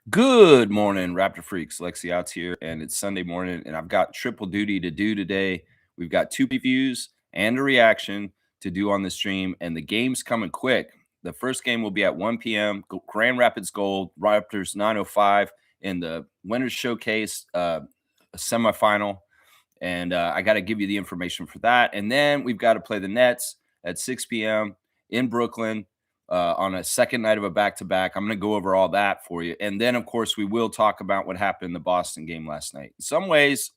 Good morning, Raptor Freaks. Lexi Outs here, and it's Sunday morning, and I've got triple duty to do today. We've got two previews and a reaction to do on the stream, and the game's coming quick. The first game will be at 1 p.m. Grand Rapids Gold, Raptors 905 in the Winners Showcase semifinal. And I got to give you the information for that. And then we've got to play the Nets at 6 p.m. in Brooklyn on a second night of a back-to-back. I'm going to go over all that for you. And then, of course, we will talk about what happened in the Boston game last night. In some ways,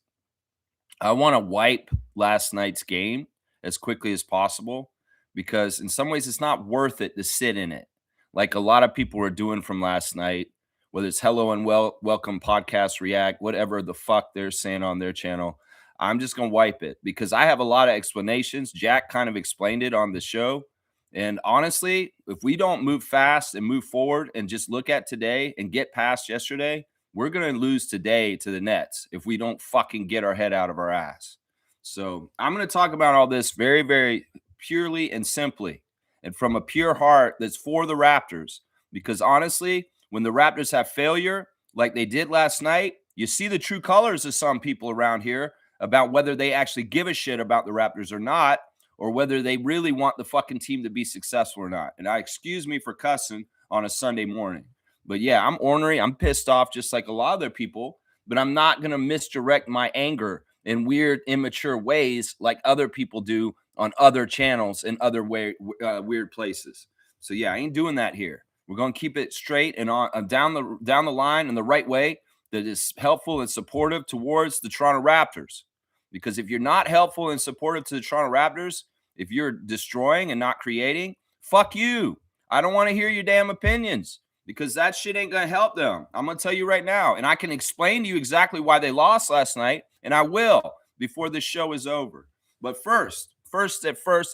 I want to wipe last night's game as quickly as possible because in some ways it's not worth it to sit in it like a lot of people are doing from last night, whether it's Hello and Welcome Podcast React, whatever the fuck they're saying on their channel. I'm just going to wipe it because I have a lot of explanations. Jack kind of explained it on the show. And honestly, if we don't move fast and move forward and just look at today and get past yesterday, we're going to lose today to the Nets if we don't fucking get our head out of our ass. So I'm going to talk about all this very, very purely and simply and from a pure heart that's for the Raptors. Because honestly, when the Raptors have failure like they did last night, you see the true colors of some people around here about whether they actually give a shit about the Raptors or not, or whether they really want the fucking team to be successful or not. And excuse me for cussing on a Sunday morning. But yeah, I'm ornery. I'm pissed off just like a lot of other people, but I'm not going to misdirect my anger in weird, immature ways like other people do on other channels and other weird places. So yeah, I ain't doing that here. We're going to keep it straight and on down the line in the right way that is helpful and supportive towards the Toronto Raptors. Because if you're not helpful and supportive to the Toronto Raptors, if you're destroying and not creating, fuck you. I don't want to hear your damn opinions because that shit ain't going to help them. I'm going to tell you right now. And I can explain to you exactly why they lost last night. And I will before this show is over. But first,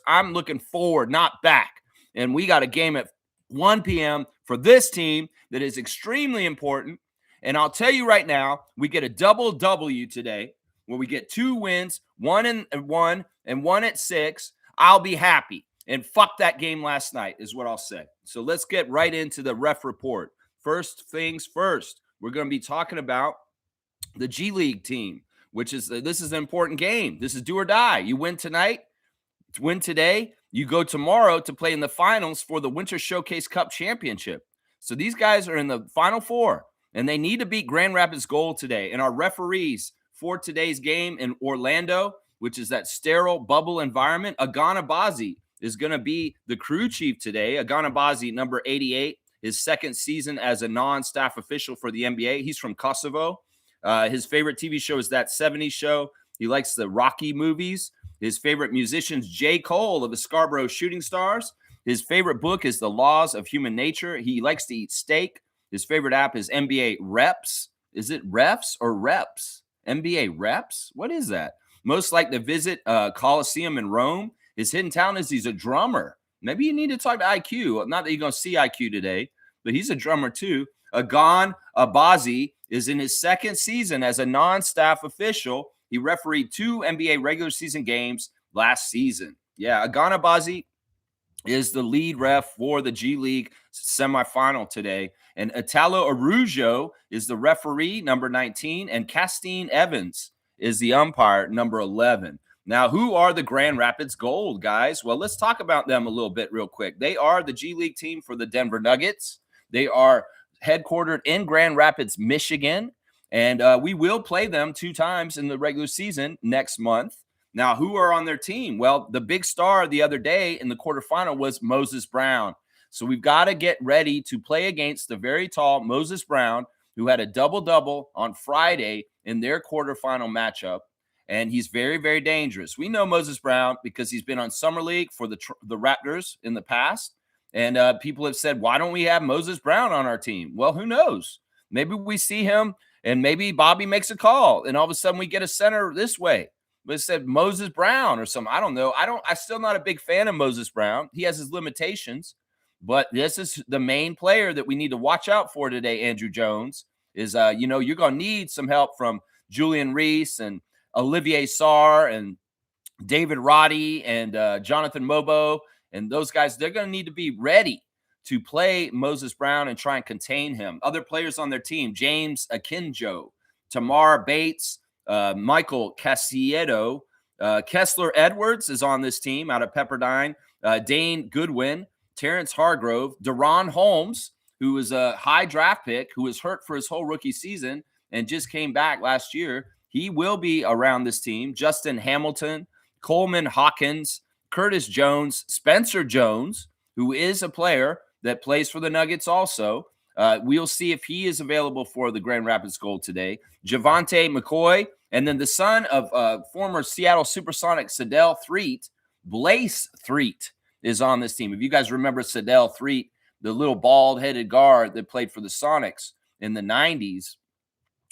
I'm looking forward, not back. And we got a game at 1 p.m. for this team that is extremely important. And I'll tell you right now, we get a double W today where we get 2 wins, 1 and 1 and 1 at 6. I'll be happy. And fuck that game last night is what I'll say. So let's get right into the ref report. First things first, we're going to be talking about the G League team, which is this is an important game. This is do or die. You win tonight, win today, you go tomorrow to play in the finals for the Winter Showcase Cup Championship. So these guys are in the Final Four, and they need to beat Grand Rapids Gold today. And our referees for today's game in Orlando, which is that sterile bubble environment, Agana Bazi is going to be the crew chief today. Agana Bazi, number 88, his second season as a non-staff official for the NBA. He's from Kosovo. His favorite TV show is That 70s Show. He likes the Rocky movies. His favorite musician's J. Cole of the Scarborough Shooting Stars. His favorite book is The Laws of Human Nature. He likes to eat steak. His favorite app is NBA Reps. Is it Refs or Reps? NBA Reps? What is that? Most like to visit Colosseum in Rome. His hidden talent is he's a drummer. Maybe you need to talk to IQ. Not that you're going to see IQ today, but he's a drummer too. Agan Abazi is in his second season as a non-staff official. He refereed 2 NBA regular season games last season. Yeah, Agan Abazi is the lead ref for the G League semifinal today. And Italo Arujo is the referee, number 19, and Castine Evans is the umpire, number 11. Now, who are the Grand Rapids Gold, guys? Well, let's talk about them a little bit real quick. They are the G League team for the Denver Nuggets. They are headquartered in Grand Rapids, Michigan, and we will play them 2 times in the regular season next month. Now, who are on their team? Well, the big star the other day in the quarterfinal was Moses Brown. So we've got to get ready to play against the very tall Moses Brown, who had a double-double on Friday in their quarterfinal matchup. And he's very, very dangerous. We know Moses Brown because he's been on Summer League for the Raptors in the past. And people have said, why don't we have Moses Brown on our team? Well, who knows? Maybe we see him and maybe Bobby makes a call and all of a sudden we get a center this way. But it said Moses Brown or something. I don't know. I'm still not a big fan of Moses Brown. He has his limitations. But this is the main player that we need to watch out for today, Andrew Jones, is, you're going to need some help from Julian Reese and Olivier Sarr and David Roddy and Jonathan Mobo and those guys. They're going to need to be ready to play Moses Brown and try and contain him. Other players on their team, James Akinjo, Tamar Bates, Michael Casiedo, Kessler Edwards is on this team out of Pepperdine, Dane Goodwin, Terrence Hargrove, Deron Holmes, who was a high draft pick, who was hurt for his whole rookie season and just came back last year. He will be around this team. Justin Hamilton, Coleman Hawkins, Curtis Jones, Spencer Jones, who is a player that plays for the Nuggets also. We'll see if he is available for the Grand Rapids Gold today. Javante McCoy, and then the son of former Seattle Supersonic Sedell Threet, Blaise Threet, is on this team. If you guys remember Sedell Threet, the little bald-headed guard that played for the Sonics in the 90s,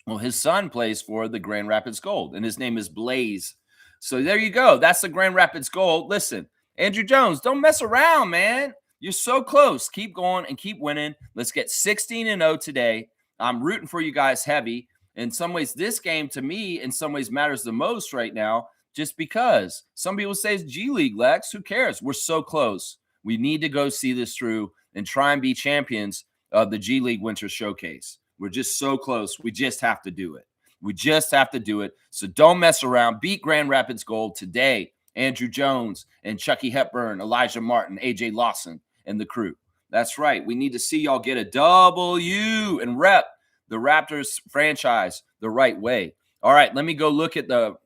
well, his son plays for the Grand Rapids Gold, and his name is Blaise. So there you go. That's the Grand Rapids Gold. Listen, Andrew Jones, don't mess around, man. You're so close. Keep going and keep winning. Let's get 16-0 today. I'm rooting for you guys heavy. In some ways, this game, to me, in some ways matters the most right now, just because. Some people say it's G League, Lex. Who cares? We're so close. We need to go see this through and try and be champions of the G League Winter Showcase. We're just so close. We just have to do it. We just have to do it. So don't mess around. Beat Grand Rapids Gold today. Andrew Jones and Chucky Hepburn, Elijah Martin, AJ Lawson, and the crew. That's right. We need to see y'all get a W and rep the Raptors franchise the right way. All right, let me go look at the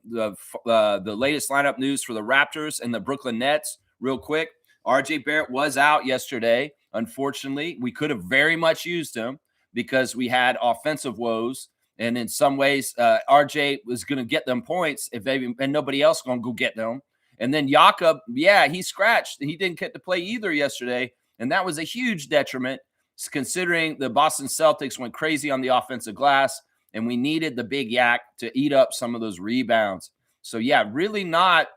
latest lineup news for the Raptors and the Brooklyn Nets real quick. RJ Barrett was out yesterday. Unfortunately, we could have very much used him because we had offensive woes. And in some ways, RJ was going to get them points and nobody else going to go get them. And then Jakob, he scratched. He didn't get to play either yesterday. And that was a huge detriment considering the Boston Celtics went crazy on the offensive glass and we needed the big yak to eat up some of those rebounds. So, really not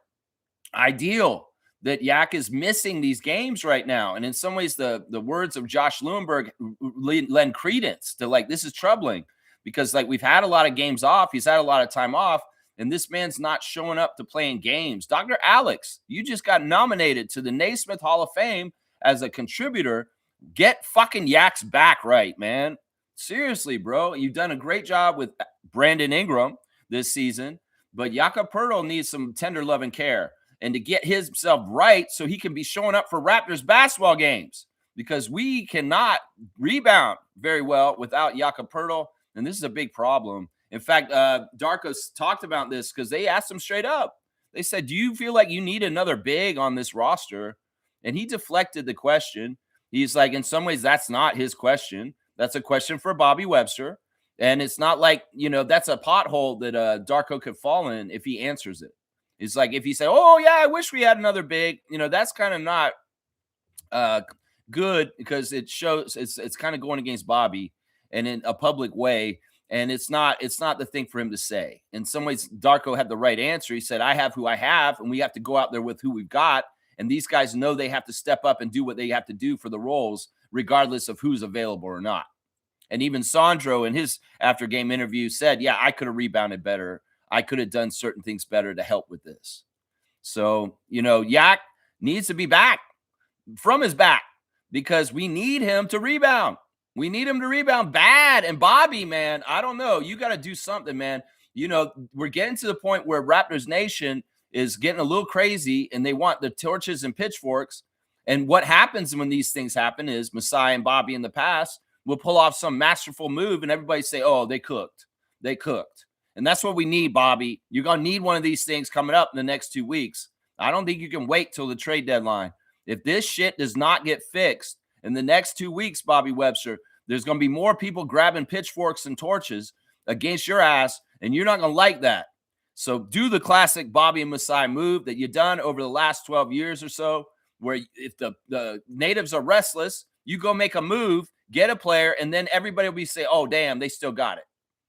ideal that Yak is missing these games right now. And in some ways, the words of Josh Lewenberg lend credence to this is troubling because we've had a lot of games off. He's had a lot of time off. And this man's not showing up to play in games. Dr. Alex, you just got nominated to the Naismith Hall of Fame as a contributor. Get fucking Yaks back right, man. Seriously, bro. You've done a great job with Brandon Ingram this season, but Jakob Poeltl needs some tender love and care and to get himself right so he can be showing up for Raptors basketball games because we cannot rebound very well without Jakob Poeltl, and this is a big problem. In fact, Darko's talked about this because they asked him straight up. They said, do you feel like you need another big on this roster? And he deflected the question. He's like, in some ways, that's not his question. That's a question for Bobby Webster. And it's not that's a pothole that Darko could fall in if he answers it. It's like if he say, oh, yeah, I wish we had another big, that's kind of not good because it shows it's kind of going against Bobby and in a public way. And it's not the thing for him to say. In some ways, Darko had the right answer. He said, I have who I have, and we have to go out there with who we've got. And these guys know they have to step up and do what they have to do for the roles, regardless of who's available or not. And even Sandro in his after-game interview said, I could have rebounded better. I could have done certain things better to help with this. So, Yak needs to be back from his back because we need him to rebound. We need him to rebound bad. And Bobby, man, I don't know. You got to do something, man. We're getting to the point where Raptors Nation is getting a little crazy and they want the torches and pitchforks. And what happens when these things happen is Masai and Bobby in the past will pull off some masterful move and everybody say, oh, they cooked. They cooked. And that's what we need, Bobby. You're going to need one of these things coming up in the next 2 weeks. I don't think you can wait till the trade deadline. If this shit does not get fixed in the next 2 weeks, Bobby Webster, there's going to be more people grabbing pitchforks and torches against your ass, and you're not going to like that. So do the classic Bobby and Masai move that you've done over the last 12 years or so, where if the natives are restless, you go make a move, get a player, and then everybody will be saying, oh, damn, they still got it.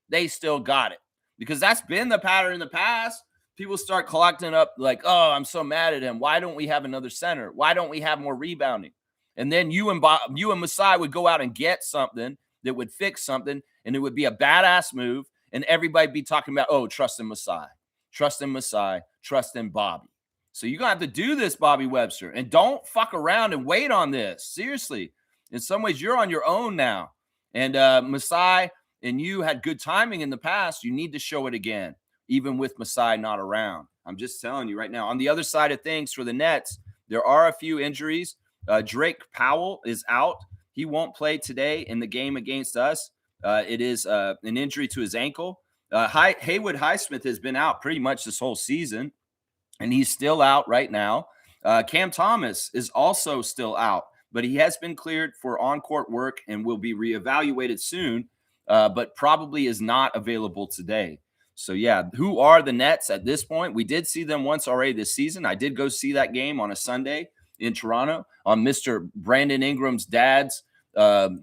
They still got it. Because that's been the pattern in the past. People start collecting up oh, I'm so mad at him. Why don't we have another center? Why don't we have more rebounding? And then you and Masai would go out and get something that would fix something, and it would be a badass move, and everybody be talking about, oh, trust in Masai. Trust in Masai. Trust in Bobby. So you're going to have to do this, Bobby Webster, and don't fuck around and wait on this. Seriously. In some ways, you're on your own now. And Masai and you had good timing in the past. You need to show it again, even with Masai not around. I'm just telling you right now. On the other side of things for the Nets, there are a few injuries. Drake Powell is out. He won't play today in the game against us. It is an injury to his ankle. Haywood Highsmith has been out pretty much this whole season, and he's still out right now. Cam Thomas is also still out, but he has been cleared for on-court work and will be reevaluated soon, but probably is not available today. So, yeah, who are the Nets at this point? We did see them once already this season. I did go see that game on a Sunday in Toronto on Mr. Brandon Ingram's dad's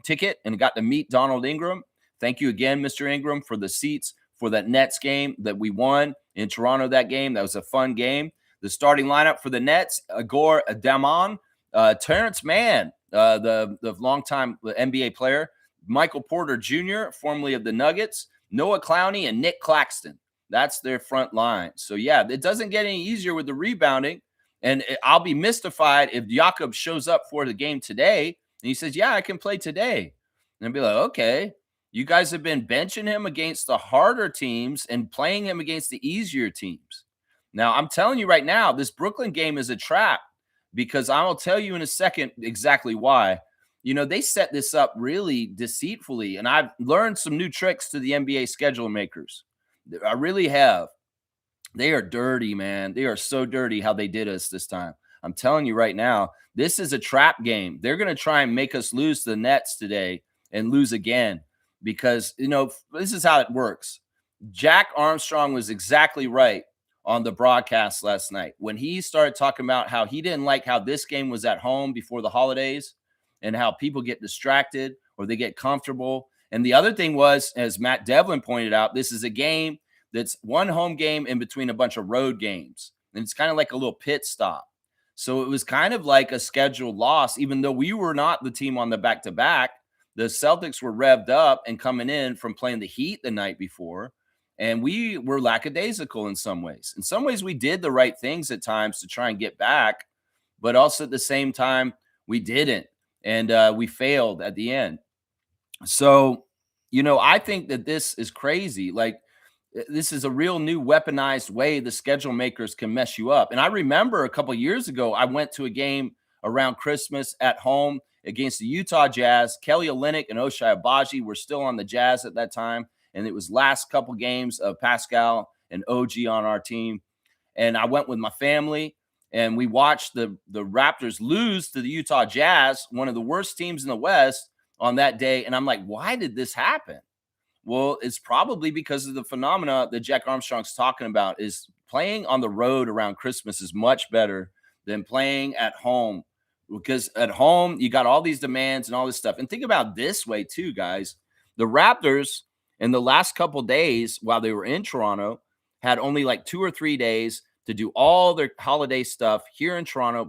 ticket and got to meet Donald Ingram. Thank you again, Mr. Ingram, for the seats for that Nets game that we won in Toronto that game. That was a fun game. The starting lineup for the Nets, Igor Damon, Terrence Mann, the longtime NBA player, Michael Porter Jr., formerly of the Nuggets, Noah Clowney, and Nick Claxton. That's their front line. So, yeah, it doesn't get any easier with the rebounding. And I'll be mystified if Jakob shows up for the game today and he says, yeah, I can play today. And I'll be like, okay, you guys have been benching him against the harder teams and playing him against the easier teams. Now, I'm telling you right now, this Brooklyn game is a trap because I will tell you in a second exactly why. You know, they set this up really deceitfully, and I've learned some new tricks to the NBA schedule makers. I really have. They are dirty, man. They are so dirty how they did us this time. I'm telling you right now, this is a trap game. They're going to try and make us lose to the Nets today and lose again because, you know, this is how it works. Jack Armstrong was exactly right on the broadcast last night when he started talking about how he didn't like how this game was at home before the holidays and how people get distracted or they get comfortable. And the other thing was, as Matt Devlin pointed out, this is a game that's one home game in between a bunch of road games. And it's kind of like a little pit stop. So it was kind of like a scheduled loss, even though we were not the team on the back-to-back. The Celtics were revved up and coming in from playing the Heat the night before. And we were lackadaisical in some ways. In some ways, we did the right things at times to try and get back. But also at the same time, we didn't. And we failed at the end. So, you know, I think that this is crazy. Like, this is a real new weaponized way the schedule makers can mess you up. And I remember a couple of years ago, I went to a game around Christmas at home against the Utah Jazz. Kelly Olynyk and Ochai Agbaji were still on the Jazz at that time. And it was last couple games of Pascal and OG on our team. And I went with my family. And we watched the Raptors lose to the Utah Jazz, one of the worst teams in the West, on that day. And I'm like, why did this happen? Well, it's probably because of the phenomena that Jack Armstrong's talking about is playing on the road around Christmas is much better than playing at home. Because at home, you got all these demands and all this stuff. And think about this way too, guys. The Raptors in the last couple days while they were in Toronto had only like 2 or 3 days to do all their holiday stuff here in Toronto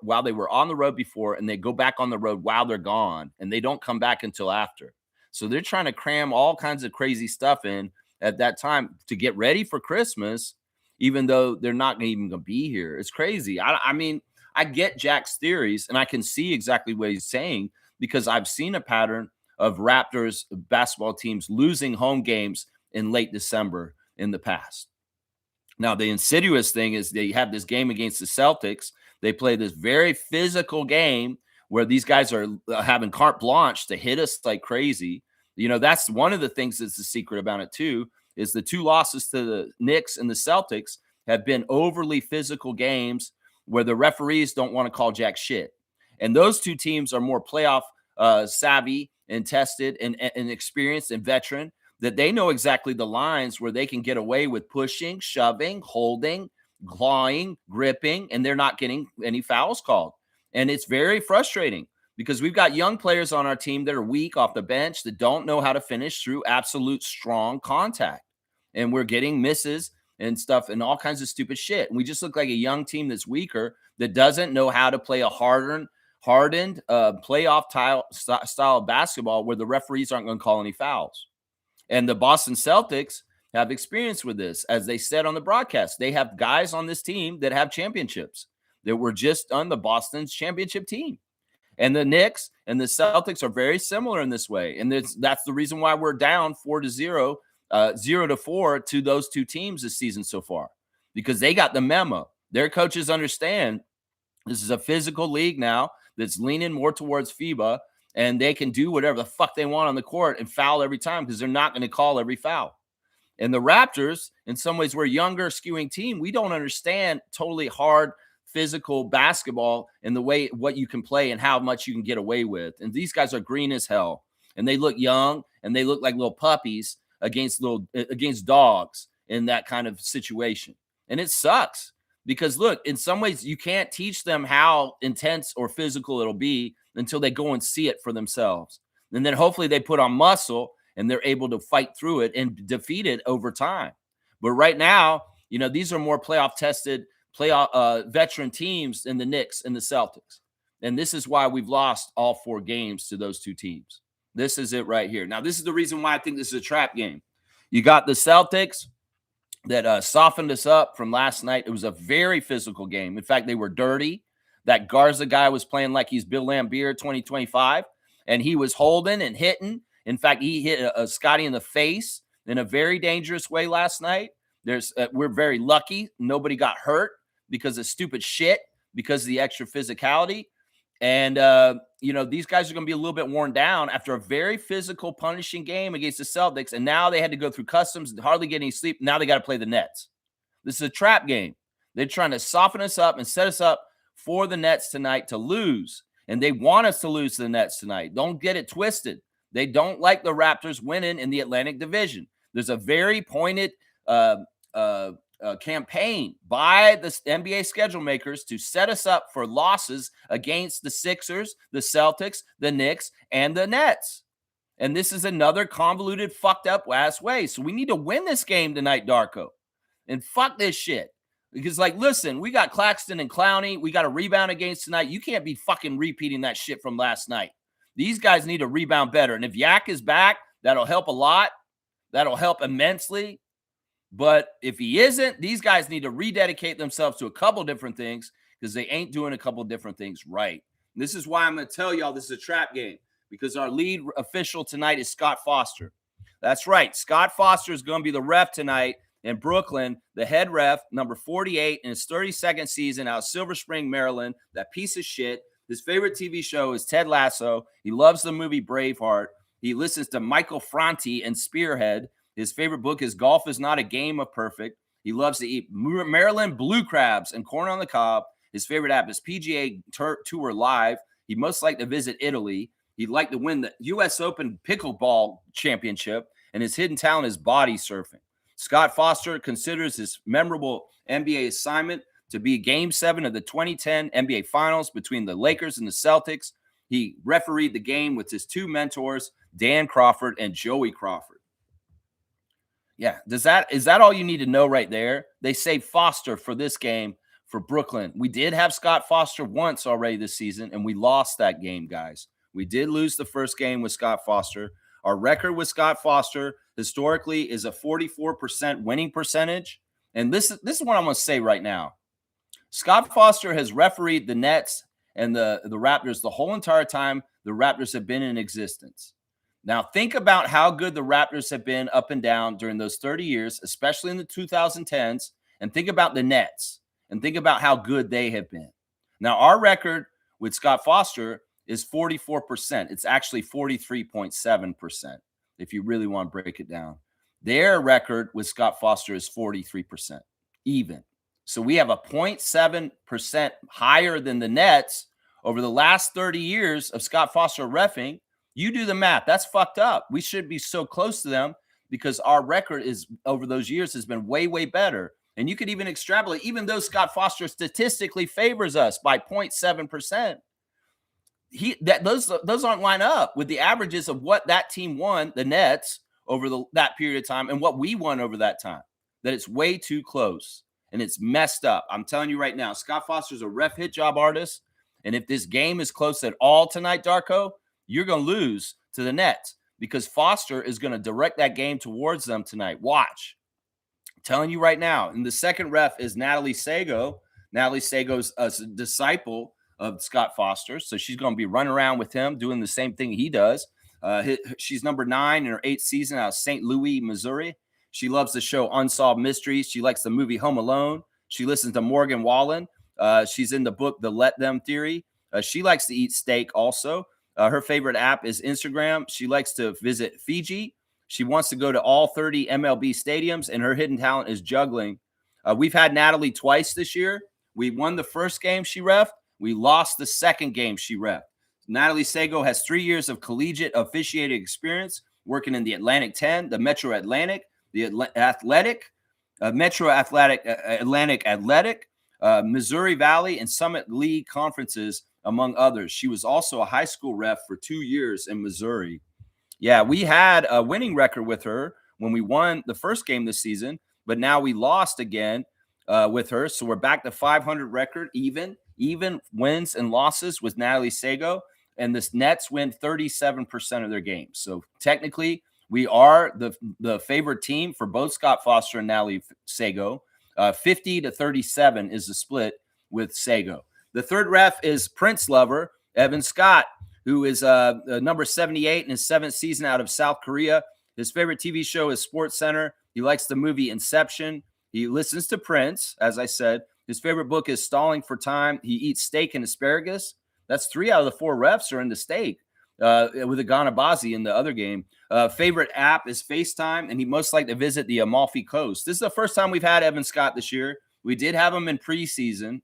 while they were on the road before, and they go back on the road while they're gone, and they don't come back until after. So they're trying to cram all kinds of crazy stuff in at that time to get ready for Christmas, even though they're not even going to be here. It's crazy. I mean, I get Jack's theories, and I can see exactly what he's saying because I've seen a pattern of Raptors basketball teams losing home games in late December in the past. Now, the insidious thing is they have this game against the Celtics. They play this very physical game where these guys are having carte blanche to hit us like crazy. You know, that's one of the things that's the secret about it, too, is the 2 losses to the Knicks and the Celtics have been overly physical games where the referees don't want to call jack shit. And those 2 teams are more playoff savvy and tested and experienced and veteran, that they know exactly the lines where they can get away with pushing, shoving, holding, clawing, gripping, and they're not getting any fouls called. And it's very frustrating because we've got young players on our team that are weak off the bench that don't know how to finish through absolute strong contact. And we're getting misses and stuff and all kinds of stupid shit. And we just look like a young team that's weaker that doesn't know how to play a hardened playoff style of basketball where the referees aren't going to call any fouls. And the Boston Celtics have experience with this. As they said on the broadcast, they have guys on this team that have championships that were just on the Boston's championship team. And the Knicks and the Celtics are very similar in this way. And that's the reason why we're down 4-0, 0-4 to those two teams this season so far, because they got the memo. Their coaches understand this is a physical league now that's leaning more towards FIBA, and they can do whatever the fuck they want on the court and foul every time because they're not going to call every foul. And the Raptors, in some ways, we're a younger, skewing team. We don't understand totally hard physical basketball and the way what you can play and how much you can get away with. And these guys are green as hell, and they look young and they look like little puppies against dogs in that kind of situation. And it sucks because, look, in some ways you can't teach them how intense or physical it'll be until they go and see it for themselves. And then hopefully they put on muscle and they're able to fight through it and defeat it over time. But right now, these are more playoff tested, veteran teams than the Knicks and the Celtics. And this is why we've lost all 4 games to those two teams. This is it right here. Now, this is the reason why I think this is a trap game. You got the Celtics that softened us up from last night. It was a very physical game. In fact, they were dirty. That Garza guy was playing like he's Bill Laimbeer 2025, and he was holding and hitting. In fact, he hit a Scotty in the face in a very dangerous way last night. We're very lucky. Nobody got hurt because of stupid shit, because of the extra physicality. And, these guys are going to be a little bit worn down after a very physical, punishing game against the Celtics. And now they had to go through customs and hardly get any sleep. Now they got to play the Nets. This is a trap game. They're trying to soften us up and set us up for the Nets tonight to lose. And they want us to lose to the Nets tonight. Don't get it twisted. They don't like the Raptors winning in the Atlantic Division. There's a very pointed campaign by the NBA schedule makers to set us up for losses against the Sixers, the Celtics, the Knicks, and the Nets. And this is another convoluted, fucked up ass way. So we need to win this game tonight, Darko. And fuck this shit. Because, listen, we got Claxton and Clowney. We got a rebound against tonight. You can't be fucking repeating that shit from last night. These guys need to rebound better. And if Yak is back, that'll help a lot. That'll help immensely. But if he isn't, these guys need to rededicate themselves to a couple different things because they ain't doing a couple different things right. And this is why I'm going to tell y'all this is a trap game, because our lead official tonight is Scott Foster. That's right. Scott Foster is going to be the ref tonight in Brooklyn, the head ref, number 48 in his 32nd season out of Silver Spring, Maryland, that piece of shit. His favorite TV show is Ted Lasso. He loves the movie Braveheart. He listens to Michael Franti and Spearhead. His favorite book is Golf is Not a Game of Perfect. He loves to eat Maryland blue crabs and corn on the cob. His favorite app is PGA Tour Live. He'd most like to visit Italy. He'd like to win the U.S. Open Pickleball Championship, and his hidden talent is body surfing. Scott Foster considers his memorable NBA assignment to be Game 7 of the 2010 NBA Finals between the Lakers and the Celtics. He refereed the game with his 2 mentors, Dan Crawford and Joey Crawford. Yeah, is that all you need to know right there? They say Foster for this game for Brooklyn. We did have Scott Foster once already this season, and we lost that game, guys. We did lose the first game with Scott Foster. Our record with Scott Foster historically is a 44% winning percentage. And this is what I'm going to say right now. Scott Foster has refereed the Nets and the Raptors the whole entire time the Raptors have been in existence. Now, think about how good the Raptors have been up and down during those 30 years, especially in the 2010s, and think about the Nets, and think about how good they have been. Now, our record with Scott Foster is 44%. It's actually 43.7% if you really want to break it down. Their record with Scott Foster is 43%, even. So we have a 0.7% higher than the Nets over the last 30 years of Scott Foster reffing. You do the math. That's fucked up. We should be so close to them because our record is over those years has been way, way better. And you could even extrapolate, even though Scott Foster statistically favors us by 0.7%, those aren't line up with the averages of what that team won, the Nets, over that period of time and what we won over that time. That it's way too close and it's messed up. I'm telling you right now, Scott Foster's a ref hit job artist. And if this game is close at all tonight, Darko, you're going to lose to the Nets because Foster is going to direct that game towards them tonight. Watch. I'm telling you right now. And the second ref is Natalie Sago. Natalie Sago's a disciple of Scott Foster. So she's going to be running around with him doing the same thing he does. She's number 9 in her 8th season out of St. Louis, Missouri. She loves the show Unsolved Mysteries. She likes the movie Home Alone. She listens to Morgan Wallen. She's in the book The Let Them Theory. She likes to eat steak also. Her favorite app is Instagram. She likes to visit Fiji. She wants to go to all 30 MLB stadiums, and her hidden talent is juggling. We've had Natalie twice this year. We won the first game she reffed. We lost the second game she reffed. Natalie Sago has 3 years of collegiate officiating experience working in the Atlantic 10, the Metro Atlantic, the Metro Atlantic Athletic, Missouri Valley, and Summit League conferences, among others. She was also a high school ref for 2 years in Missouri. Yeah, we had a winning record with her when we won the first game this season, but now we lost again with her. So we're back to 500 record, even wins and losses with Natalie Sago. And the Nets win 37% of their games. So technically, we are the favorite team for both Scott Foster and Natalie Sago. 50-37 is the split with Sago. The third ref is Prince lover, Evan Scott, who is number 78 in his 7th season out of South Korea. His favorite TV show is Sports Center. He likes the movie Inception. He listens to Prince, as I said. His favorite book is Stalling for Time. He eats steak and asparagus. That's 3 out of the 4 refs are into steak with a Ganabazi in the other game. Favorite app is FaceTime, and he most like to visit the Amalfi Coast. This is the first time we've had Evan Scott this year. We did have him in preseason.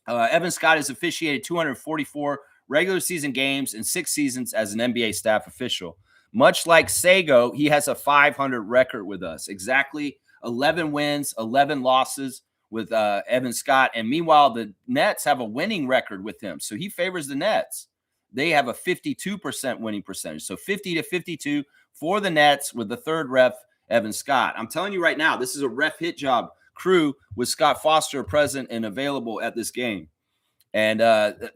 Evan Scott has officiated 244 regular season games in 6 seasons as an NBA staff official. Much like Sago, he has a 500 record with us. Exactly 11 wins, 11 losses with Evan Scott. And meanwhile, the Nets have a winning record with him. So he favors the Nets. They have a 52% winning percentage. So 50-52 for the Nets with the third ref, Evan Scott. I'm telling you right now, this is a ref hit job crew with Scott Foster present and available at this game. And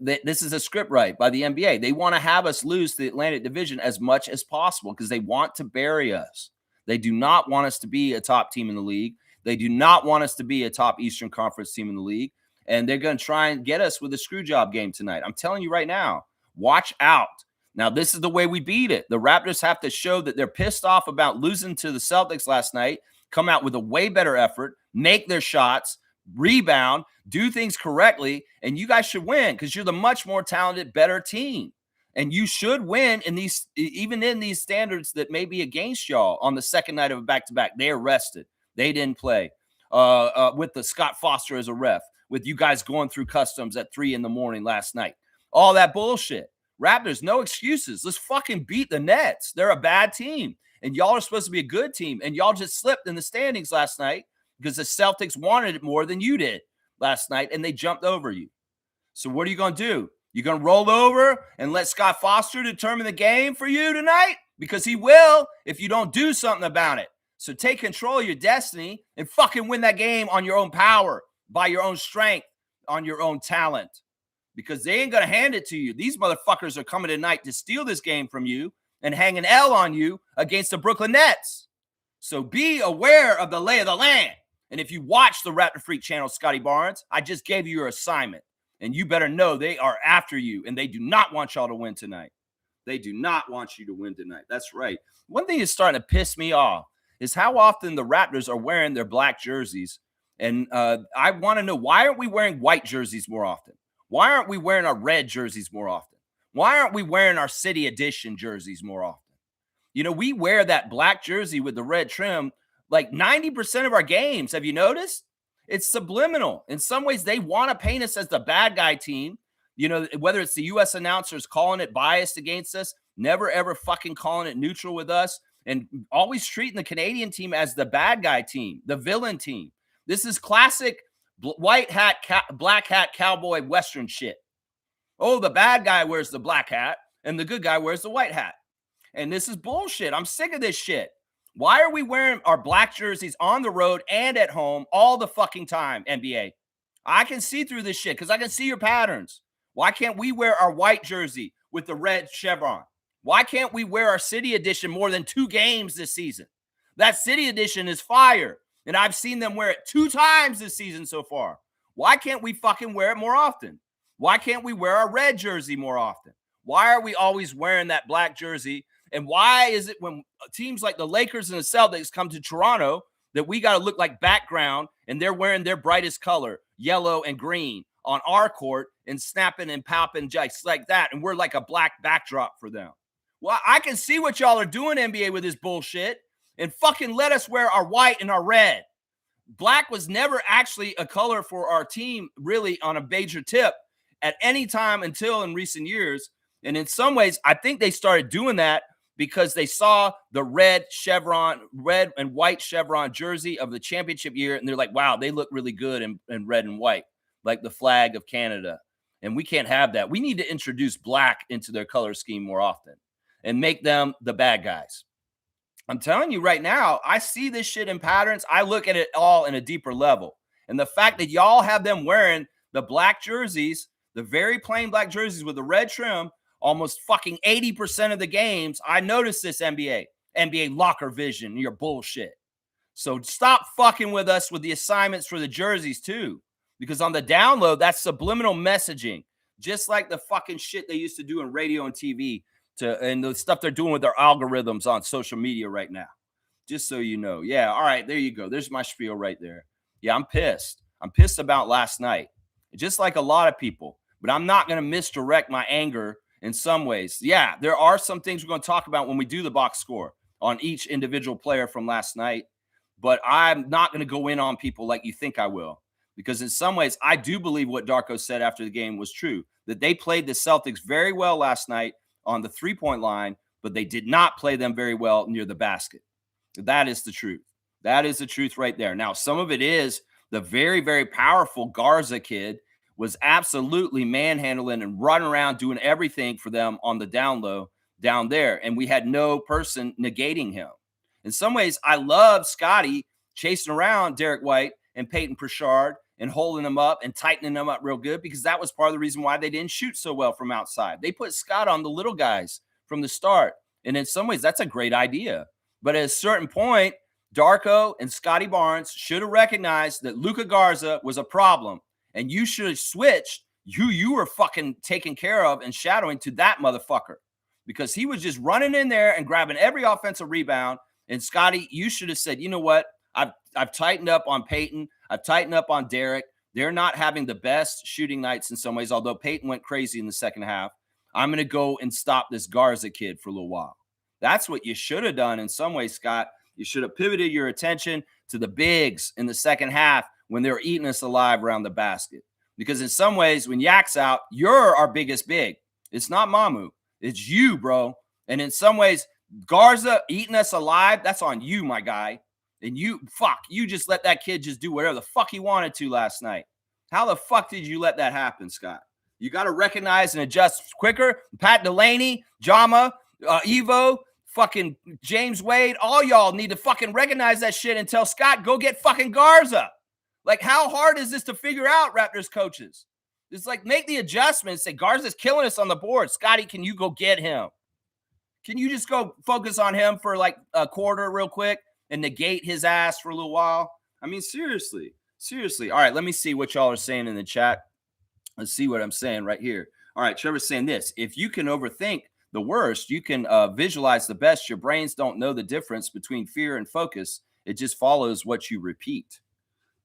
this is a script right by the NBA. They want to have us lose the Atlantic Division as much as possible because they want to bury us. They do not want us to be a top team in the league. They do not want us to be a top Eastern Conference team in the league. And they're going to try and get us with a screw job game tonight. I'm telling you right now, watch out. Now, this is the way we beat it. The Raptors have to show that they're pissed off about losing to the Celtics last night, come out with a way better effort, make their shots, rebound, do things correctly, and you guys should win because you're the much more talented, better team. And you should win in these, even in these standards that may be against y'all on the second night of a back-to-back. They are rested. They didn't play with the Scott Foster as a ref, with you guys going through customs at 3 a.m. last night. All that bullshit. Raptors, no excuses. Let's fucking beat the Nets. They're a bad team. And y'all are supposed to be a good team. And y'all just slipped in the standings last night because the Celtics wanted it more than you did last night, and they jumped over you. So what are you going to do? You going to roll over and let Scott Foster determine the game for you tonight? Because he will if you don't do something about it. So take control of your destiny and fucking win that game on your own power, by your own strength, on your own talent. Because they ain't going to hand it to you. These motherfuckers are coming tonight to steal this game from you and hang an L on you against the Brooklyn Nets. So be aware of the lay of the land. And if you watch the Raptor Freak channel, Scotty Barnes, I just gave you your assignment. And you better know they are after you, and they do not want y'all to win tonight. They do not want you to win tonight. That's right. One thing that's starting to piss me off is how often the Raptors are wearing their black jerseys. And I want to know, why aren't we wearing white jerseys more often? Why aren't we wearing our red jerseys more often? Why aren't we wearing our City Edition jerseys more often? You know, we wear that black jersey with the red trim like 90% of our games. Have you noticed? It's subliminal. In some ways, they want to paint us as the bad guy team. You know, whether it's the U.S. announcers calling it biased against us, never, ever fucking calling it neutral with us, and always treating the Canadian team as the bad guy team, the villain team. This is classic white hat, black hat, cowboy Western shit. Oh, the bad guy wears the black hat and the good guy wears the white hat. And this is bullshit. I'm sick of this shit. Why are we wearing our black jerseys on the road and at home all the fucking time, NBA? I can see through this shit because I can see your patterns. Why can't we wear our white jersey with the red chevron? Why can't we wear our City Edition more than 2 games this season? That City Edition is fire. And I've seen them wear it 2 times this season so far. Why can't we fucking wear it more often? Why can't we wear our red jersey more often? Why are we always wearing that black jersey? And why is it when teams like the Lakers and the Celtics come to Toronto that we got to look like background and they're wearing their brightest color, yellow and green, on our court and snapping and popping just like that, and we're like a black backdrop for them? Well, I can see what y'all are doing, NBA, with this bullshit, and fucking let us wear our white and our red. Black was never actually a color for our team really on a major tip at any time until in recent years. And in some ways, I think they started doing that because they saw the red and white chevron jersey of the championship year. And they're like, wow, they look really good in red and white, like the flag of Canada. And we can't have that. We need to introduce black into their color scheme more often and make them the bad guys. I'm telling you right now, I see this shit in patterns. I look at it all in a deeper level. And the fact that y'all have them wearing the black jerseys, the very plain black jerseys with the red trim, almost fucking 80% of the games, I noticed this, NBA locker vision, your bullshit. So stop fucking with us with the assignments for the jerseys too. Because on the download, that's subliminal messaging. Just like the fucking shit they used to do in radio and TV and the stuff they're doing with their algorithms on social media right now. Just so you know. Yeah, all right, there you go. There's my spiel right there. Yeah, I'm pissed. I'm pissed about last night. Just like a lot of people. But I'm not going to misdirect my anger in some ways. Yeah, there are some things we're going to talk about when we do the box score on each individual player from last night. But I'm not going to go in on people like you think I will. Because in some ways, I do believe what Darko said after the game was true. That they played the Celtics very well last night on the three-point line, but they did not play them very well near the basket. That is the truth. That is the truth right there. Now, some of it is the very, very powerful Garza kid was absolutely manhandling and running around doing everything for them on the down low down there, and we had no person negating him. In some ways, I love Scotty chasing around Derek White and Peyton Pritchard and holding them up and tightening them up real good, because that was part of the reason why they didn't shoot so well from outside. They put Scott on the little guys from the start. And in some ways, that's a great idea. But at a certain point, Darko and Scotty Barnes should have recognized that Luka Garza was a problem. And you should have switched who you were fucking taking care of and shadowing to that motherfucker. Because he was just running in there and grabbing every offensive rebound. And Scotty, you should have said, you know what? I've tightened up on Peyton. I've tightened up on Derek. They're not having the best shooting nights in some ways, although Peyton went crazy in the second half. I'm going to go and stop this Garza kid for a little while. That's what you should have done in some ways, Scott. You should have pivoted your attention to the bigs in the second half when they were eating us alive around the basket. Because in some ways, when Yak's out, you're our biggest big. It's not Mamu. It's you, bro. And in some ways, Garza eating us alive, that's on you, my guy. And you just let that kid just do whatever the fuck he wanted to last night. How the fuck did you let that happen, Scott? You got to recognize and adjust quicker. Pat Delaney, Jama, Evo, fucking James Wade, all y'all need to fucking recognize that shit and tell Scott, go get fucking Garza. Like, how hard is this to figure out, Raptors coaches? It's like, make the adjustments. Say, Garza's killing us on the board. Scotty, can you go get him? Can you just go focus on him for like a quarter real quick and negate his ass for a little while? I mean, seriously. All right, let me see what y'all are saying in the chat. Let's see what I'm saying right here. All right, Trevor's saying this. If you can overthink the worst, you can visualize the best. Your brains don't know the difference between fear and focus. It just follows what you repeat.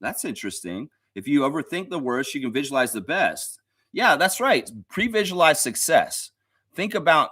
That's interesting. If you overthink the worst, you can visualize the best. Yeah, that's right. Pre-visualize success. Think about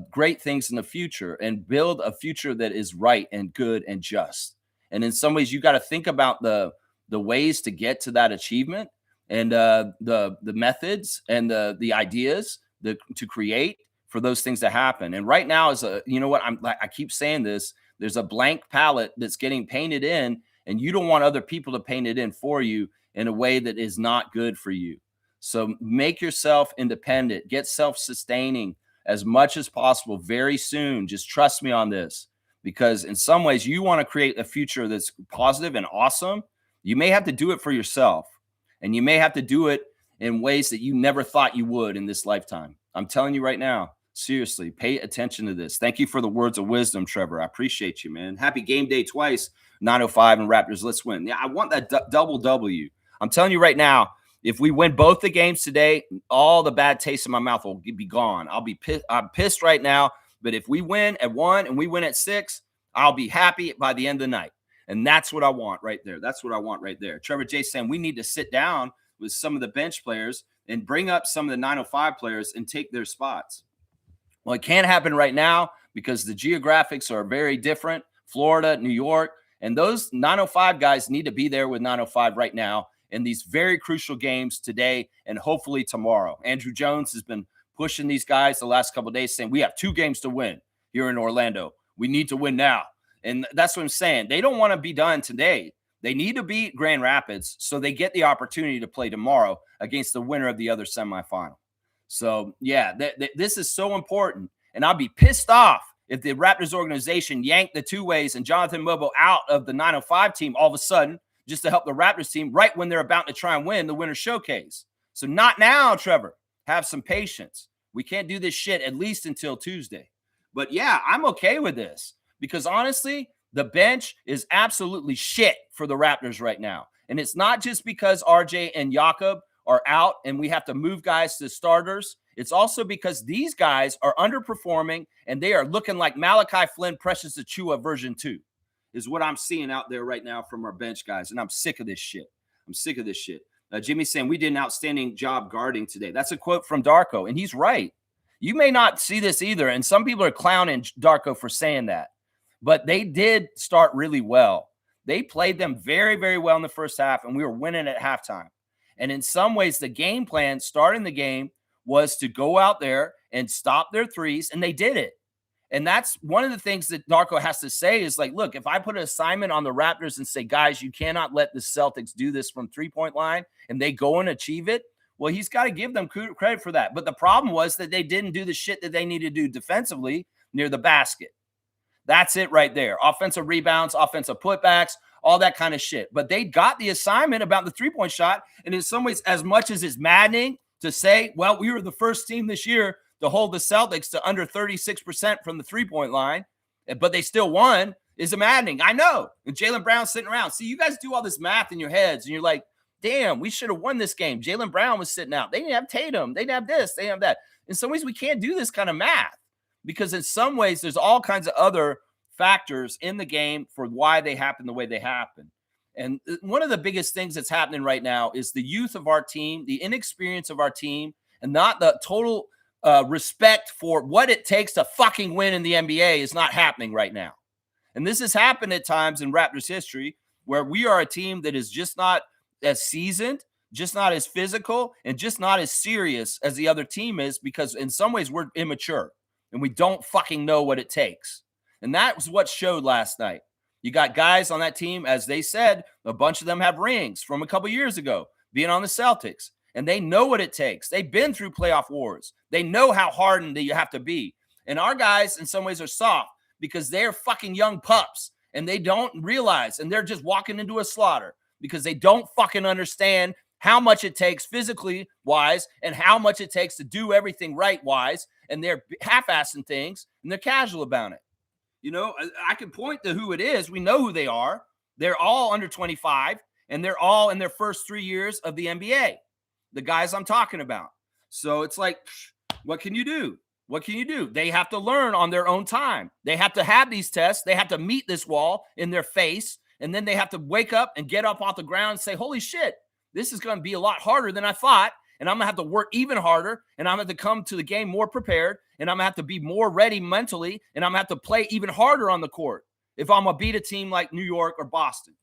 great things in the future and build a future that is right and good and just. And in some ways, you got to think about the ways to get to that achievement and the methods and the ideas to create for those things to happen. And right now is you know what? I keep saying this. There's a blank palette that's getting painted in, and you don't want other people to paint it in for you in a way that is not good for you. So make yourself independent. Get self-sustaining as much as possible very soon. Just trust me on this, because in some ways you want to create a future that's positive and awesome. You may have to do it for yourself, and you may have to do it in ways that you never thought you would in this lifetime. I'm telling you right now, seriously, pay attention to this. Thank you for the words of wisdom, Trevor. I appreciate you, man. Happy game day twice, 905 and Raptors. Let's win. Yeah, I want that double W. I'm telling you right now, If we win both the games today, all the bad taste in my mouth will be gone. I'll be pissed. I'm pissed right now. But if we win at 1 and we win at 6, I'll be happy by the end of the night. And that's what I want right there. That's what I want right there. Trevor J saying we need to sit down with some of the bench players and bring up some of the 905 players and take their spots. Well, it can't happen right now because the geographics are very different. Florida, New York, and those 905 guys need to be there with 905 right now in these very crucial games today and hopefully tomorrow. Andrew Jones has been pushing these guys the last couple of days saying we have 2 games to win here in Orlando. We need to win now. And that's what I'm saying. They don't want to be done today. They need to beat Grand Rapids so they get the opportunity to play tomorrow against the winner of the other semifinal. So, yeah, this is so important. And I'll be pissed off if the Raptors organization yanked the two-ways and Jonathan Mobo out of the 905 team all of a sudden just to help the Raptors team right when they're about to try and win the Winter Showcase. So not now, Trevor. Have some patience. We can't do this shit at least until Tuesday. But, yeah, I'm okay with this because, honestly, the bench is absolutely shit for the Raptors right now. And it's not just because RJ and Jakob are out and we have to move guys to starters. It's also because these guys are underperforming and they are looking like Malachi Flynn, Precious Achua version 2 is what I'm seeing out there right now from our bench guys. And I'm sick of this shit. Jimmy's saying we did an outstanding job guarding today. That's a quote from Darko, and he's right. You may not see this either, and some people are clowning Darko for saying that, but they did start really well. They played them very, very well in the first half, and we were winning at halftime. And in some ways, the game plan starting the game was to go out there and stop their threes, and they did it. And that's one of the things that Darko has to say is like, look, if I put an assignment on the Raptors and say, guys, you cannot let the Celtics do this from three-point line, and they go and achieve it, well, he's got to give them credit for that. But the problem was that they didn't do the shit that they needed to do defensively near the basket. That's it right there. Offensive rebounds, offensive putbacks, all that kind of shit. But they got the assignment about the three-point shot. And in some ways, as much as it's maddening to say, well, we were the first team this year to hold the Celtics to under 36% from the three-point line, but they still won, is maddening. I know. And Jaylen Brown's sitting around. See, you guys do all this math in your heads, and you're like, damn, we should have won this game. Jaylen Brown was sitting out. They didn't have Tatum. They didn't have this. They didn't have that. In some ways, we can't do this kind of math because in some ways, there's all kinds of other factors in the game for why they happen the way they happen. And one of the biggest things that's happening right now is the youth of our team, the inexperience of our team, and not the total respect for what it takes to fucking win in the NBA is not happening right now. And this has happened at times in Raptors history where we are a team that is just not as seasoned, just not as physical, and just not as serious as the other team is because in some ways we're immature and we don't fucking know what it takes. And that was what showed last night. You got guys on that team, as they said, a bunch of them have rings from a couple years ago, being on the Celtics. And they know what it takes. They've been through playoff wars. They know how hardened that you have to be. And our guys, in some ways, are soft because they're fucking young pups. And they don't realize, and they're just walking into a slaughter because they don't fucking understand how much it takes physically wise and how much it takes to do everything right wise. And they're half-assing things, and they're casual about it. You know, I can point to who it is. We know who they are. They're all under 25, and they're all in their first 3 years of the NBA, the guys I'm talking about. So it's like, what can you do? What can you do? They have to learn on their own time. They have to have these tests. They have to meet this wall in their face, and then they have to wake up and get up off the ground and say, holy shit, this is going to be a lot harder than I thought, and I'm going to have to work even harder, and I'm going to have to come to the game more prepared, and I'm going to have to be more ready mentally, and I'm going to have to play even harder on the court if I'm going to beat a team like New York or Boston.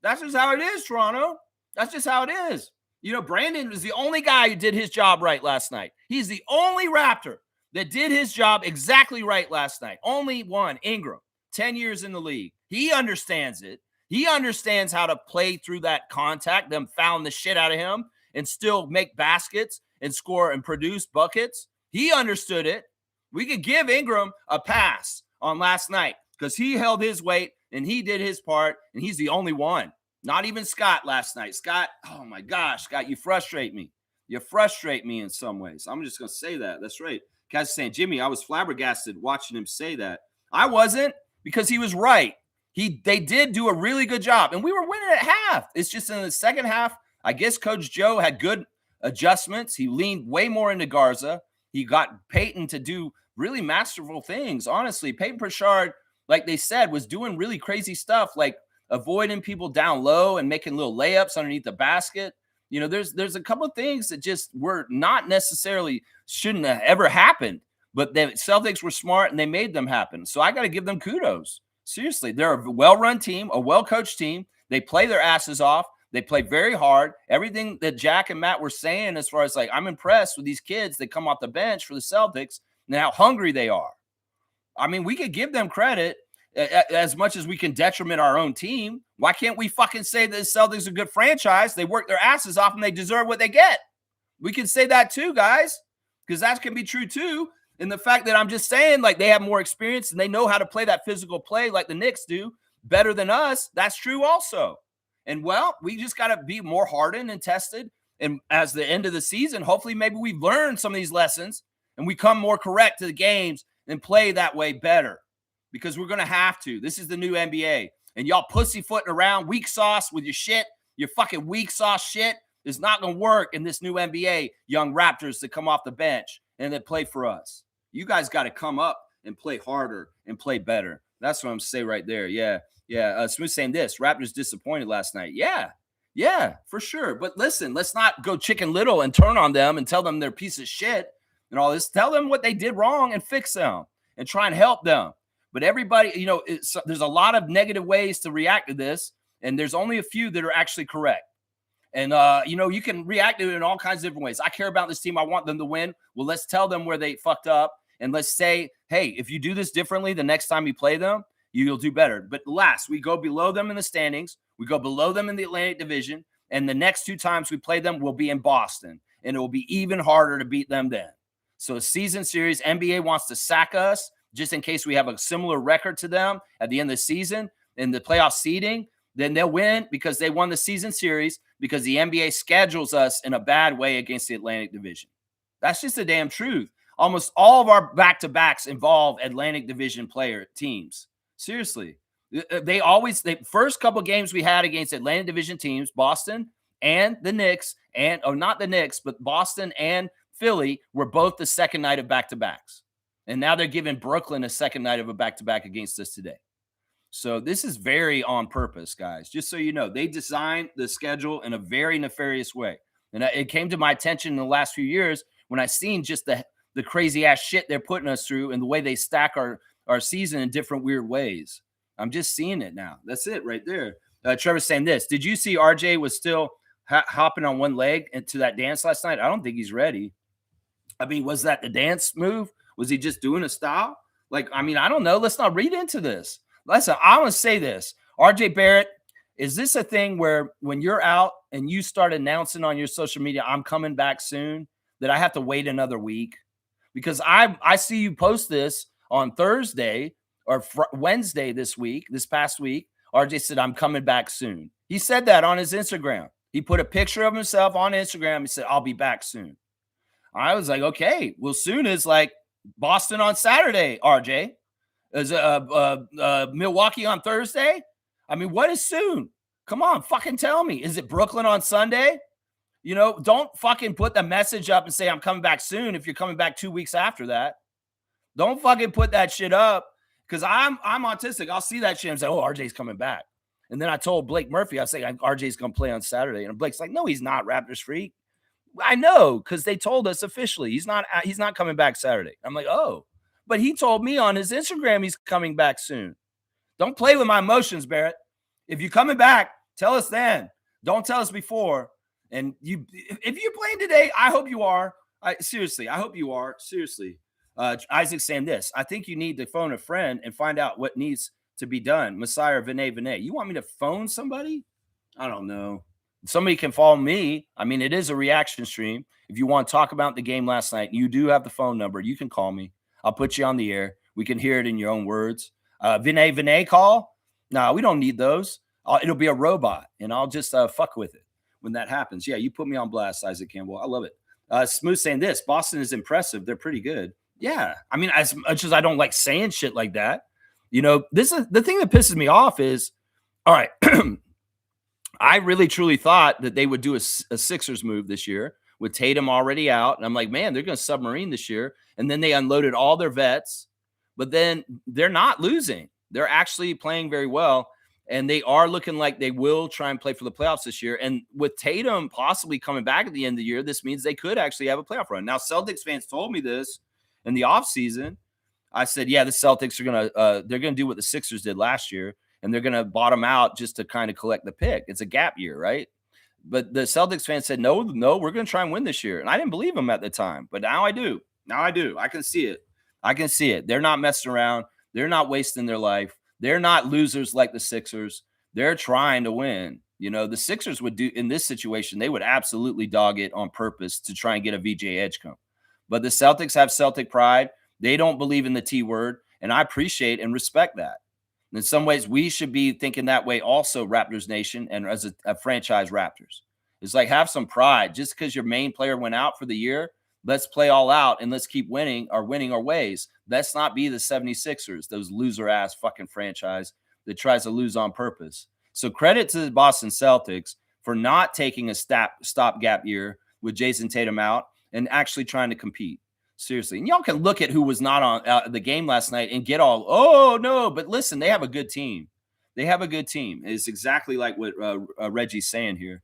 That's just how it is, Toronto. That's just how it is. You know, Brandon was the only guy who did his job right last night. He's the only Raptor that did his job exactly right last night. Only one, Ingram, 10 years in the league. He understands it. He understands how to play through that contact, them fouling the shit out of him and still make baskets and score and produce buckets. He understood it. We could give Ingram a pass on last night because he held his weight and he did his part, and he's the only one. Not even Scott last night. Scott, oh my gosh, Scott, you frustrate me. You frustrate me in some ways. I'm just going to say that. That's right. Guys saying, Jimmy, I was flabbergasted watching him say that. I wasn't because he was right. They did do a really good job, and we were winning at half. It's just in the second half, I guess Coach Joe had good adjustments. He leaned way more into Garza. He got Peyton to do really masterful things. Honestly, Peyton Pritchard, like they said, was doing really crazy stuff, like avoiding people down low and making little layups underneath the basket. There's a couple of things that just were not necessarily shouldn't have ever happened, but the Celtics were smart and they made them happen. So I got to give them kudos. Seriously, they're a well-run team, a well-coached team. They play their asses off. They play very hard. Everything that Jack and Matt were saying, as far as like, I'm impressed with these kids that come off the bench for the Celtics and how hungry they are. I mean, we could give them credit as much as we can detriment our own team. Why can't we fucking say that the Celtics are a good franchise? They work their asses off and they deserve what they get. We can say that too, guys, because that can be true too. And the fact that I'm just saying, like, they have more experience and they know how to play that physical play like the Knicks do better than us, that's true also. And, well, we just got to be more hardened and tested. And as the end of the season, hopefully maybe we've learned some of these lessons and we come more correct to the games and play that way better, because we're going to have to. This is the new NBA. And y'all pussyfooting around weak sauce with your shit, your fucking weak sauce shit is not going to work in this new NBA, young Raptors that come off the bench and that play for us. You guys got to come up and play harder and play better. That's what I'm saying right there. Yeah. Smooth saying this, Raptors disappointed last night. Yeah, for sure. But listen, let's not go Chicken Little and turn on them and tell them they're a piece of shit and all this. Tell them what they did wrong and fix them and try and help them. But everybody, there's a lot of negative ways to react to this, and there's only a few that are actually correct. And, you can react to it in all kinds of different ways. I care about this team. I want them to win. Well, let's tell them where they fucked up. And let's say, hey, if you do this differently the next time you play them, you'll do better. But last, we go below them in the standings. We go below them in the Atlantic Division. And the next 2 times we play them will be in Boston. And it will be even harder to beat them then. So season series, NBA wants to sack us just in case we have a similar record to them at the end of the season in the playoff seeding. Then they'll win because they won the season series, because the NBA schedules us in a bad way against the Atlantic Division. That's just the damn truth. Almost all of our back-to-backs involve Atlantic Division player teams. Seriously. The first couple games we had against Atlantic Division teams, Boston and the Knicks, not the Knicks, but Boston and Philly were both the second night of back-to-backs. And now they're giving Brooklyn a second night of a back-to-back against us today. So this is very on purpose, guys. Just so you know, they designed the schedule in a very nefarious way. And it came to my attention in the last few years when I seen just the crazy ass shit they're putting us through and the way they stack our season in different weird ways. I'm just seeing it now. That's it right there. Trevor's saying this. Did you see RJ was still hopping on one leg into that dance last night? I don't think he's ready. I mean, was that the dance move? Was he just doing a style? I don't know. Let's not read into this. Listen, I want to say this. RJ Barrett, is this a thing where when you're out and you start announcing on your social media, I'm coming back soon, that I have to wait another week? Because I see you post this on Thursday or Wednesday this past week. RJ said, I'm coming back soon. He said that on his Instagram. He put a picture of himself on Instagram. He said, I'll be back soon. I was like, okay, well, soon is like Boston on Saturday, RJ. Is Milwaukee on Thursday? I mean, what is soon? Come on, fucking tell me. Is it Brooklyn on Sunday? Don't fucking put the message up and say I'm coming back soon if you're coming back 2 weeks after that. Don't fucking put that shit up, because I'm autistic. I'll see that shit and say, oh, RJ's coming back. And then I told Blake Murphy, I say RJ's going to play on Saturday. And Blake's like, no, he's not, Raptors freak. I know, because they told us officially he's not coming back Saturday. I'm like, oh. But he told me on his Instagram he's coming back soon. Don't play with my emotions, Barrett. If you're coming back, tell us then. Don't tell us before. And if you're playing today, I hope you are. Seriously, I hope you are. Seriously. Isaac's saying this. I think you need to phone a friend and find out what needs to be done. Messiah Vinay. You want me to phone somebody? I don't know. Somebody can follow me. I mean, it is a reaction stream. If you want to talk about the game last night, you do have the phone number. You can call me. I'll put you on the air. We can hear it in your own words. Vinay call? No, we don't need those. It'll be a robot, and I'll just fuck with it when that happens. Yeah, you put me on blast, Isaac Campbell. I love it. Smooth saying this. Boston is impressive. They're pretty good. Yeah. I mean, as much as I don't like saying shit like that, this is the thing that pisses me off is, all right, I really truly thought that they would do a Sixers move this year with Tatum already out. And I'm like, man, they're going to submarine this year. And then they unloaded all their vets, but then they're not losing. They're actually playing very well. And they are looking like they will try and play for the playoffs this year. And with Tatum possibly coming back at the end of the year, this means they could actually have a playoff run. Now, Celtics fans told me this in the offseason. I said, yeah, the Celtics are they're gonna do what the Sixers did last year, and they're gonna bottom out just to kind of collect the pick. It's a gap year, right? But the Celtics fans said, no, we're gonna try and win this year. And I didn't believe them at the time, but now I do. Now I do. I can see it. I can see it. They're not messing around. They're not wasting their life. They're not losers like the Sixers. They're trying to win. You know, the Sixers would do in this situation, they would absolutely dog it on purpose to try and get a VJ Edgecombe. But the Celtics have Celtic pride. They don't believe in the T word, and I appreciate and respect that. In some ways, we should be thinking that way also, Raptors Nation, and as a franchise Raptors. It's like, have some pride. Just because your main player went out for the year, let's play all out and let's keep winning our ways. Let's not be the 76ers, those loser-ass fucking franchise that tries to lose on purpose. So credit to the Boston Celtics for not taking a stopgap year with Jason Tatum out and actually trying to compete. Seriously. And y'all can look at who was not on the game last night and get all, oh, no. But listen, they have a good team. They have a good team. It's exactly like what Reggie's saying here.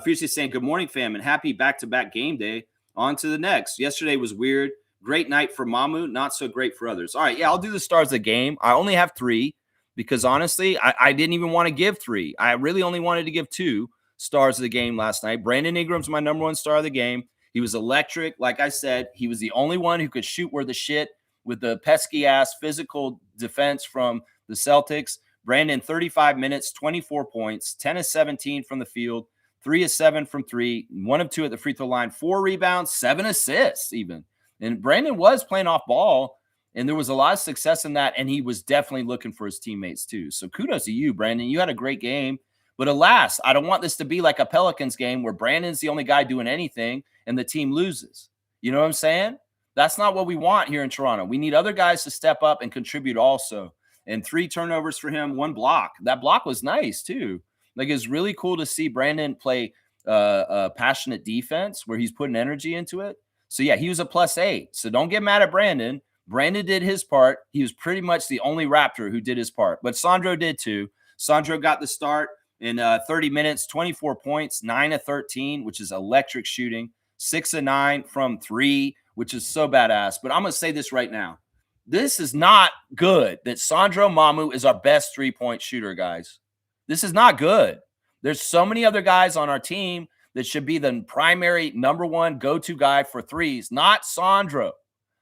Fiercely saying, good morning, fam, and happy back-to-back game day. On to the next. Yesterday was weird. Great night for Mamu. Not so great for others. All right, yeah, I'll do the stars of the game. I only have 3 because, honestly, I didn't even want to give 3. I really only wanted to give 2 stars of the game last night. Brandon Ingram's my number 1 star of the game. He was electric. Like I said, he was the only one who could shoot worth the shit with the pesky-ass physical defense from the Celtics. Brandon, 35 minutes, 24 points, 10 of 17 from the field, 3 of 7 from 3, 1 of 2 at the free throw line, 4 rebounds, 7 assists even. And Brandon was playing off ball, and there was a lot of success in that, and he was definitely looking for his teammates too. So kudos to you, Brandon. You had a great game. But alas, I don't want this to be like a Pelicans game where Brandon's the only guy doing anything and the team loses. You know what I'm saying? That's not what we want here in Toronto. We need other guys to step up and contribute also. And 3 turnovers for him, 1 block. That block was nice too. Like, it's really cool to see Brandon play passionate defense where he's putting energy into it. So, yeah, he was a +8. So don't get mad at Brandon. Brandon did his part. He was pretty much the only Raptor who did his part. But Sandro did too. Sandro got the start in 30 minutes, 24 points, 9 of 13, which is electric shooting, 6 of 9 from 3, which is so badass. But I'm going to say this right now. This is not good that Sandro Mamu is our best 3-point shooter, guys. This is not good. There's so many other guys on our team that should be the primary number 1 go-to guy for threes, not Sandro.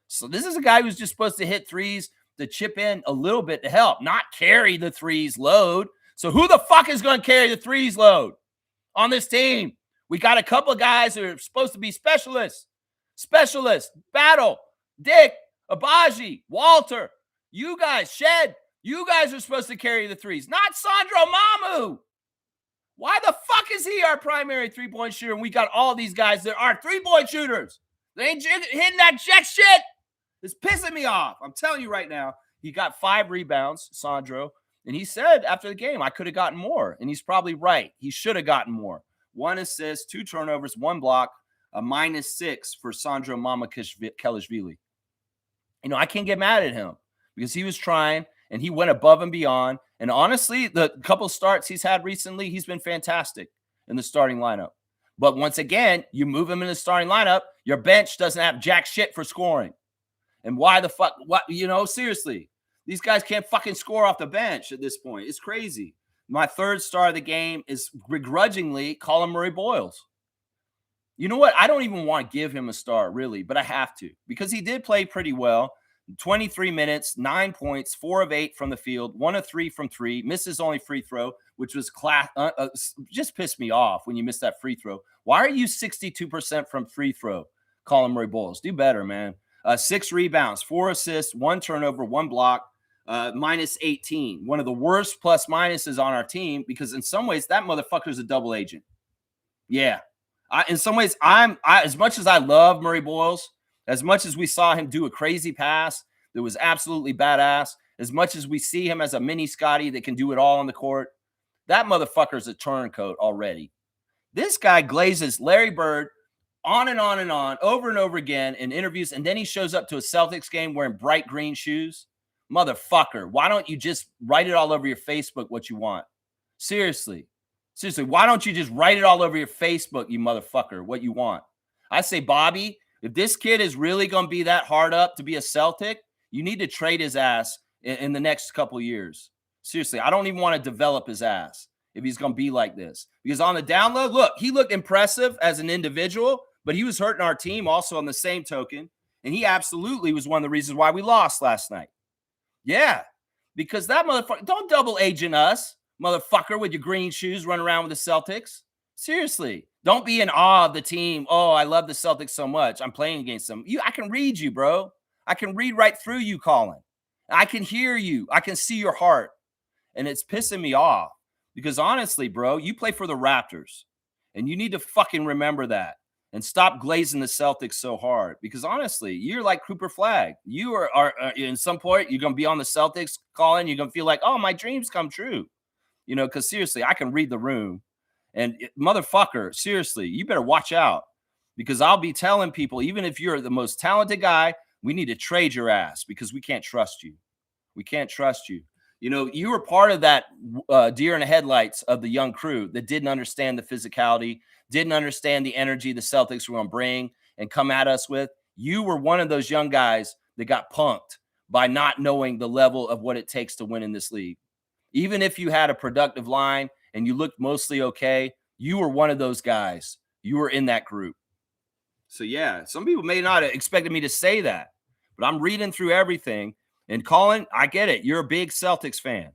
So this is a guy who's just supposed to hit threes to chip in a little bit to help, not carry the threes load. So who the fuck is going to carry the threes load on this team? We got a couple of guys who are supposed to be specialists. Battle, Dick, Abaji, Walter, you guys, Shed, you guys are supposed to carry the threes, not Sandro Mamu. Why the fuck is he our primary 3-point shooter? And we got all these guys that are 3-point shooters. They ain't hitting that jack shit. It's pissing me off. I'm telling you right now, he got 5 rebounds, Sandro. And he said after the game, I could have gotten more. And he's probably right. He should have gotten more. 1 assist, 2 turnovers, 1 block, a -6 for Sandro Kelishvili. You know, I can't get mad at him because he was trying and he went above and beyond. And honestly, the couple starts he's had recently, he's been fantastic in the starting lineup. But once again, you move him in the starting lineup, your bench doesn't have jack shit for scoring. And why the fuck? What, you know, seriously. These guys can't fucking score off the bench at this point. It's crazy. My 3rd star of the game is begrudgingly Colin Murray-Boyles. You know what? I don't even want to give him a star, really, but I have to because he did play pretty well. 23 minutes, 9 points, 4 of 8 from the field, 1 of 3 from 3, misses only free throw, which was just pissed me off when you missed that free throw. Why are you 62% from free throw, Colin Murray-Boyles? Do better, man. 6 rebounds, 4 assists, 1 turnover, 1 block. -18, one of the worst plus minuses on our team because in some ways that motherfucker's a double agent. Yeah, in some ways as much as I love Murray-Boyles, as much as we saw him do a crazy pass that was absolutely badass, as much as we see him as a mini Scotty that can do it all on the court, That motherfucker's a turncoat already. This guy glazes Larry Bird on and on and on, over and over again in interviews, and then he shows up to a Celtics game wearing bright green shoes. Motherfucker, why don't you just write it all over your Facebook what you want? Seriously, why don't you just write it all over your Facebook, you motherfucker, what you want? I say, Bobby, if this kid is really going to be that hard up to be a Celtic, you need to trade his ass in the next couple of years. Seriously, I don't even want to develop his ass if he's going to be like this. Because on the down low, look, he looked impressive as an individual, but he was hurting our team also on the same token. And he absolutely was one of the reasons why we lost last night. Yeah, because that motherfucker, don't double agent us, motherfucker, with your green shoes running around with the Celtics. Seriously, don't be in awe of the team. Oh, I love the Celtics so much. I'm playing against them. I can read you, bro. I can read right through you, Colin. I can hear you. I can see your heart. And it's pissing me off because honestly, bro, you play for the Raptors and you need to fucking remember that and stop glazing the Celtics so hard because honestly, you're like Cooper Flagg. You are in some point, you're going to be on the Celtics, Colin. You're going to feel like, oh, my dreams come true, because seriously, I can read the room and motherfucker, seriously, you better watch out because I'll be telling people, even if you're the most talented guy, we need to trade your ass because we can't trust you. We can't trust you. You were part of that deer in the headlights of the young crew that didn't understand the physicality, didn't understand the energy the Celtics were going to bring and come at us with. You were one of those young guys that got punked by not knowing the level of what it takes to win in this league. Even if you had a productive line and you looked mostly okay, you were one of those guys. You were in that group. So, yeah, some people may not have expected me to say that, but I'm reading through everything. And Colin, I get it. You're a big Celtics fan,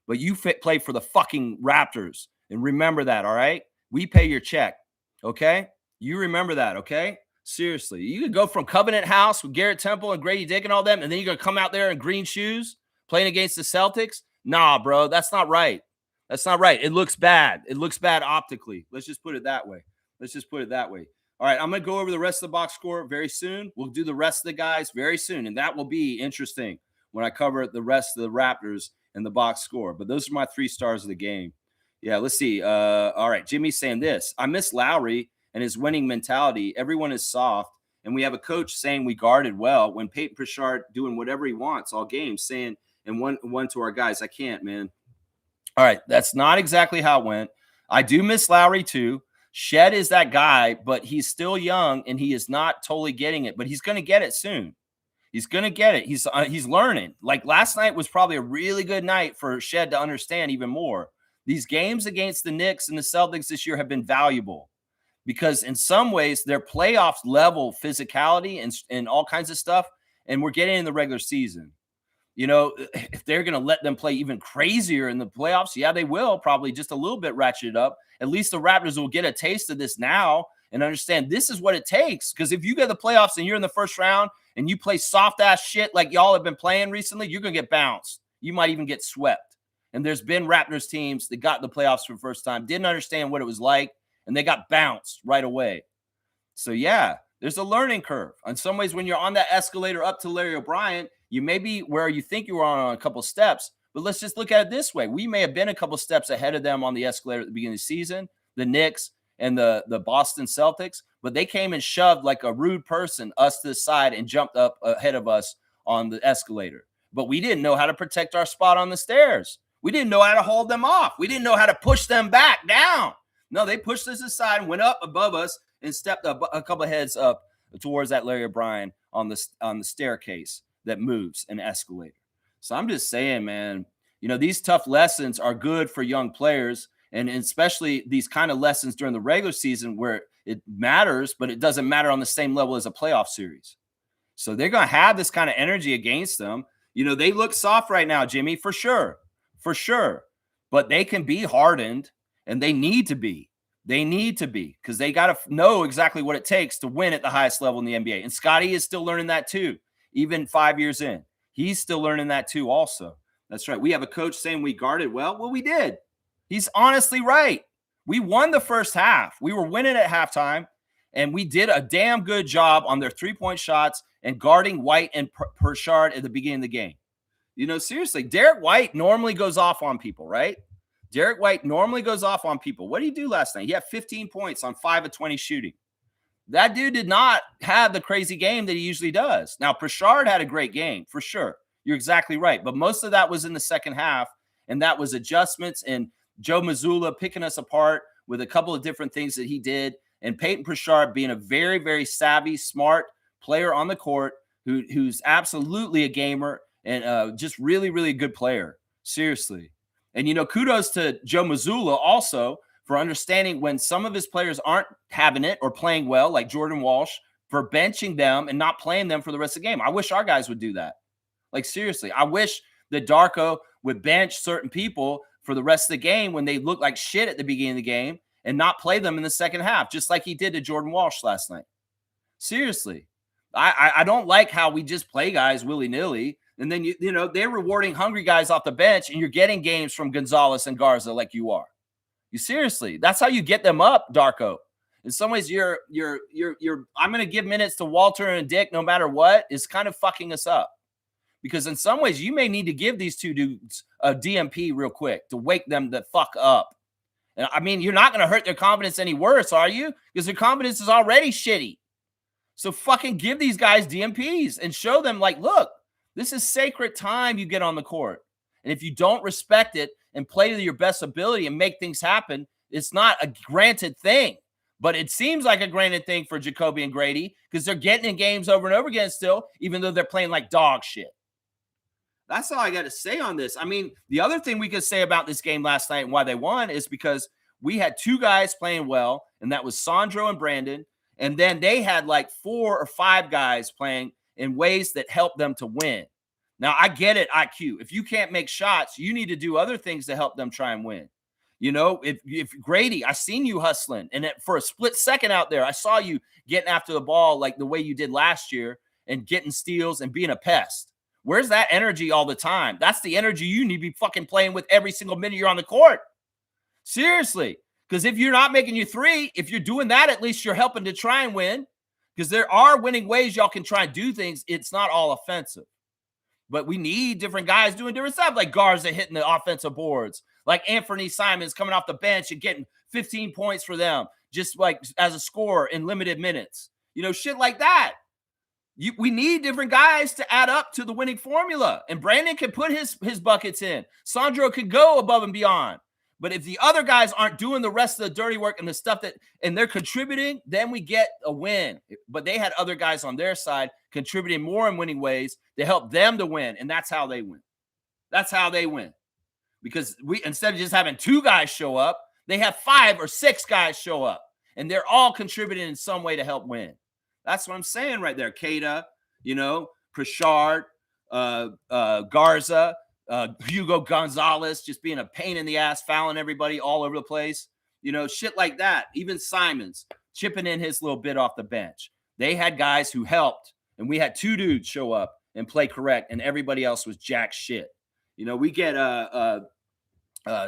but you play for the fucking Raptors. And remember that, all right? We pay your check, okay? You remember that, okay? Seriously. You could go from Covenant House with Garrett Temple and Grady Dick and all them, and then you're going to come out there in green shoes playing against the Celtics? Nah, bro, that's not right. That's not right. It looks bad. It looks bad optically. Let's just put it that way. All right, I'm going to go over the rest of the box score very soon. We'll do the rest of the guys very soon, and that will be interesting when I cover the rest of the Raptors and the box score. But those are my 3 stars of the game. Yeah, let's see. All right, Jimmy's saying this. I miss Lowry and his winning mentality. Everyone is soft, and we have a coach saying we guarded well when Peyton Pritchard doing whatever he wants all game, saying and one to our guys. I can't, man. All right, that's not exactly how it went. I do miss Lowry too. Shed is that guy, but he's still young, and he is not totally getting it, but he's going to get it soon. He's going to get it. He's learning. Like last night was probably a really good night for Shed to understand even more. These games against the Knicks and the Celtics this year have been valuable because in some ways they're playoffs level physicality and all kinds of stuff. And we're getting in the regular season. If they're going to let them play even crazier in the playoffs, yeah, they will probably just a little bit ratchet it up. At least the Raptors will get a taste of this now and understand this is what it takes. Because if you get the playoffs and you're in the first round and you play soft ass shit like y'all have been playing recently, you're going to get bounced. You might even get swept. And there's been Raptors teams that got in the playoffs for the first time, didn't understand what it was like, and they got bounced right away. So, yeah, there's a learning curve. In some ways, when you're on that escalator up to Larry O'Brien, you may be where you think you were on a couple steps, but let's just look at it this way. We may have been a couple steps ahead of them on the escalator at the beginning of the season, the Knicks and the Boston Celtics, but they came and shoved like a rude person us to the side and jumped up ahead of us on the escalator. But we didn't know how to protect our spot on the stairs. We didn't know how to hold them off. We didn't know how to push them back down. No, they pushed us aside and went up above us and stepped up a couple of heads up towards that Larry O'Brien on the staircase that moves an escalator. So I'm just saying, man, these tough lessons are good for young players, and especially these kind of lessons during the regular season where it matters, but it doesn't matter on the same level as a playoff series. So they're going to have this kind of energy against them. They look soft right now, Jimmy, for sure, but they can be hardened, and they need to be. They need to be because they got to know exactly what it takes to win at the highest level in the NBA. And Scotty is still learning that too, even 5 years in. He's still learning that too also. That's right. We have a coach saying we guarded well. Well, we did. He's honestly right. We won the first half. We were winning at halftime, and we did a damn good job on their three-point shots and guarding White and Pritchard at the beginning of the game. Seriously, Derek White normally goes off on people, right? Derek White normally goes off on people. What did he do last night? He had 15 points on 5 of 20 shooting. That dude did not have the crazy game that he usually does. Now, Pritchard had a great game, for sure. You're exactly right. But most of that was in the second half, and that was adjustments and Joe Mazzulla picking us apart with a couple of different things that he did, and Peyton Pritchard being a very, very savvy, smart player on the court who's absolutely a gamer and just really, really good player. Seriously. And, kudos to Joe Mazzulla also for understanding when some of his players aren't having it or playing well, like Jordan Walsh, for benching them and not playing them for the rest of the game. I wish our guys would do that. Like, seriously, I wish that Darko would bench certain people for the rest of the game when they look like shit at the beginning of the game and not play them in the second half, just like he did to Jordan Walsh last night. Seriously. I don't like how we just play guys willy-nilly, and then, they're rewarding hungry guys off the bench, and you're getting games from Gonzalez and Garza like you are. You seriously, that's how you get them up, Darko. In some ways, you're I'm going to give minutes to Walter and Dick no matter what, is kind of fucking us up. Because in some ways, you may need to give these two dudes a DMP real quick to wake them the fuck up. And I mean, you're not going to hurt their confidence any worse, are you? Because their confidence is already shitty. So fucking give these guys DMPs and show them, like, look, this is sacred time you get on the court. And if you don't respect it and play to your best ability and make things happen, it's not a granted thing. But it seems like a granted thing for Jacoby and Grady because they're getting in games over and over again still, even though they're playing like dog shit. That's all I got to say on this. I mean, the other thing we could say about this game last night and why they won is because we had two guys playing well, and that was Sandro and Brandon. And then they had like 4 or 5 guys playing in ways that helped them to win. Now, I get it, IQ. If you can't make shots, you need to do other things to help them try and win. If Grady, I seen you hustling, and for a split second out there, I saw you getting after the ball like the way you did last year and getting steals and being a pest. Where's that energy all the time? That's the energy you need to be fucking playing with every single minute you're on the court. Seriously. Because if you're not making your 3, if you're doing that, at least you're helping to try and win. Because there are winning ways y'all can try and do things. It's not all offensive. But we need different guys doing different stuff, like Garza hitting the offensive boards, like Anthony Simons coming off the bench and getting 15 points for them, just like as a scorer in limited minutes. Shit like that. We need different guys to add up to the winning formula. And Brandon can put his buckets in. Sandro could go above and beyond. But if the other guys aren't doing the rest of the dirty work and the stuff and they're contributing, then we get a win. But they had other guys on their side contributing more in winning ways to help them to win. And that's how they win. That's how they win. Because instead of just having 2 guys show up, they have 5 or 6 guys show up. And they're all contributing in some way to help win. That's what I'm saying right there. Keita, Pritchard, Garza, Hugo Gonzalez just being a pain in the ass, fouling everybody all over the place. Shit like that. Even Simons chipping in his little bit off the bench. They had guys who helped, and we had 2 dudes show up and play correct, and everybody else was jack shit. We get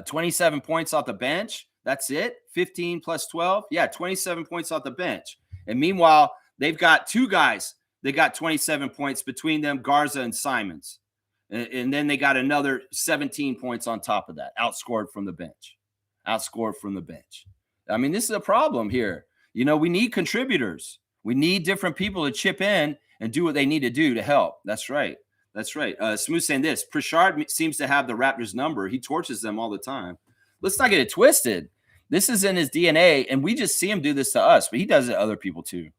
27 points off the bench. That's it. 15 plus 12. Yeah, 27 points off the bench. And meanwhile, they've got 2 guys. They got 27 points between them, Garza and Simons. And then they got another 17 points on top of that, outscored from the bench. I mean, this is a problem here. We need contributors. We need different people to chip in and do what they need to do to help. That's right. Smooth saying this. Pritchard seems to have the Raptors number. He torches them all the time. Let's not get it twisted. This is in his DNA, and we just see him do this to us, but he does it to other people too.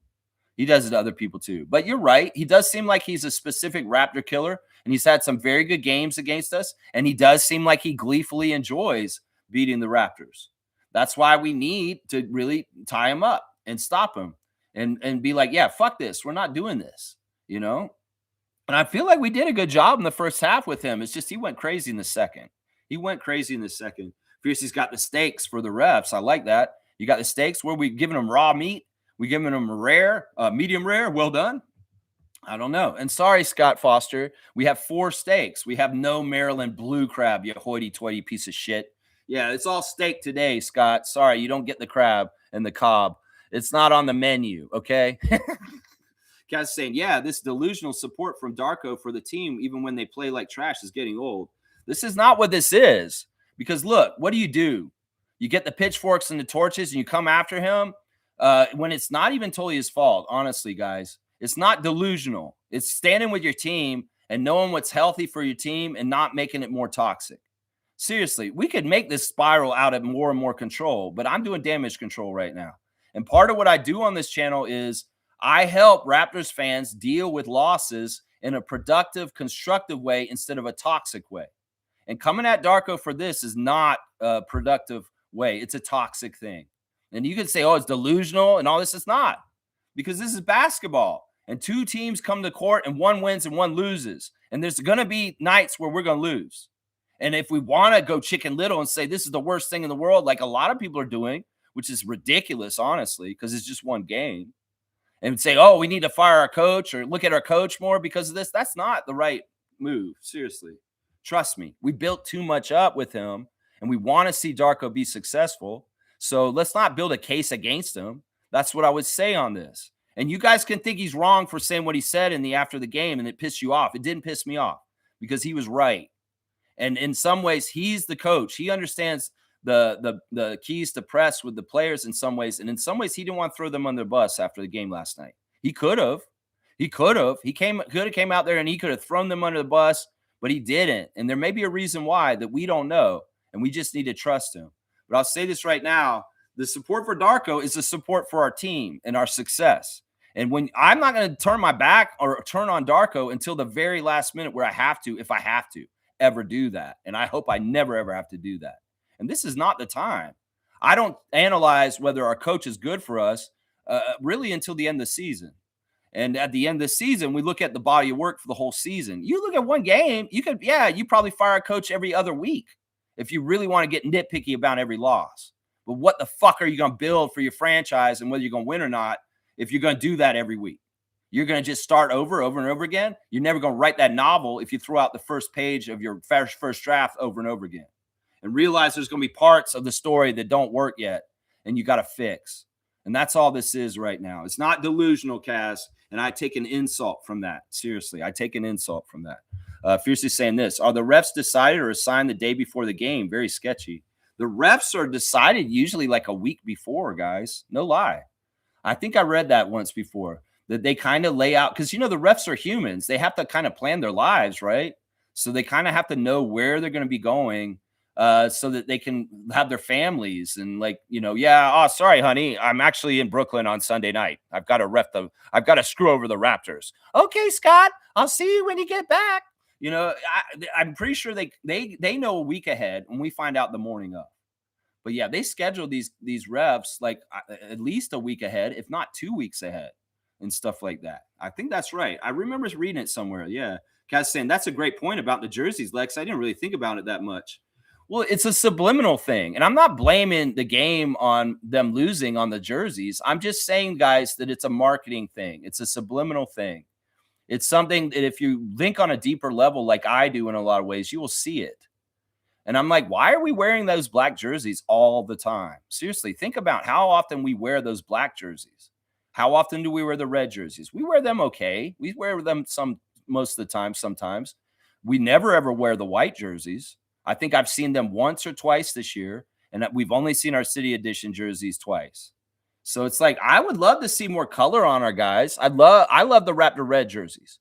But you're right. He does seem like he's a specific Raptor killer, and he's had some very good games against us, and he does seem like he gleefully enjoys beating the Raptors. That's why we need to really tie him up and stop him and be like, yeah, fuck this. We're not doing this, And I feel like we did a good job in the first half with him. It's just he went crazy in the second. Fiercey's got the stakes for the refs. I like that. You got the stakes where we giving them raw meat. We giving them rare, medium rare. Well done. I don't know. And sorry, Scott Foster. We have 4 steaks. We have no Maryland blue crab, you hoity-toity piece of shit. Yeah, it's all steak today, Scott. Sorry, you don't get the crab and the cob. It's not on the menu, okay? Guys saying, yeah, this delusional support from Darko for the team, even when they play like trash, is getting old. This is not what this is. Because look, what do? You get the pitchforks and the torches and you come after him when it's not even totally his fault, honestly, guys. It's not delusional. It's standing with your team and knowing what's healthy for your team and not making it more toxic. Seriously, we could make this spiral out of more and more control, but I'm doing damage control right now. And part of what I do on this channel is I help Raptors fans deal with losses in a productive, constructive way instead of a toxic way. And coming at Darko for this is not a productive way. It's a toxic thing. And you could say, oh, it's delusional and all this. It's not, because this is basketball. And two teams come to court and one wins and one loses. And there's going to be nights where we're going to lose. And if we want to go Chicken Little and say this is the worst thing in the world, like a lot of people are doing, which is ridiculous, honestly, because it's just one game, and say, oh, we need to fire our coach or look at our coach more because of this, that's not the right move. Seriously. Trust me. We built too much up with him, and we want to see Darko be successful. So let's not build a case against him. That's what I would say on this. And you guys can think he's wrong for saying what he said after the game, and it pissed you off. It didn't piss me off because he was right. And in some ways, he's the coach. He understands the keys to press with the players in some ways. And in some ways, he didn't want to throw them under the bus after the game last night. He could have. He could have. He could have came out there and he could have thrown them under the bus, but he didn't. And there may be a reason why that we don't know, and we just need to trust him. But I'll say this right now. The support for Darko is the support for our team and our success. And when I'm not going to turn my back or turn on Darko until the very last minute where I have to, if I have to ever do that. And I hope I never, ever have to do that. And this is not the time. I don't analyze whether our coach is good for us really until the end of the season. And at the end of the season, we look at the body of work for the whole season. You look at one game, you probably fire a coach every other week if you really want to get nitpicky about every loss. But what the fuck are you going to build for your franchise and whether you're going to win or not if you're going to do that every week? You're going to just start over and over again. You're never going to write that novel if you throw out the first page of your first draft over and over again and realize there's going to be parts of the story that don't work yet and you got to fix. And that's all this is right now. It's not delusional, Kaz. And I take an insult from that. Seriously, I take an insult from that. Fiercely saying this: are the refs decided or assigned the day before the game? Very sketchy. The refs are decided usually like a week before, guys. No lie. I think I read that once before, that they kind of lay out, because, the refs are humans. They have to kind of plan their lives, right? So they kind of have to know where they're going to be going so that they can have their families and sorry, honey, I'm actually in Brooklyn on Sunday night. I've got to screw over the Raptors. Okay, Scott, I'll see you when you get back. I'm pretty sure they know a week ahead when we find out the morning of. But yeah, they schedule these refs like at least a week ahead, if not 2 weeks ahead, and stuff like that. I think that's right. I remember reading it somewhere. Yeah. Kaz saying that's a great point about the jerseys, Lex. I didn't really think about it that much. Well, it's a subliminal thing. And I'm not blaming the game on them losing on the jerseys. I'm just saying, guys, that it's a marketing thing. It's a subliminal thing. It's something that if you think on a deeper level, like I do in a lot of ways, you will see it. And I'm like, why are we wearing those black jerseys all the time? Seriously, think about how often we wear those black jerseys. How often do we wear the red jerseys? We wear them okay. We wear them most of the time, sometimes. We never, ever wear the white jerseys. I think I've seen them once or twice this year, and we've only seen our City Edition jerseys twice. So it's like, I would love to see more color on our guys. I love the Raptor red jerseys.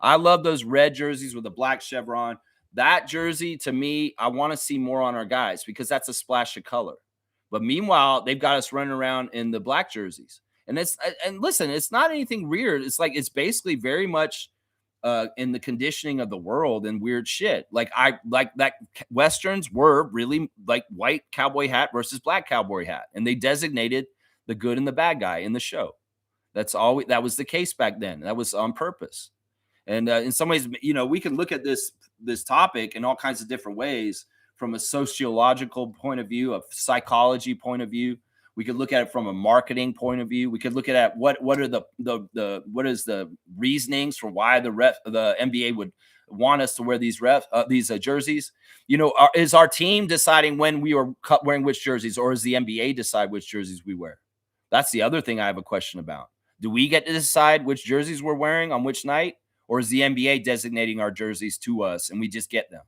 I love those red jerseys with the black chevron. That jersey, to me, I want to see more on our guys because that's a splash of color. But meanwhile, they've got us running around in the black jerseys. And listen, it's not anything weird. It's like, it's basically very much in the conditioning of the world and weird shit. Like that Westerns were really like white cowboy hat versus black cowboy hat. And they designated the good and the bad guy in the show. That was the case back then. That was on purpose. And in some ways, we can look at this topic in all kinds of different ways, from a sociological point of view, a psychology point of view. We could look at it from a marketing point of view. We could look at what is the reasonings for why the NBA would want us to wear these jerseys. Is our team deciding when we are wearing which jerseys, or is the NBA decide which jerseys we wear? That's the other thing I have a question about. Do we get to decide which jerseys we're wearing on which night? Or is the NBA designating our jerseys to us and we just get them?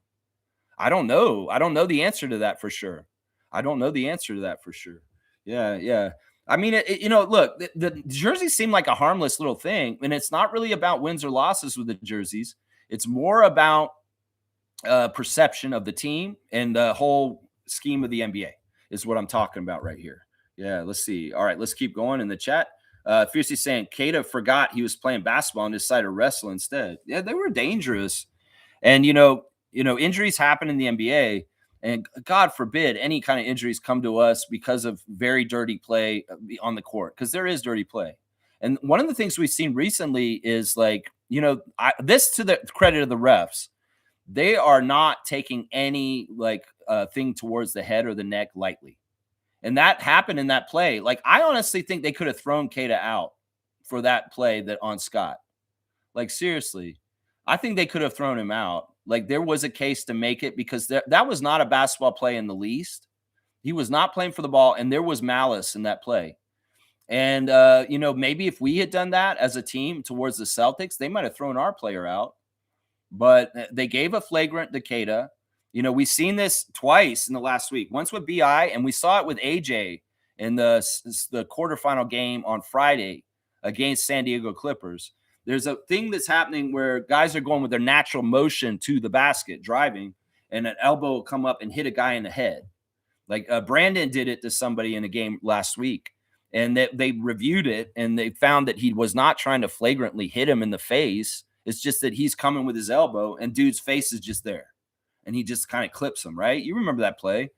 I don't know. I don't know the answer to that for sure. I don't know the answer to that for sure. Yeah, yeah. I mean, look, the jerseys seem like a harmless little thing, and it's not really about wins or losses with the jerseys. It's more about perception of the team and the whole scheme of the NBA is what I'm talking about right here. Yeah, let's see. All right, let's keep going in the chat. Fiercely saying Kata forgot he was playing basketball and decided to wrestle instead. Yeah, they were dangerous. And injuries happen in the NBA, and God forbid any kind of injuries come to us because of very dirty play on the court, because there is dirty play. And one of the things we've seen recently is this to the credit of the refs, they are not taking any thing towards the head or the neck lightly. And that happened in that play. Like, I honestly think they could have thrown Kata out for that play that on Scott. Like, seriously, I think they could have thrown him out. Like, there was a case to make it, because that was not a basketball play in the least. He was not playing for the ball, and there was malice in that play. And, maybe if we had done that as a team towards the Celtics, they might have thrown our player out. But they gave a flagrant to Kata. We've seen this twice in the last week. Once with BI, and we saw it with AJ in the quarterfinal game on Friday against San Diego Clippers. There's a thing that's happening where guys are going with their natural motion to the basket, driving, and an elbow will come up and hit a guy in the head. Like Brandon did it to somebody in a game last week, and they reviewed it, and they found that he was not trying to flagrantly hit him in the face. It's just that he's coming with his elbow, and dude's face is just there, and he just kind of clips him, right? You remember that play.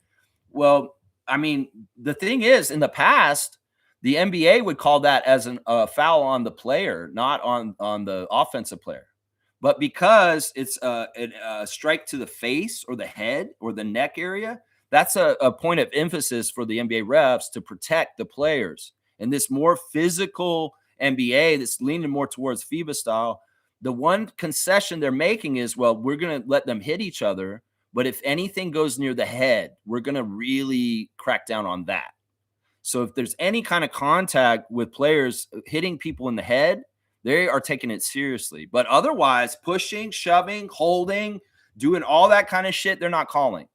Well, I mean, the thing is, in the past, the NBA would call that as a foul on the player, not on the offensive player. But because it's a strike to the face or the head or the neck area, that's a point of emphasis for the NBA refs to protect the players. And this more physical NBA that's leaning more towards FIBA style, the one concession they're making is, well, we're going to let them hit each other, but if anything goes near the head, we're going to really crack down on that. So if there's any kind of contact with players hitting people in the head, they are taking it seriously. But otherwise, pushing, shoving, holding, doing all that kind of shit, they're not calling.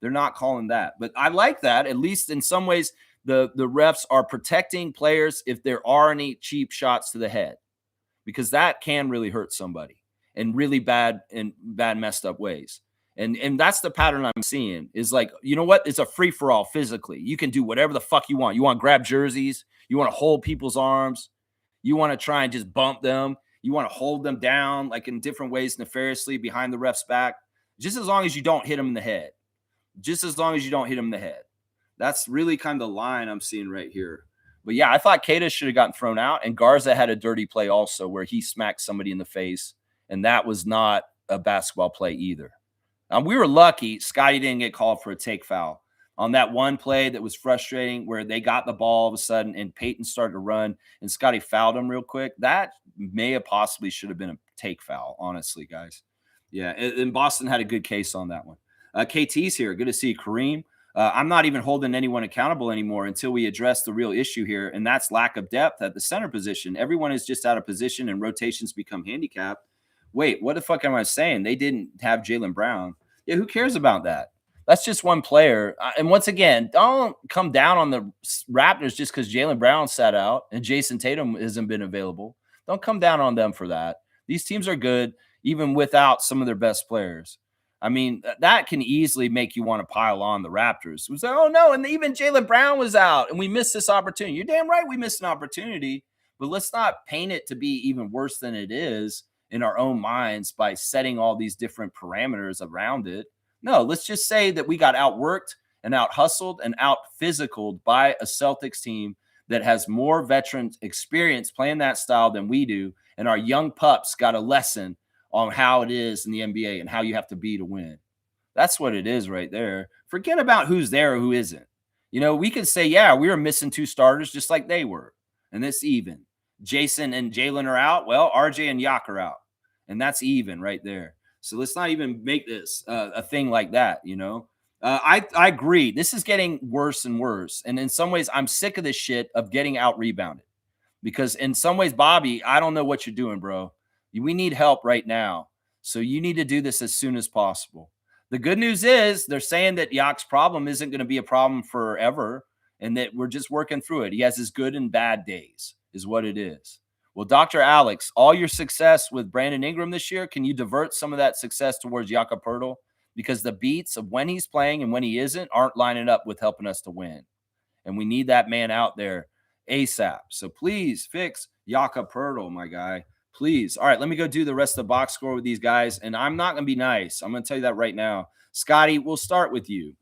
They're not calling that. But I like that. At least in some ways, the refs are protecting players if there are any cheap shots to the head, because that can really hurt somebody in really bad messed up ways. And that's the pattern I'm seeing is like, you know what? It's a free for all physically. You can do whatever the fuck you want. You want to grab jerseys. You want to hold people's arms. You want to try and just bump them. You want to hold them down like in different ways nefariously behind the ref's back. Just as long as you don't hit them in the head. Just as long as you don't hit them in the head. That's really kind of the line I'm seeing right here. But yeah, I thought Kata should have gotten thrown out. And Garza had a dirty play also where he smacked somebody in the face. And that was not a basketball play either. We were lucky Scotty didn't get called for a take foul on that one play that was frustrating where they got the ball all of a sudden and Peyton started to run and Scotty fouled him real quick. That may have possibly should have been a take foul, honestly, guys. Yeah, and Boston had a good case on that one. KT's here. Good to see you, Kareem. I'm not even holding anyone accountable anymore until we address the real issue here, and that's lack of depth at the center position. Everyone is just out of position and rotations become handicapped. Wait, what the fuck am I saying? They didn't have Jaylen Brown. Yeah, who cares about that? That's just one player. And once again, don't come down on the Raptors just because Jaylen Brown sat out and Jason Tatum hasn't been available. Don't come down on them for that. These teams are good even without some of their best players. I mean, that can easily make you want to pile on the Raptors. It was like, oh, no, and even Jaylen Brown was out, and we missed this opportunity. You're damn right we missed an opportunity, but let's not paint it to be even worse than it is in our own minds by setting all these different parameters around it. No, let's just say that we got outworked and out-hustled and out-physicaled by a Celtics team that has more veteran experience playing that style than we do, and our young pups got a lesson on how it is in the NBA and how you have to be to win. That's what it is right there. Forget about who's there or who isn't. We could say, yeah, we were missing two starters just like they were, and it's even. Jason and Jaylen are out. Well, RJ and Yak are out, and that's even right there. So let's not even make this a thing like that, I agree. This is getting worse and worse, and in some ways, I'm sick of this shit of getting out-rebounded because in some ways, Bobby, I don't know what you're doing, bro. We need help right now. So you need to do this as soon as possible. The good news is they're saying that Yak's problem isn't going to be a problem forever and that we're just working through it. He has his good and bad days, is what it is. Well, Dr. Alex, all your success with Brandon Ingram this year, can you divert some of that success towards Jakob Poeltl? Because the beats of when he's playing and when he isn't aren't lining up with helping us to win. And we need that man out there ASAP. So please fix Jakob Poeltl, my guy. Please. All right, let me go do the rest of the box score with these guys. And I'm not going to be nice. I'm going to tell you that right now. Scotty, we'll start with you.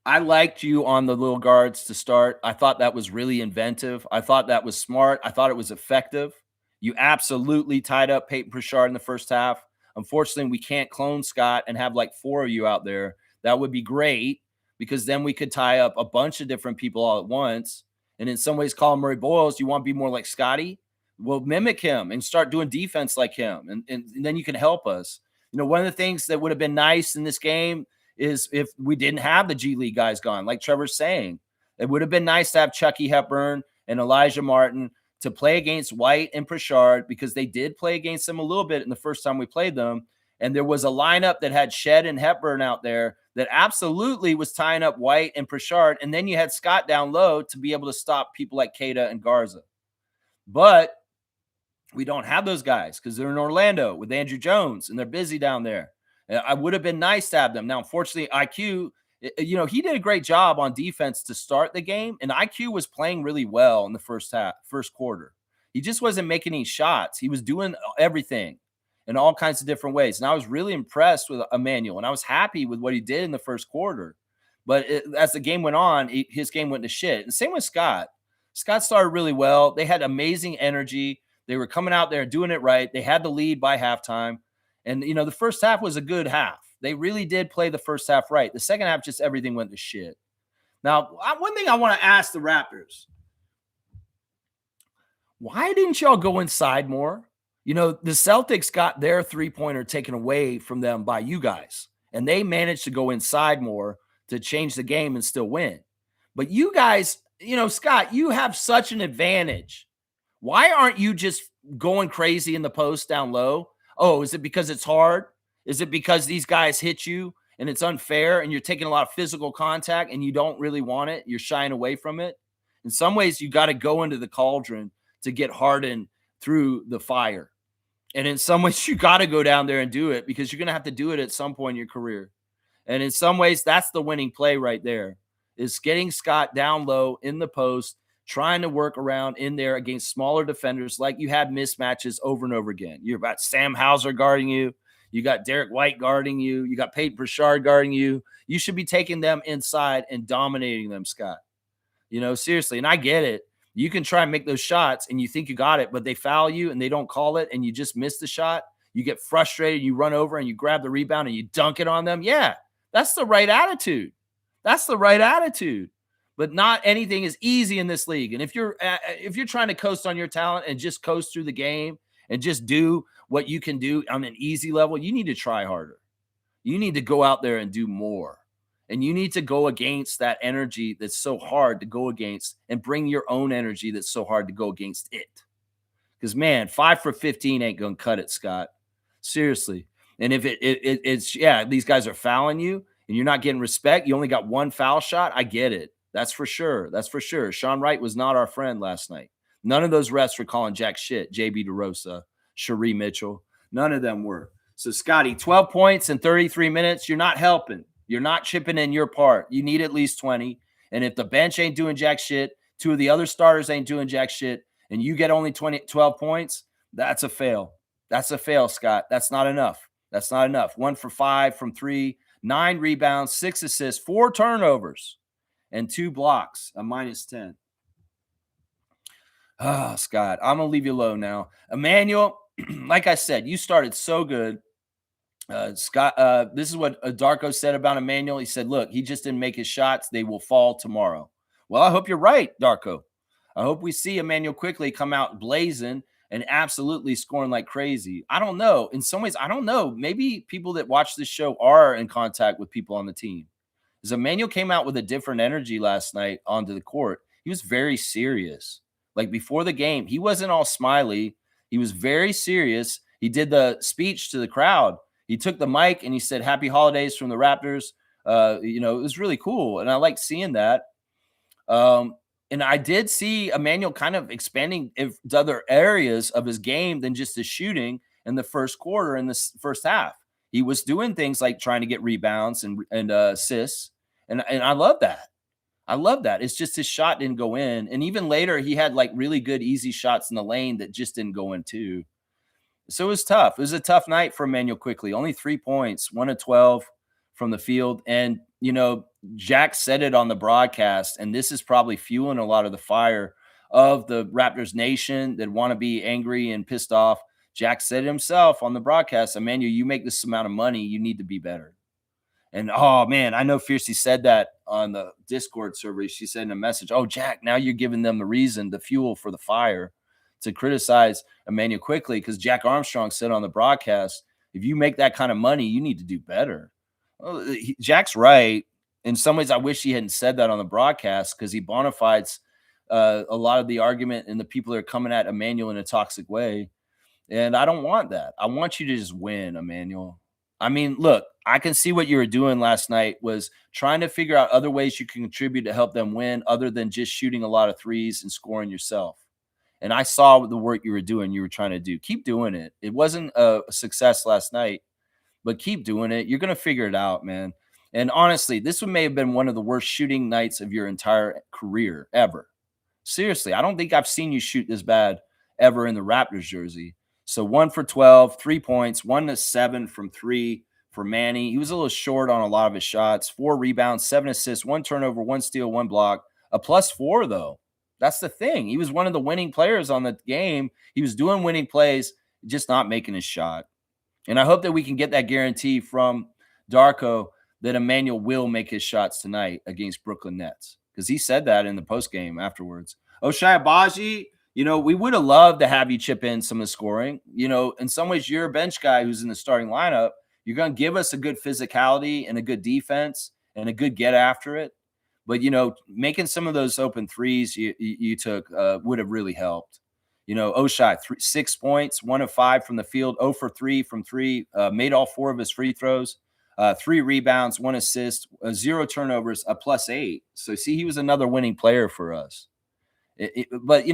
I liked you on the little guards to start. I thought that was really inventive. I thought that was smart. I thought it was effective. You absolutely tied up Peyton Pritchard in the first half. Unfortunately, we can't clone Scott and have like 4 of you out there. That would be great because then we could tie up a bunch of different people all at once. And in some ways, Colin Murray Boyles, you want to be more like Scotty? Well, mimic him and start doing defense like him. And then you can help us. You know, one of the things that would have been nice in this game is if we didn't have the G League guys gone, like Trevor's saying. It would have been nice to have Chucky Hepburn and Elijah Martin to play against White and Pritchard because they did play against them a little bit in the first time we played them. And there was a lineup that had Shed and Hepburn out there that absolutely was tying up White and Pritchard. And then you had Scott down low to be able to stop people like Keita and Garza. But we don't have those guys because they're in Orlando with Andrew Jones and they're busy down there. I would have been nice to have them. Now, unfortunately, IQ, you know, he did a great job on defense to start the game, and IQ was playing really well in the first quarter. He just wasn't making any shots. He was doing everything in all kinds of different ways, and I was really impressed with Emmanuel, and I was happy with what he did in the first quarter. But as the game went on, his game went to shit. And same with Scott. Scott started really well. They had amazing energy. They were coming out there and doing it right. They had the lead by halftime. And, you know, the first half was a good half. They really did play the first half right. The second half, just everything went to shit. Now, one thing I want to ask the Raptors, why didn't y'all go inside more? You know, the Celtics got their three-pointer taken away from them by you guys, and they managed to go inside more to change the game and still win. But you guys, you know, Scott, you have such an advantage. Why aren't you just going crazy in the post down low? Oh, is it because it's hard? Is it because these guys hit you and it's unfair and you're taking a lot of physical contact and you don't really want it? You're shying away from it. In some ways, you got to go into the cauldron to get hardened through the fire. And in some ways, you got to go down there and do it because you're going to have to do it at some point in your career. And in some ways, that's the winning play right there, is getting Scott down low in the post, trying to work around in there against smaller defenders like you had mismatches over and over again. You've got Sam Hauser guarding you. You got Derek White guarding you. You got Peyton Pritchard guarding you. You should be taking them inside and dominating them, Scott. You know, seriously. And I get it. You can try and make those shots and you think you got it, but they foul you and they don't call it and you just miss the shot. You get frustrated. You run over and you grab the rebound and you dunk it on them. Yeah, that's the right attitude. That's the right attitude. But not anything is easy in this league. And if you're trying to coast on your talent and just coast through the game and just do what you can do on an easy level, you need to try harder. You need to go out there and do more. And you need to go against that energy that's so hard to go against and bring your own energy that's so hard to go against it. Because, man, 5 for 15 ain't going to cut it, Scott. Seriously. And if it's these guys are fouling you and you're not getting respect, you only got one foul shot, I get it. That's for sure. That's for sure. Sean Wright was not our friend last night. None of those refs were calling jack shit. JB DeRosa, Cherie Mitchell. None of them were. So, Scotty, 12 points in 33 minutes. You're not helping. You're not chipping in your part. You need at least 20. And if the bench ain't doing jack shit, 2 of the other starters ain't doing jack shit, and you get only 12 points, that's a fail. That's a fail, Scott. That's not enough. That's not enough. 1 for 5 from 3, 9 rebounds, 6 assists, 4 turnovers. And 2 blocks, a -10. Scott, I'm going to leave you alone now. Emmanuel, like I said, you started so good. Scott, this is what Darko said about Emmanuel. He said, look, he just didn't make his shots. They will fall tomorrow. Well, I hope you're right, Darko. I hope we see Emmanuel quickly come out blazing and absolutely scoring like crazy. I don't know. In some ways, I don't know. Maybe people that watch this show are in contact with people on the team. Because Emmanuel came out with a different energy last night onto the court. He was very serious. Like before the game, he wasn't all smiley. He was very serious. He did the speech to the crowd. He took the mic and he said, "Happy holidays from the Raptors." It was really cool. And I like seeing that. Um, and I did see Emmanuel kind of expanding to other areas of his game than just his shooting in the first quarter, in the first half. He was doing things like trying to get rebounds and assists. And I love that. I love that. It's just his shot didn't go in. And even later, he had like really good, easy shots in the lane that just didn't go in too. So it was tough. It was a tough night for Emmanuel Quickly. Only 3 points, 1 of 12 from the field. And, Jack said it on the broadcast, and this is probably fueling a lot of the fire of the Raptors nation that want to be angry and pissed off. Jack said it himself on the broadcast, Emmanuel, you make this amount of money, you need to be better. And oh man, I know Fiercey said that on the Discord server. She said in a message, "Oh Jack, now you're giving them the reason, the fuel for the fire to criticize Emmanuel Quickly." Because Jack Armstrong said on the broadcast, if you make that kind of money, you need to do better. Well, Jack's right. In some ways, I wish he hadn't said that on the broadcast, because he bona fides a lot of the argument and the people that are coming at Emmanuel in a toxic way. And I don't want that. I want you to just win, Emmanuel. I mean, look, I can see what you were doing last night was trying to figure out other ways you can contribute to help them win other than just shooting a lot of threes and scoring yourself. And I saw the work you were doing, you were trying to do. Keep doing it. It wasn't a success last night, but keep doing it. You're going to figure it out, man. And honestly, this may have been one of the worst shooting nights of your entire career ever. Seriously, I don't think I've seen you shoot this bad ever in the Raptors jersey. So 1 for 12, 3 points, 1 of 7 from 3 for Manny. He was a little short on a lot of his shots. 4 rebounds, 7 assists, 1 turnover, 1 steal, 1 block. A +4 though. That's the thing. He was one of the winning players on the game. He was doing winning plays, just not making his shot. And I hope that we can get that guarantee from Darko that Emmanuel will make his shots tonight against Brooklyn Nets, because he said that in the postgame afterwards. Ochai Agbaji, we would have loved to have you chip in some of the scoring. In some ways, you're a bench guy who's in the starting lineup. You're going to give us a good physicality and a good defense and a good get after it. But, making some of those open threes you took would have really helped. Ochai, 6 points, 1 of 5 from the field, 0 for 3 from 3, made all 4 of his free throws, 3 rebounds, 1 assist, 0 turnovers, a +8. So, see, he was another winning player for us. But,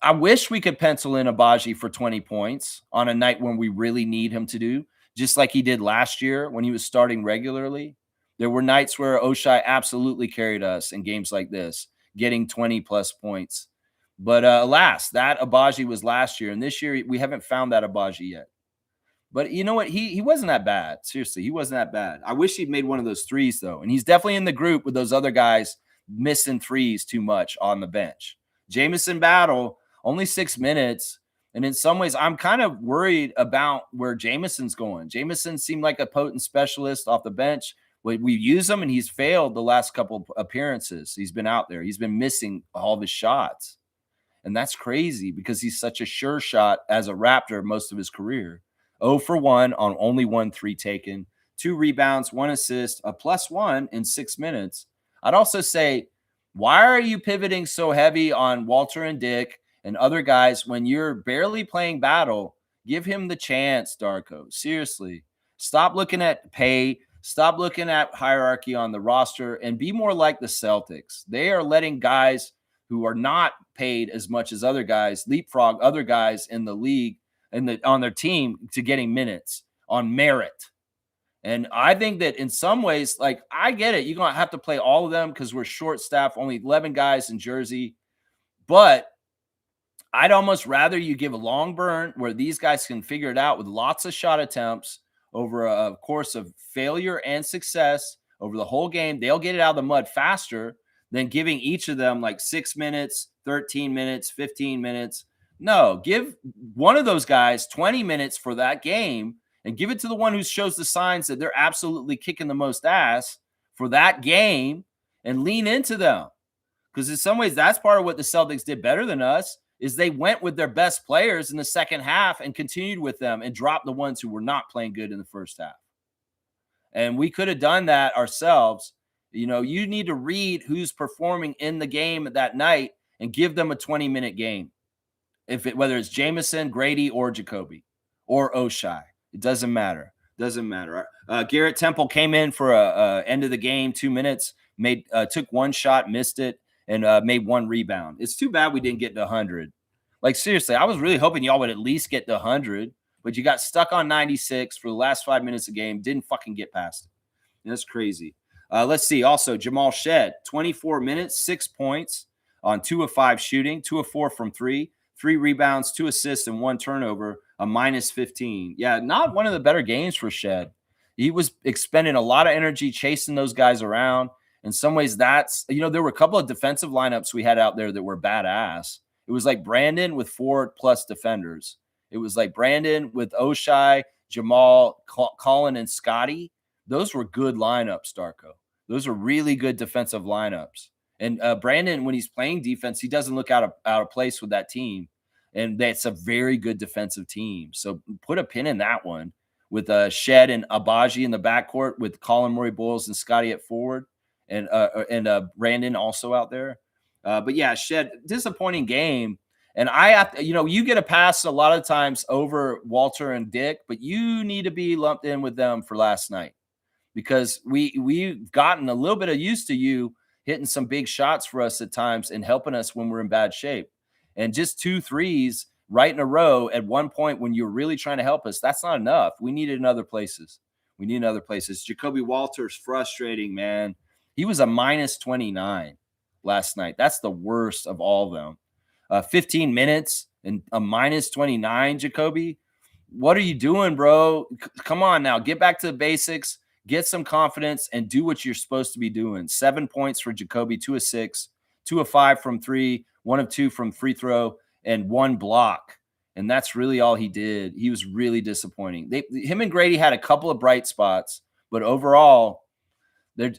I wish we could pencil in Agbaji for 20 points on a night when we really need him to do, just like he did last year when he was starting regularly. There were nights where Ochai absolutely carried us in games like this, getting 20+ points. But alas, that Agbaji was last year, and this year we haven't found that Agbaji yet. But you know what? He wasn't that bad. Seriously, he wasn't that bad. I wish he'd made one of those threes, though. And he's definitely in the group with those other guys missing threes too much on the bench. Jamison Battle, only 6 minutes. And in some ways, I'm kind of worried about where Jamison's going. Jamison seemed like a potent specialist off the bench. We use him, and he's failed the last couple of appearances. He's been out there. He's been missing all of his shots. And that's crazy because he's such a sure shot as a Raptor most of his career. 0 for 1 on only 1 3 taken, 2 rebounds, 1 assist, a +1 in 6 minutes. I'd also say, why are you pivoting so heavy on Walter and Dick and other guys when you're barely playing Battle? Give him the chance, Darko. Seriously. Stop looking at pay. Stop looking at hierarchy on the roster and be more like the Celtics. They are letting guys who are not paid as much as other guys leapfrog other guys in the league and on their team to getting minutes on merit. And I think that in some ways, like, I get it. You're going to have to play all of them because we're short staffed, only 11 guys in Jersey. But I'd almost rather you give a long burn where these guys can figure it out with lots of shot attempts over a course of failure and success over the whole game. They'll get it out of the mud faster than giving each of them like 6 minutes, 13 minutes, 15 minutes. No, give one of those guys 20 minutes for that game and give it to the one who shows the signs that they're absolutely kicking the most ass for that game and lean into them. Because in some ways, that's part of what the Celtics did better than us is they went with their best players in the second half and continued with them and dropped the ones who were not playing good in the first half. And we could have done that ourselves. You need to read who's performing in the game that night and give them a 20-minute game. Whether it's Jamison, Grady, or Jacoby, or Ochai. It doesn't matter. Doesn't matter. Garrett Temple came in for a end of the game, 2 minutes, made took one shot, missed it, and made one rebound. It's too bad we didn't get to 100. Like seriously, I was really hoping y'all would at least get to 100, but you got stuck on 96 for the last 5 minutes of the game. Didn't fucking get past it. That's crazy. Let's see. Also, Jamal Shed, 24 minutes, 6 points on 2 of 5 shooting, 2 of 4 from 3, 3 rebounds, 2 assists, and 1 turnover, a minus 15. Yeah, not one of the better games for Shed. He was expending a lot of energy chasing those guys around. In some ways, that's, there were a couple of defensive lineups we had out there that were badass. It was like Brandon with 4+ defenders. It was like Brandon with Oshai, Jamal, Colin, and Scotty. Those were good lineups, Darko. Those are really good defensive lineups. And Brandon, when he's playing defense, he doesn't look out of place with that team. And that's a very good defensive team. So put a pin in that one with Shed and Abaji in the backcourt with Colin Murray Boyles and Scotty at forward and Brandon also out there. But yeah, Shed, disappointing game. And I have to, you get a pass a lot of times over Walter and Dick, but you need to be lumped in with them for last night because we've gotten a little bit of used to you hitting some big shots for us at times and helping us when we're in bad shape. And just 2 threes right in a row at one point when you're really trying to help us, that's not enough. We need it in other places. Jacoby Walters, frustrating, man. He was a minus 29 last night. That's the worst of all of them. 15 minutes and a minus 29, Jacoby. What are you doing, bro? Come on now. Get back to the basics. Get some confidence and do what you're supposed to be doing. 7 points for Jacoby, 2 of 6, 2 of 5 from 3, 1 of 2 from free throw, and 1 block. And that's really all he did. He was really disappointing. Him and Grady had a couple of bright spots, but overall, they're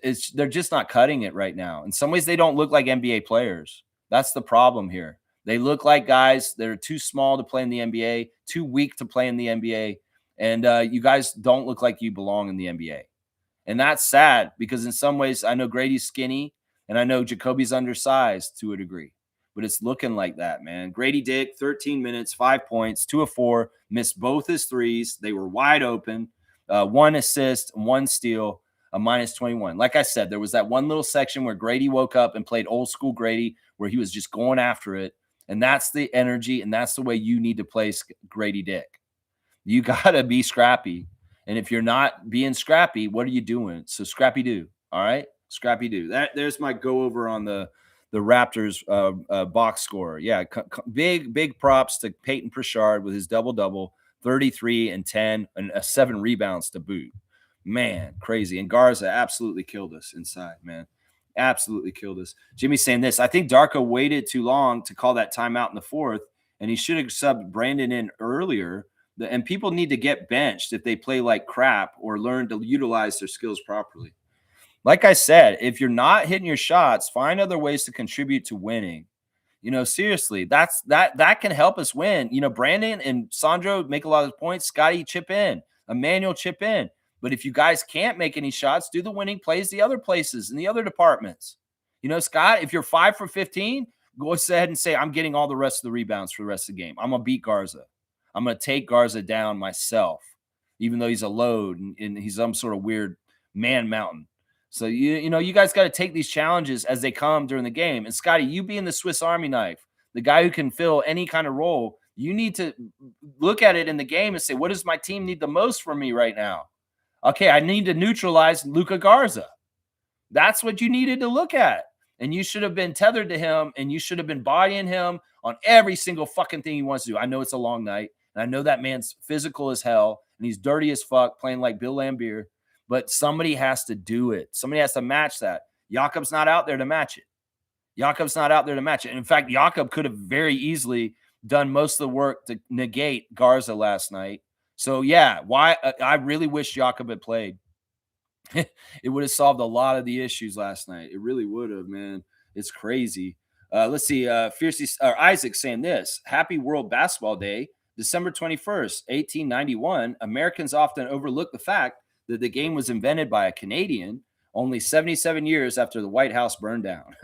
just not cutting it right now. In some ways, they don't look like NBA players. That's the problem here. They look like guys that are too small to play in the NBA, too weak to play in the NBA, and you guys don't look like you belong in the NBA. And that's sad because in some ways, I know Grady's skinny, and I know Jacoby's undersized to a degree. But it's looking like that, man. Grady Dick, 13 minutes, 5 points, 2 of 4, missed both his threes. They were wide open. 1 assist, 1 steal, a minus 21. Like I said, there was that one little section where Grady woke up and played old school Grady, where he was just going after it. And that's the energy, and that's the way you need to play Grady Dick. You got to be scrappy. And if you're not being scrappy, what are you doing? So scrappy do. All right? Scrappy do. There's my go over on the Raptors box score. Yeah, big props to Peyton Pritchard with his double-double, 33 and 10, and 7 rebounds to boot. Man, crazy. And Garza absolutely killed us inside, man. Absolutely killed us. Jimmy's saying this. I think Darko waited too long to call that timeout in the 4th, and he should have subbed Brandon in earlier. And people need to get benched if they play like crap or learn to utilize their skills properly. Like I said, if you're not hitting your shots, find other ways to contribute to winning. Seriously, that can help us win. Brandon and Sandro make a lot of points. Scotty, chip in. Emmanuel, chip in. But if you guys can't make any shots, do the winning plays the other places in the other departments. Scott, if you're 5 for 15, go ahead and say, I'm getting all the rest of the rebounds for the rest of the game. I'm going to beat Garza. I'm going to take Garza down myself, even though he's a load and he's some sort of weird man mountain. So, you guys got to take these challenges as they come during the game. And Scotty, you being the Swiss Army knife, the guy who can fill any kind of role, you need to look at it in the game and say, what does my team need the most from me right now? Okay, I need to neutralize Luka Garza. That's what you needed to look at. And you should have been tethered to him, and you should have been bodying him on every single fucking thing he wants to do. I know it's a long night, and I know that man's physical as hell, and he's dirty as fuck playing like Bill Laimbeer, but somebody has to do it. Somebody has to match that. Jakob's not out there to match it. And in fact, Jakob could have very easily done most of the work to negate Garza last night. So, yeah, why I really wish Jakob had played. It would have solved a lot of the issues last night. It really would have, man. It's crazy. Let's see. Isaac saying this. Happy World Basketball Day, December 21st, 1891. Americans often overlook the fact that the game was invented by a Canadian only 77 years after the White House burned down.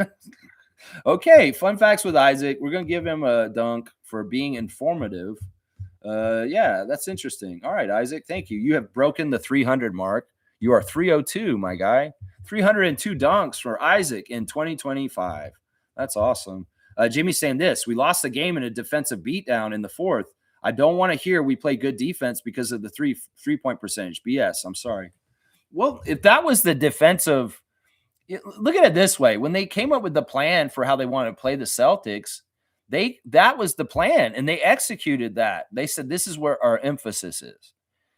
Okay, fun facts with Isaac. We're going to give him a dunk for being informative. Yeah, that's interesting. All right, Isaac, thank you. You have broken the 300 mark. You are 302, my guy. 302 dunks for Isaac in 2025. That's awesome. Jimmy's saying this: we lost the game in a defensive beatdown in the fourth. I don't want to hear we play good defense because of the three-point percentage. BS. I'm sorry. Well, if that was the defensive, look at it this way: when they came up with the plan for how they wanted to play the Celtics, that was the plan, and they executed that. They said this is where our emphasis is,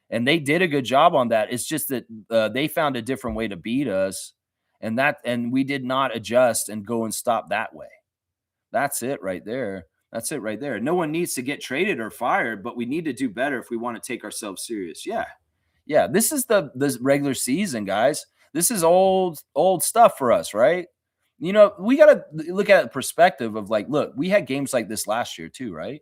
and they did a good job on that. It's just that they found a different way to beat us, and we did not adjust and go and stop that way. That's it right there. That's it right there. No one needs to get traded or fired, but we need to do better if we want to take ourselves serious. Yeah. Yeah. This is the regular season, guys. This is old stuff for us, right? We got to look at the perspective of like, look, we had games like this last year too, right?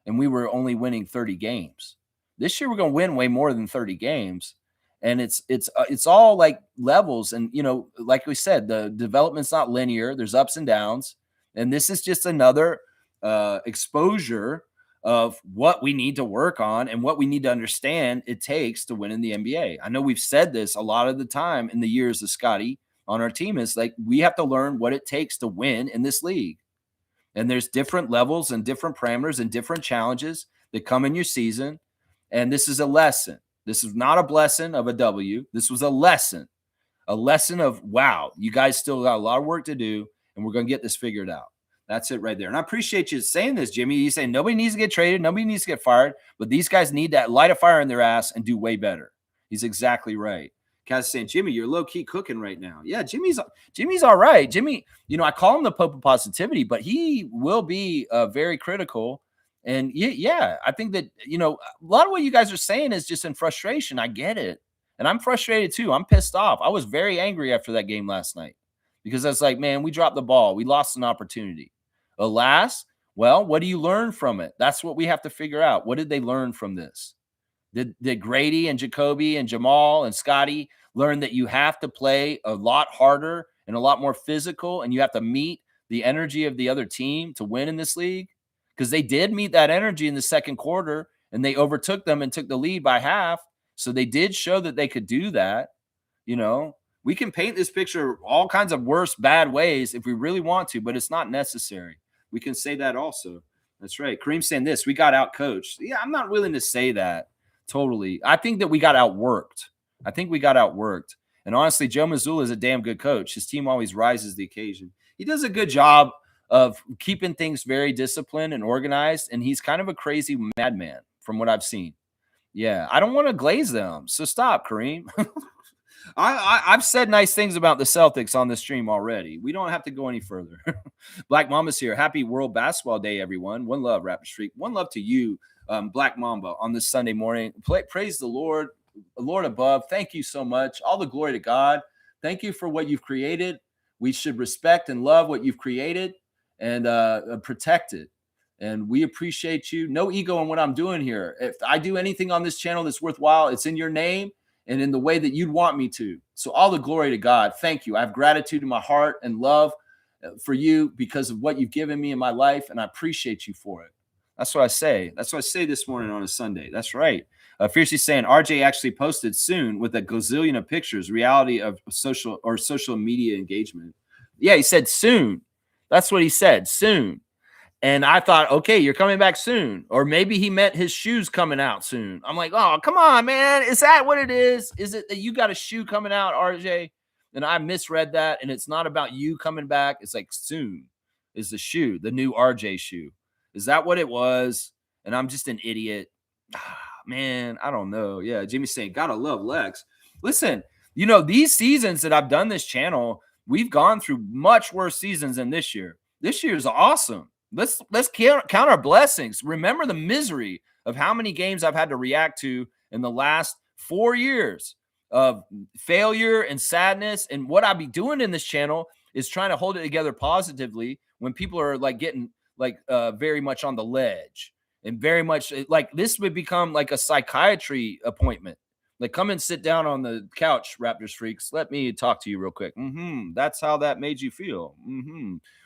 And we were only winning 30 games. This year we're going to win way more than 30 games. And it's all like levels. And, like we said, the development's not linear. There's ups and downs. And this is just another exposure of what we need to work on and what we need to understand it takes to win in the NBA. I know we've said this a lot of the time in the years of Scotty on our team. Is like we have to learn what it takes to win in this league. And there's different levels and different parameters and different challenges that come in your season. And this is a lesson. This is not a blessing of a W. This was a lesson of, wow, you guys still got a lot of work to do, and we're going to get this figured out. That's it right there. And I appreciate you saying this, Jimmy. You saying nobody needs to get traded, nobody needs to get fired, but these guys need to light a fire in their ass and do way better. He's exactly right. Kaz saying, Jimmy, you're low-key cooking right now. Yeah, Jimmy's all right. Jimmy, I call him the Pope of Positivity, but he will be very critical. And yeah, I think that, a lot of what you guys are saying is just in frustration. I get it. And I'm frustrated too. I'm pissed off. I was very angry after that game last night because I was like, man, we dropped the ball. We lost an opportunity. Alas, well, what do you learn from it? That's what we have to figure out. What did they learn from this? Did Grady and Jacoby and Jamal and Scotty learn that you have to play a lot harder and a lot more physical, and you have to meet the energy of the other team to win in this league? Because they did meet that energy in the second quarter, and they overtook them and took the lead by half. So they did show that they could do that. We can paint this picture all kinds of worse, bad ways if we really want to, but it's not necessary. We can say that also. That's right. Kareem's saying this, we got out-coached. Yeah, I'm not willing to say that totally. I think that we got outworked. And honestly, Joe Mazzulla is a damn good coach. His team always rises to the occasion. He does a good job of keeping things very disciplined and organized, and he's kind of a crazy madman from what I've seen. Yeah, I don't want to glaze them, so stop, Kareem. I've said nice things about the Celtics on the stream already. We don't have to go any further. Black Mamba's here. Happy World Basketball Day, everyone. One love, Raptors Freak. One love to you, Black Mamba, on this Sunday morning. Praise the Lord above. Thank you so much. All the glory to God. Thank you for what you've created. We should respect and love what you've created and protect it. And we appreciate you. No ego in what I'm doing here. If I do anything on this channel that's worthwhile, it's in your name and in the way that you'd want me to. So all the glory to God. Thank you. I have gratitude in my heart and love for you because of what you've given me in my life, and I appreciate you for it. That's what I say. That's what I say this morning on a Sunday. That's right. Fiercely saying RJ actually posted soon with a gazillion of pictures, reality of social media engagement. Yeah, he said soon. That's what he said, soon. And I thought, okay, you're coming back soon. Or maybe he meant his shoes coming out soon. I'm like, oh, come on, man. Is that what it is? Is it that you got a shoe coming out, RJ? And I misread that. And it's not about you coming back. It's like soon is the shoe, the new RJ shoe. Is that what it was? And I'm just an idiot. Man, I don't know. Yeah, Jimmy's saying, gotta love Lex. Listen, these seasons that I've done this channel, we've gone through much worse seasons than this year. This year is awesome. Let's count our blessings. Remember the misery of how many games I've had to react to in the last 4 years of failure and sadness. And what I'll be doing in this channel is trying to hold it together positively when people are like getting like very much on the ledge and very much like this would become like a psychiatry appointment. Like, come and sit down on the couch, Raptors freaks. Let me talk to you real quick. That's how that made you feel.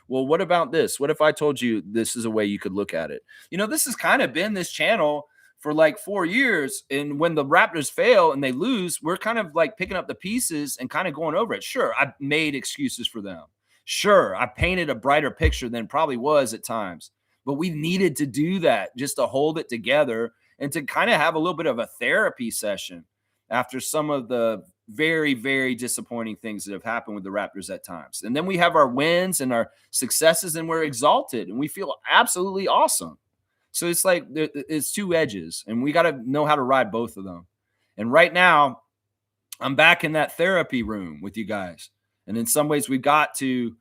Well, what about this? What if I told you this is a way you could look at it? This has kind of been this channel for like 4 years. And when the Raptors fail and they lose, we're kind of like picking up the pieces and kind of going over it. Sure, I made excuses for them. Sure, I painted a brighter picture than probably was at times. But we needed to do that just to hold it together and to kind of have a little bit of a therapy session after some of the very, very disappointing things that have happened with the Raptors at times. And then we have our wins and our successes, and we're exalted and we feel absolutely awesome. So it's like it's two edges, and we got to know how to ride both of them. And right now, I'm back in that therapy room with you guys. And in some ways, we've got to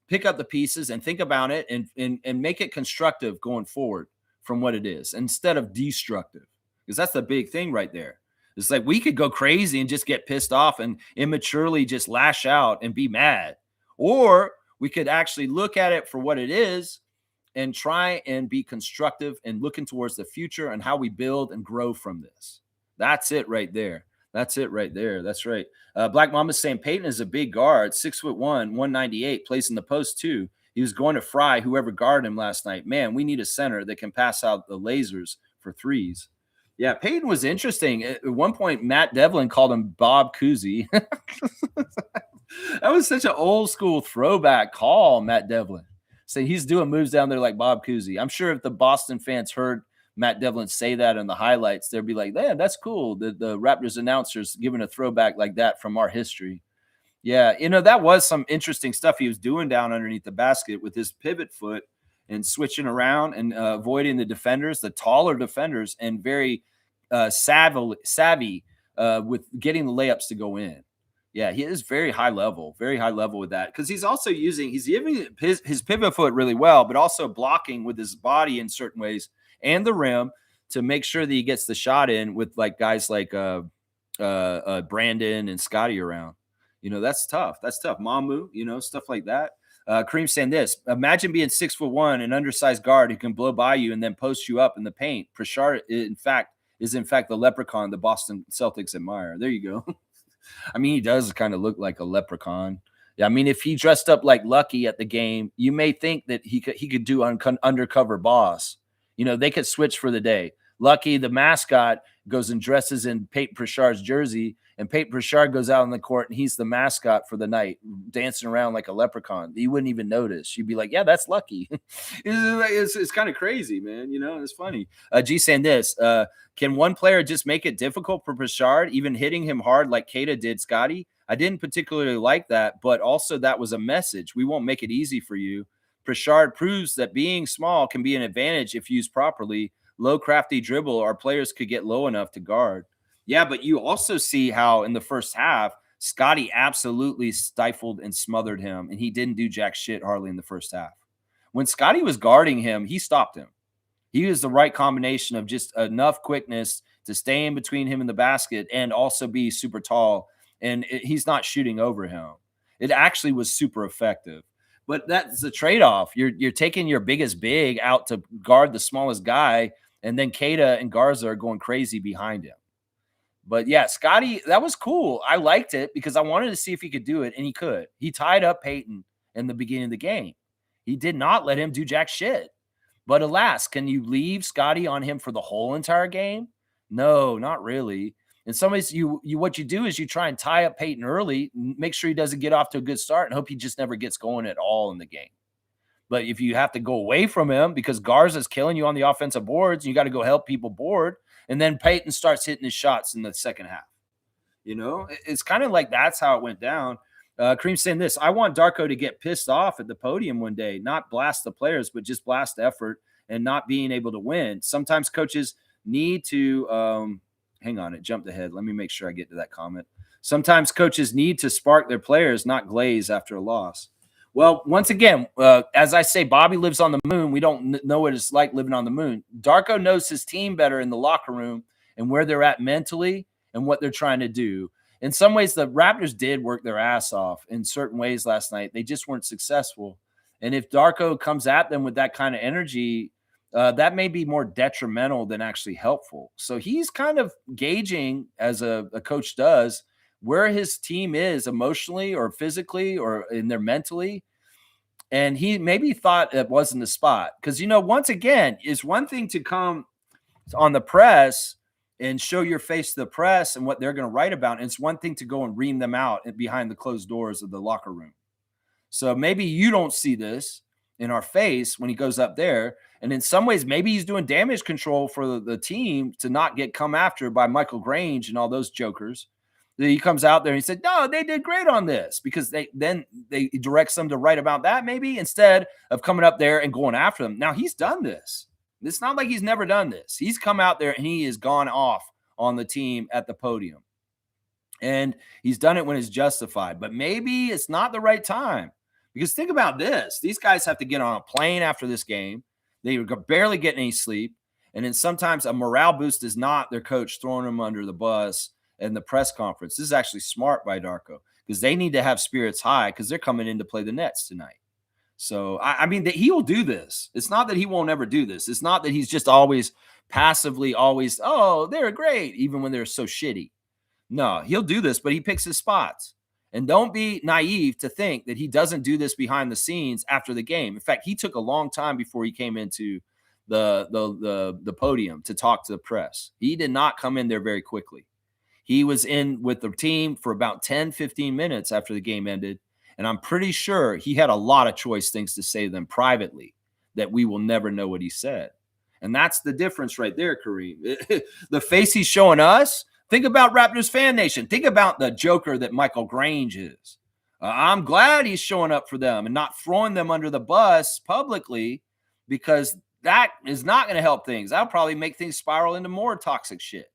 pick up the pieces and think about it and make it constructive going forward from what it is instead of destructive, because that's the big thing right there. It's like we could go crazy and just get pissed off and immaturely just lash out and be mad. Or we could actually look at it for what it is and try and be constructive and looking towards the future and how we build and grow from this. That's it right there. That's it right there. That's right. Black Mama's saying Peyton is a big guard, 6'1", 198, plays in the post too. He was going to fry whoever guarded him last night. Man, we need a center that can pass out the lasers for threes. Yeah, Peyton was interesting. At one point, Matt Devlin called him Bob Cousy. That was such an old school throwback call, Matt Devlin. Say he's doing moves down there like Bob Cousy. I'm sure if the Boston fans heard Matt Devlin say that in the highlights, they'd be like, "Man, that's cool." The Raptors announcers giving a throwback like that from our history. Yeah, that was some interesting stuff he was doing down underneath the basket with his pivot foot and switching around and avoiding the defenders, the taller defenders, and very savvy with getting the layups to go in. Yeah, he is very high level with that, because he's also he's giving his pivot foot really well, but also blocking with his body in certain ways and the rim to make sure that he gets the shot in with like guys like Brandon and Scotty around. That's tough. That's tough. Mamu, stuff like that. Kareem saying this: imagine being 6'1", an undersized guard who can blow by you and then post you up in the paint. Pritchard, in fact, the leprechaun the Boston Celtics admire. There you go. I mean, he does kind of look like a leprechaun. Yeah, I mean, if he dressed up like Lucky at the game, you may think that he could do undercover boss. They could switch for the day. Lucky, the mascot, goes and dresses in Peyton Pritchard's jersey, and Peyton Pritchard goes out on the court, and he's the mascot for the night, dancing around like a leprechaun. You wouldn't even notice. You'd be like, yeah, that's Lucky. It's kind of crazy, man. It's funny. G saying this, can one player just make it difficult for Pritchard, even hitting him hard like Keita did Scotty? I didn't particularly like that, but also that was a message. We won't make it easy for you. Pritchard proves that being small can be an advantage if used properly. Low, crafty dribble, our players could get low enough to guard. Yeah, but you also see how in the first half, Scotty absolutely stifled and smothered him, and he didn't do jack shit hardly in the first half. When Scotty was guarding him, he stopped him. He was the right combination of just enough quickness to stay in between him and the basket and also be super tall, and he's not shooting over him. It actually was super effective. But that's the trade-off. You're taking your biggest big out to guard the smallest guy, and then Keita and Garza are going crazy behind him. But yeah, Scotty, that was cool. I liked it because I wanted to see if he could do it, and he could. He tied up Peyton in the beginning of the game. He did not let him do jack shit. But alas, can you leave Scotty on him for the whole entire game? No, not really. In some ways, what you do is you try and tie up Peyton early, make sure he doesn't get off to a good start, and hope he just never gets going at all in the game. But if you have to go away from him because Garza's killing you on the offensive boards, you got to go help people board, and then Peyton starts hitting his shots in the second half. It's kind of like that's how it went down. Kareem saying this: I want Darko to get pissed off at the podium one day, not blast the players, but just blast effort and not being able to win. Sometimes coaches need to hang on, it jumped ahead. Let me make sure I get to that comment. Sometimes coaches need to spark their players, not glaze after a loss. Well, once again, as I say, Bobby lives on the moon. We don't know what it's like living on the moon. Darko knows his team better in the locker room and where they're at mentally and what they're trying to do. In some ways, the Raptors did work their ass off in certain ways last night. They just weren't successful. And if Darko comes at them with that kind of energy, that may be more detrimental than actually helpful. So he's kind of gauging, as a coach does, where his team is emotionally or physically or in their mentally. And he maybe thought it wasn't the spot. Because, once again, it's one thing to come on the press and show your face to the press and what they're going to write about. And it's one thing to go and ream them out behind the closed doors of the locker room. So maybe you don't see this in our face when he goes up there. And in some ways, maybe he's doing damage control for the team to not get come after by Michael Grange and all those jokers. He comes out there and he said, no, they did great on this, because they directs them to write about that maybe, instead of coming up there and going after them. Now, he's done this. It's not like he's never done this. He's come out there and he has gone off on the team at the podium. And he's done it when it's justified. But maybe it's not the right time. Because think about this. These guys have to get on a plane after this game. They are barely getting any sleep. And then sometimes a morale boost is not their coach throwing them under the bus in the press conference. This is actually smart by Darko, because they need to have spirits high because they're coming in to play the Nets tonight. So, I mean, he will do this. It's not that he won't ever do this. It's not that he's just always passively always, oh, they're great, even when they're so shitty. No, he'll do this, but he picks his spots. And don't be naive to think that he doesn't do this behind the scenes after the game. In fact, he took a long time before he came into the podium to talk to the press. He did not come in there very quickly. He was in with the team for about 10, 15 minutes after the game ended. And I'm pretty sure he had a lot of choice things to say to them privately that we will never know what he said. And that's the difference right there, Kareem. The face he's showing us. Think about Raptors fan nation. Think about the joker that Michael Grange is. I'm glad he's showing up for them and not throwing them under the bus publicly, because that is not going to help things. That'll probably make things spiral into more toxic shit.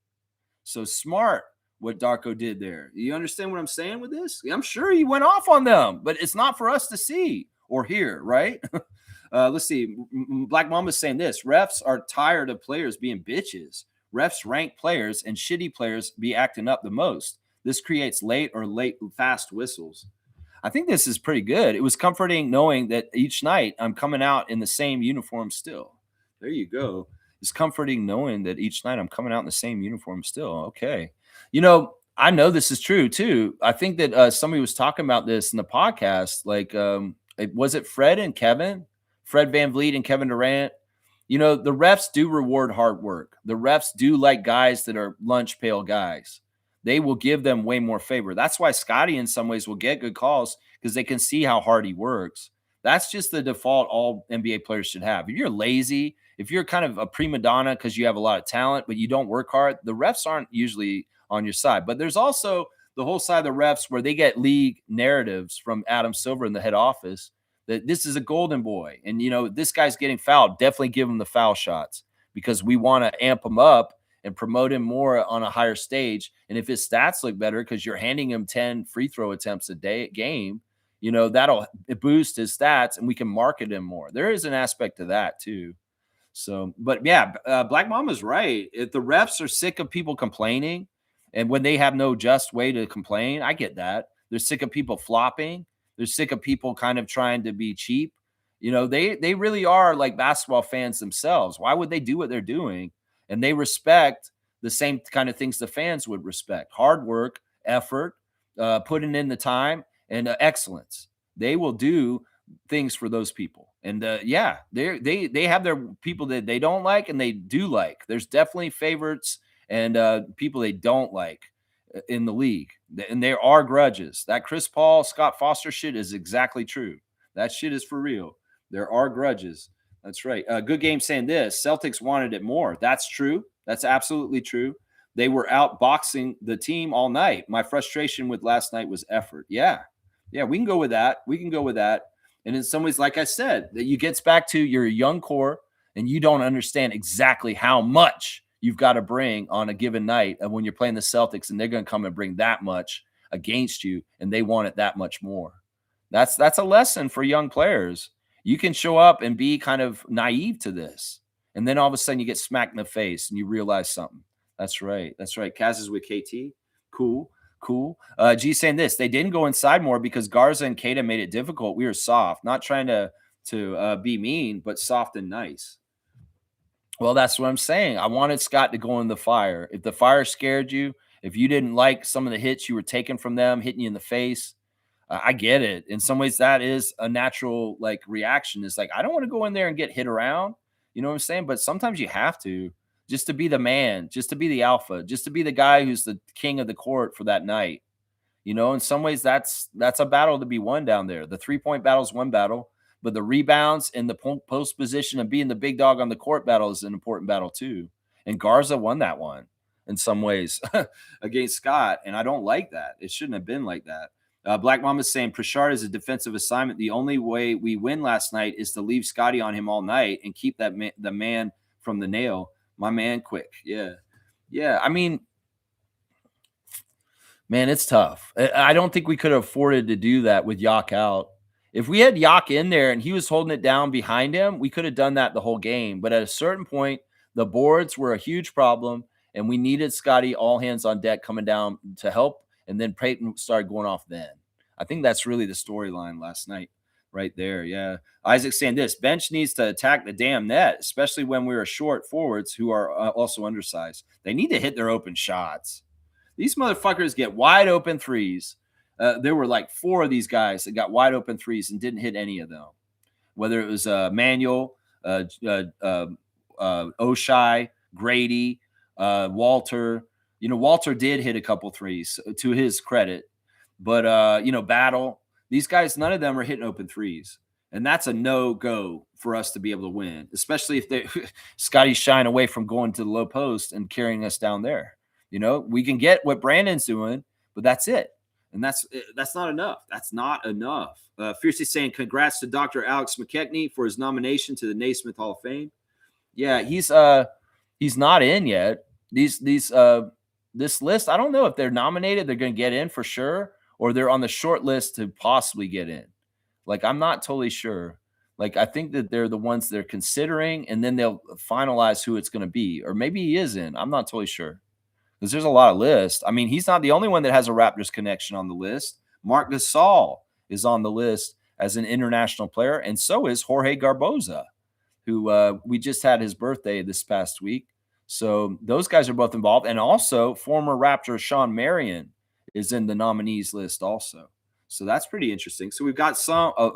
So smart what Darko did there. You understand what I'm saying with this? I'm sure he went off on them, but it's not for us to see or hear, right? Let's see. Black Mama's saying this. Refs are tired of players being bitches. Refs rank players, and shitty players be acting up the most. This creates late fast whistles. I think this is pretty good. It was comforting knowing that each night I'm coming out in the same uniform still. There you go. It's comforting knowing that each night I'm coming out in the same uniform still. Okay. You know, I know this is true too. I think that somebody was talking about this in the podcast. Like, was it Fred and Kevin? Fred VanVleet and Kevin Durant? You know, the refs do reward hard work. The refs do like guys that are lunch pail guys. They will give them way more favor. That's why Scotty in some ways will get good calls, because they can see how hard he works. That's just the default all NBA players should have. If you're lazy, if you're kind of a prima donna because you have a lot of talent, but you don't work hard, the refs aren't usually on your side. But there's also the whole side of the refs where they get league narratives from Adam Silver in the head office that this is a golden boy. And, you know, this guy's getting fouled. Definitely give him the foul shots, because we want to amp him up and promote him more on a higher stage. And if his stats look better because you're handing him 10 free throw attempts a game, you know, that'll boost his stats and we can market him more. There is an aspect to that too. So, but yeah, Black Mama's right. If the refs are sick of people complaining, and when they have no just way to complain, I get that. They're sick of people flopping. They're sick of people kind of trying to be cheap. You know, they really are like basketball fans themselves. Why would they do what they're doing? And they respect the same kind of things the fans would respect: hard work, effort, putting in the time, and excellence. They will do things for those people. And yeah, they have their people that they don't like and they do like. There's definitely favorites and people they don't like in the league. And there are grudges. That Chris Paul, Scott Foster shit is exactly true. That shit is for real. There are grudges. That's right. Good Game saying this: Celtics wanted it more. That's true. That's absolutely true. They were outboxing the team all night. My frustration with last night was effort. Yeah. Yeah, we can go with that. We can go with that. And in some ways, like I said, that you gets back to your young core and you don't understand exactly how much you've got to bring on a given night when you're playing the Celtics, and they're going to come and bring that much against you, and they want it that much more. That's a lesson for young players. You can show up and be kind of naive to this, and then all of a sudden you get smacked in the face and you realize something. That's right. That's right. Kaz is with KT. Cool. G saying this: they didn't go inside more because Garza and Keita made it difficult. We were soft, not trying to be mean, but soft and nice. Well, that's what I'm saying. I wanted Scott to go in the fire. If the fire scared you, if you didn't like some of the hits you were taking from them, hitting you in the face, I get it. In some ways, that is a natural like reaction. It's like, I don't want to go in there and get hit around. You know what I'm saying? But sometimes you have to. just to be the man, just to be the alpha, just to be the guy who's the king of the court for that night. In some ways, that's a battle to be won down there. The 3-point battle is one battle, but the rebounds and the post position and being the big dog on the court battle is an important battle too. And Garza won that one in some ways against Scott, and I don't like that. It shouldn't have been like that. Black Mama's saying Pritchard is a defensive assignment. The only way we win last night is to leave Scotty on him all night and keep the man from the nail. My man, quick. Yeah. I mean, man, it's tough. I don't think we could have afforded to do that with Yak out. If we had Yak in there and he was holding it down behind him, we could have done that the whole game. But at a certain point, the boards were a huge problem, and we needed Scotty all hands on deck coming down to help. And then Peyton started going off then. I think that's really the storyline last night right there. Yeah. Isaac saying this, bench needs to attack the damn net, especially when we are short forwards who are also undersized. They need to hit their open shots. These motherfuckers get wide open threes. There were like 4 of these guys that got wide open threes and didn't hit any of them. Whether it was Manuel, Oshai, Grady, Walter. Walter did hit a couple threes to his credit. But, Battle, these guys, none of them are hitting open threes. And that's a no-go for us to be able to win, especially if Scotty's shying away from going to the low post and carrying us down there. We can get what Brandon's doing, but that's it. And that's not enough. That's not enough. Fiercely saying congrats to Dr. Alex McKechnie for his nomination to the Naismith Hall of Fame. Yeah, he's not in yet. This list, I don't know if they're nominated, they're going to get in for sure, or they're on the short list to possibly get in. Like, I'm not totally sure. Like, I think that they're the ones they're considering, and then they'll finalize who it's going to be. Or maybe he is in. I'm not totally sure. Because there's a lot of lists. I mean, he's not the only one that has a Raptors connection on the list. Marc Gasol is on the list as an international player, and so is Jorge Garboza, who we just had his birthday this past week. So those guys are both involved. And also former Raptor Sean Marion is in the nominees list also. So that's pretty interesting. So we've got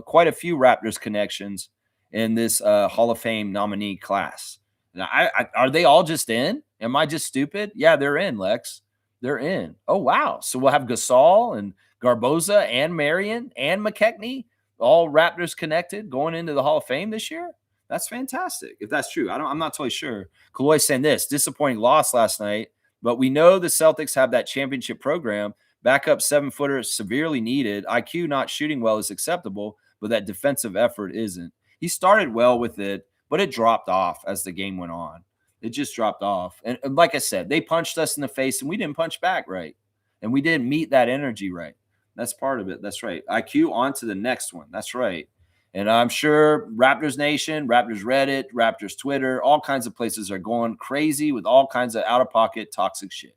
quite a few Raptors connections in this Hall of Fame nominee class. Now, are they all just in? Am I just stupid? Yeah, they're in, Lex. They're in. Oh, wow. So we'll have Gasol and Garboza and Marion and McKechnie, all Raptors connected going into the Hall of Fame this year? That's fantastic. If that's true, I'm not totally sure. Kaloy saying this, disappointing loss last night, but we know the Celtics have that championship program. Backup 7-footer severely needed. IQ not shooting well is acceptable, but that defensive effort isn't. He started well with it, but it dropped off as the game went on. It just dropped off. And like I said, they punched us in the face and we didn't punch back right. And we didn't meet that energy right. That's part of it. That's right. IQ on to the next one. That's right. And I'm sure Raptors Nation, Raptors Reddit, Raptors Twitter, all kinds of places are going crazy with all kinds of out-of-pocket toxic shit.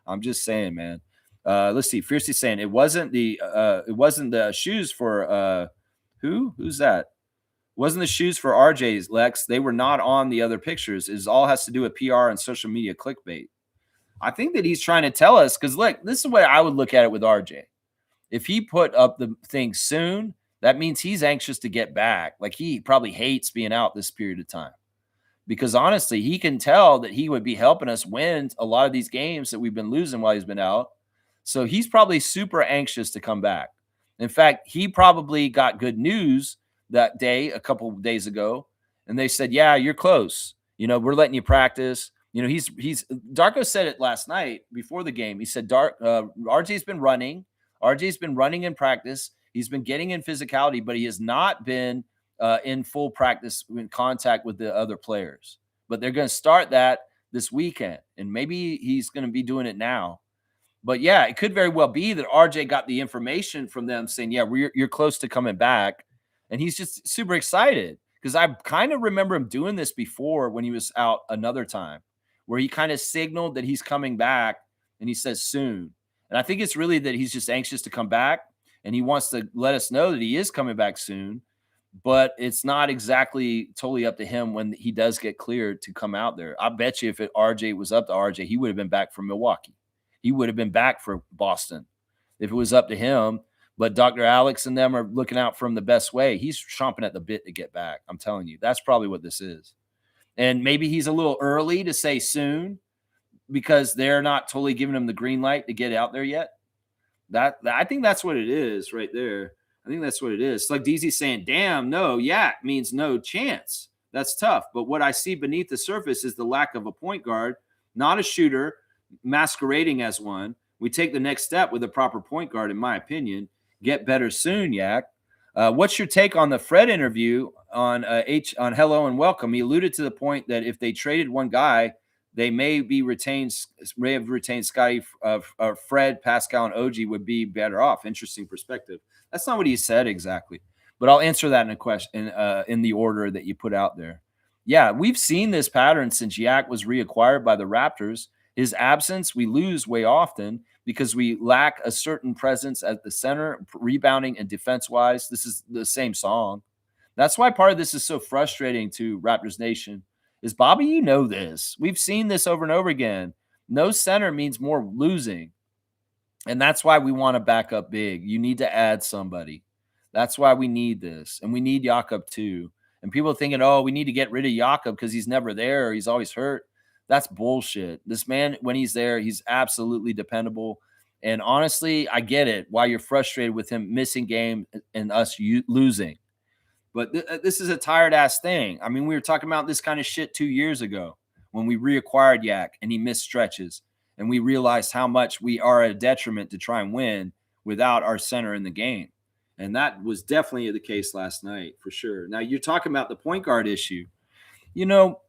I'm just saying, man. Let's see. Fiercely saying it wasn't the shoes for who's that? It wasn't the shoes for RJ's, Lex. They were not on the other pictures. It all has to do with PR and social media clickbait. I think that he's trying to tell us, because look, this is the way I would look at it with RJ. If he put up the thing soon, that means he's anxious to get back. Like, he probably hates being out this period of time, because honestly, he can tell that he would be helping us win a lot of these games that we've been losing while he's been out. So he's probably super anxious to come back. In fact, he probably got good news that day, a couple of days ago, and they said, yeah, you're close. We're letting you practice. He's Darko said it last night before the game. He said, RJ's been running. RJ's been running in practice. He's been getting in physicality, but he has not been in full practice in contact with the other players. But they're going to start that this weekend, and maybe he's going to be doing it now. But yeah, it could very well be that RJ got the information from them saying, yeah, you're close to coming back. And he's just super excited, because I kind of remember him doing this before when he was out another time, where he kind of signaled that he's coming back, and he says soon. And I think it's really that he's just anxious to come back, and he wants to let us know that he is coming back soon. But it's not exactly totally up to him when he does get cleared to come out there. I bet you if RJ was up to RJ, he would have been back from Milwaukee. He would have been back for Boston if it was up to him. But Dr. Alex and them are looking out for him the best way. He's chomping at the bit to get back. I'm telling you, that's probably what this is. And maybe he's a little early to say soon because they're not totally giving him the green light to get out there yet. I think that's what it is right there. I think that's what it is. It's like DZ saying, damn, no, yak means no chance. That's tough. But what I see beneath the surface is the lack of a point guard, not a shooter masquerading as one. We take the next step with a proper point guard, in my opinion. Get better soon, yak. What's your take on the Fred interview on on Hello and Welcome? He alluded to the point that if they traded one guy, they may have retained Scotty, Fred, Pascal, and OG would be better off. Interesting perspective. That's not what he said exactly, but I'll answer that in a question in the order that you put out there. Yeah, we've seen this pattern since Yak was reacquired by the Raptors. His absence, we lose way often because we lack a certain presence at the center, rebounding and defense-wise. This is the same song. That's why part of this is so frustrating to Raptors Nation. Is Bobby, you know this. We've seen this over and over again. No center means more losing. And that's why we want to back up big. You need to add somebody. That's why we need this. And we need Jakob too. And people are thinking, oh, we need to get rid of Jakob because he's never there or he's always hurt. That's bullshit. This man, when he's there, he's absolutely dependable. And honestly, I get it why you're frustrated with him missing game and us losing. But this is a tired ass thing. I mean, we were talking about this kind of shit 2 years ago when we reacquired Yak and he missed stretches. And we realized how much we are a detriment to try and win without our center in the game. And that was definitely the case last night for sure. Now, you're talking about the point guard issue. You know,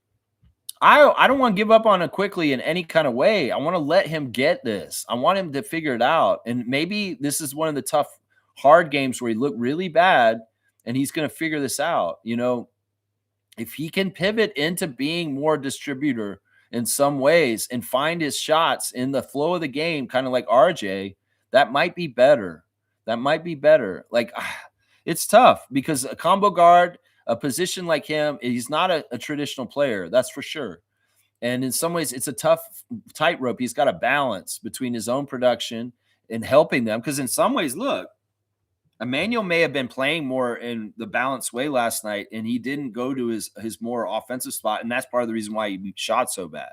I don't want to give up on it quickly in any kind of way. I want to let him get this. I want him to figure it out. And maybe this is one of the tough, hard games where he looked really bad and he's going to figure this out. You know, if he can pivot into being more distributor in some ways and find his shots in the flow of the game, kind of like RJ, that might be better. That might be better. Like, it's tough because a combo guard, a position like him, he's not a traditional player. That's for sure. And in some ways, it's a tough tightrope. He's got a balance between his own production and helping them. Because in some ways, look, Emmanuel may have been playing more in the balanced way last night, and he didn't go to his more offensive spot, and that's part of the reason why he shot so bad.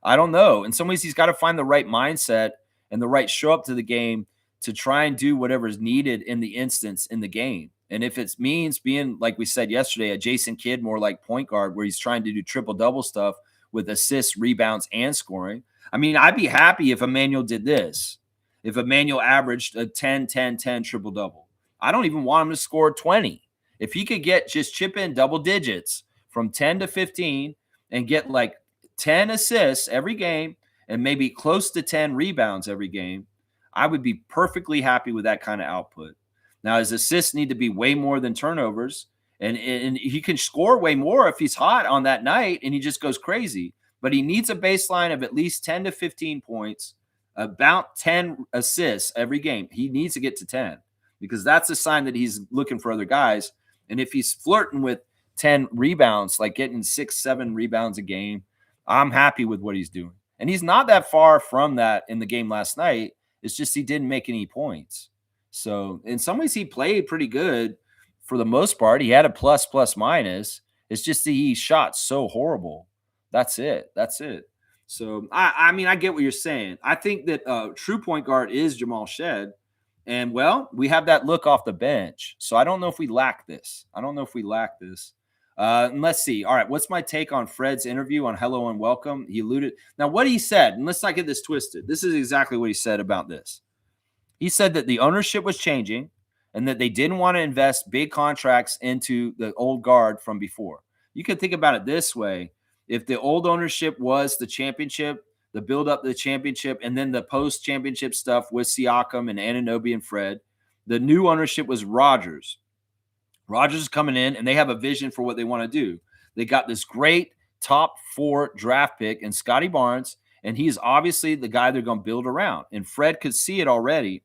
I don't know. In some ways, he's got to find the right mindset and the right show up to the game to try and do whatever is needed in the instance in the game. And if it means being, like we said yesterday, a Jason Kidd, more like point guard, where he's trying to do triple-double stuff with assists, rebounds, and scoring. I mean, I'd be happy if Emmanuel did this. If Emmanuel averaged a 10-10-10 triple-double. I don't even want him to score 20. If he could just chip in double digits from 10 to 15 and get like 10 assists every game and maybe close to 10 rebounds every game, I would be perfectly happy with that kind of output. Now, his assists need to be way more than turnovers, and he can score way more if he's hot on that night and he just goes crazy. But he needs a baseline of at least 10 to 15 points, about 10 assists every game. He needs to get to 10 because that's a sign that he's looking for other guys. And if he's flirting with 10 rebounds, like getting 6-7 rebounds a game, I'm happy with what he's doing. And he's not that far from that in the game last night. It's just he didn't make any points. So in some ways, he played pretty good for the most part. He had a plus minus. It's just that he shot so horrible. That's it. So, I mean, I get what you're saying. I think that true point guard is Jamal Shed. And, well, we have that look off the bench. So I don't know if we lack this. And let's see. All right, what's my take on Fred's interview on Hello and Welcome? He alluded. Now, what he said, and let's not get this twisted. This is exactly what he said about this. He said that the ownership was changing and that they didn't want to invest big contracts into the old guard from before. You can think about it this way. If the old ownership was the championship, the build up to the championship, and then the post-championship stuff with Siakam and Anunoby and Fred, the new ownership was Rodgers. Rodgers is coming in, and they have a vision for what they want to do. They got this great top 4 draft pick in Scotty Barnes, and he's obviously the guy they're going to build around. And Fred could see it already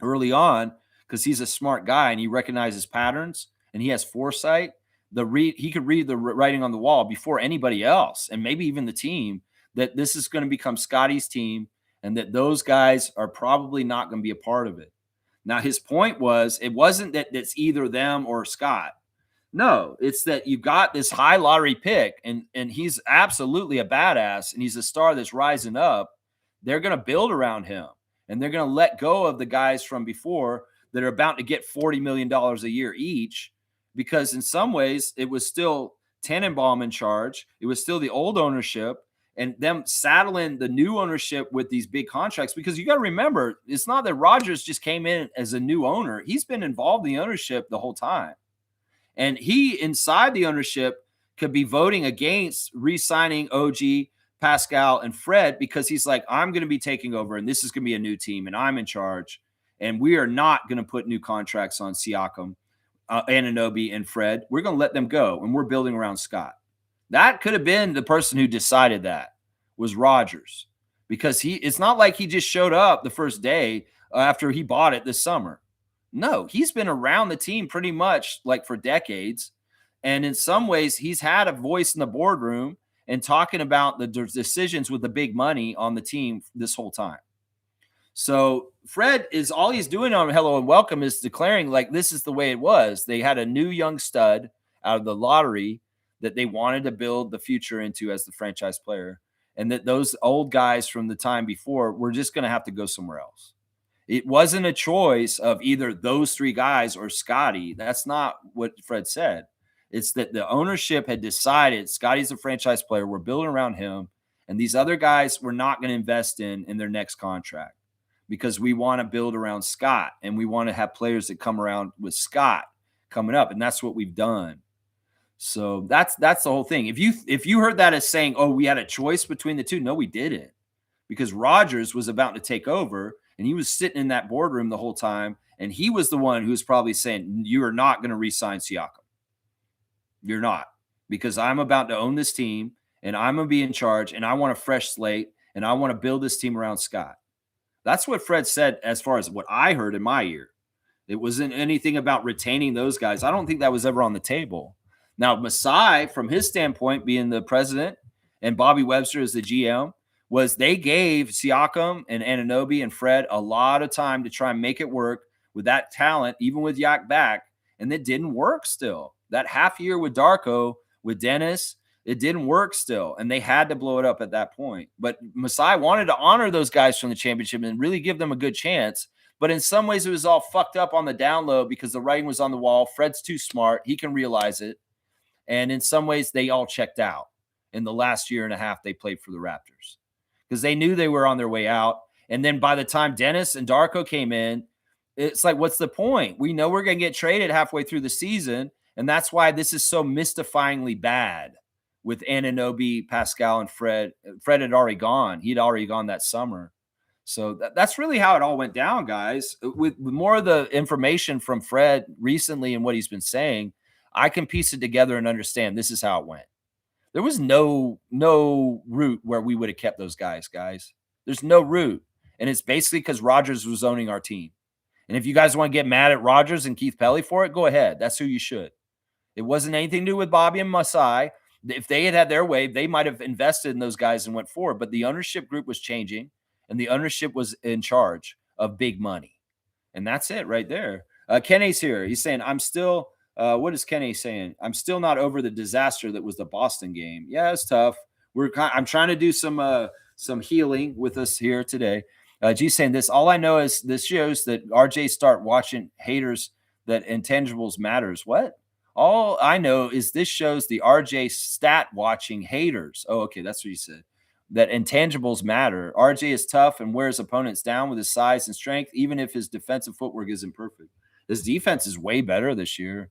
early on because he's a smart guy, and he recognizes patterns, and he has foresight. He could read the writing on the wall before anybody else, and maybe even the team, that this is going to become Scotty's team, and that those guys are probably not going to be a part of it. Now, his point was, it wasn't that it's either them or Scott. No, it's that you got this high lottery pick, and he's absolutely a badass, and he's a star that's rising up. They're going to build around him, and they're going to let go of the guys from before that are about to get $40 million a year each, because in some ways it was still Tannenbaum in charge. It was still the old ownership, and them saddling the new ownership with these big contracts. Because you got to remember, it's not that Rodgers just came in as a new owner; he's been involved in the ownership the whole time. And he, inside the ownership, could be voting against re-signing OG, Pascal, and Fred, because he's like, I'm going to be taking over, and this is going to be a new team, and I'm in charge. And we are not going to put new contracts on Siakam, Anunoby, and Fred. We're going to let them go, and we're building around Scott. That could have been the person who decided that, was Rodgers, because it's not like he just showed up the first day after he bought it this summer. No, he's been around the team pretty much like for decades. And in some ways, he's had a voice in the boardroom and talking about the decisions with the big money on the team this whole time. So Fred is all he's doing on Hello and Welcome is declaring like this is the way it was. They had a new young stud out of the lottery that they wanted to build the future into as the franchise player. And that those old guys from the time before were just going to have to go somewhere else. It wasn't a choice of either those three guys or Scotty. That's not what Fred said. It's that the ownership had decided Scotty's a franchise player. We're building around him. And these other guys we're not going to invest in their next contract because we want to build around Scott and we want to have players that come around with Scott coming up. And that's what we've done. So that's the whole thing. If you heard that as saying, oh, we had a choice between the two, no, we didn't. Because Rodgers was about to take over and he was sitting in that boardroom the whole time. And he was the one who was probably saying, you are not going to re-sign Siakam. You're not, because I'm about to own this team and I'm going to be in charge and I want a fresh slate and I want to build this team around Scott. That's what Fred said as far as what I heard in my ear. It wasn't anything about retaining those guys. I don't think that was ever on the table. Now, Masai, from his standpoint, being the president and Bobby Webster as the GM, was they gave Siakam and Anunoby and Fred a lot of time to try and make it work with that talent, even with Yak back, and it didn't work still. That half year with Darko, with Dennis, it didn't work still, and they had to blow it up at that point. But Masai wanted to honor those guys from the championship and really give them a good chance. But in some ways, it was all fucked up on the down low because the writing was on the wall. Fred's too smart. He can realize it. And in some ways, they all checked out in the last year and a half they played for the Raptors because they knew they were on their way out. And then by the time Dennis and Darko came in, it's like, what's the point? We know we're going to get traded halfway through the season. And that's why this is so mystifyingly bad with Anunoby, Pascal, and Fred. Fred had already gone. He'd already gone that summer. So that's really how it all went down, guys. With more of the information from Fred recently and what he's been saying, I can piece it together and understand this is how it went. There was no route where we would have kept those guys. There's no route. And it's basically because Rodgers was owning our team. And if you guys want to get mad at Rodgers and Keith Pelly for it, go ahead. That's who you should. It wasn't anything to do with Bobby and Masai. If they had their way, they might have invested in those guys and went forward. But the ownership group was changing, and the ownership was in charge of big money. And that's it right there. Kenny's here. He's saying, I'm still what is Kenny saying? I'm still not over the disaster that was the Boston game. Yeah, it's tough. I'm trying to do some healing with us here today. G's saying this. All I know is this shows that RJ start watching haters that intangibles matters. What? All I know is this shows the RJ stat watching haters. Oh, okay. That's what you said. That intangibles matter. RJ is tough and wears opponents down with his size and strength, even if his defensive footwork isn't perfect. His defense is way better this year.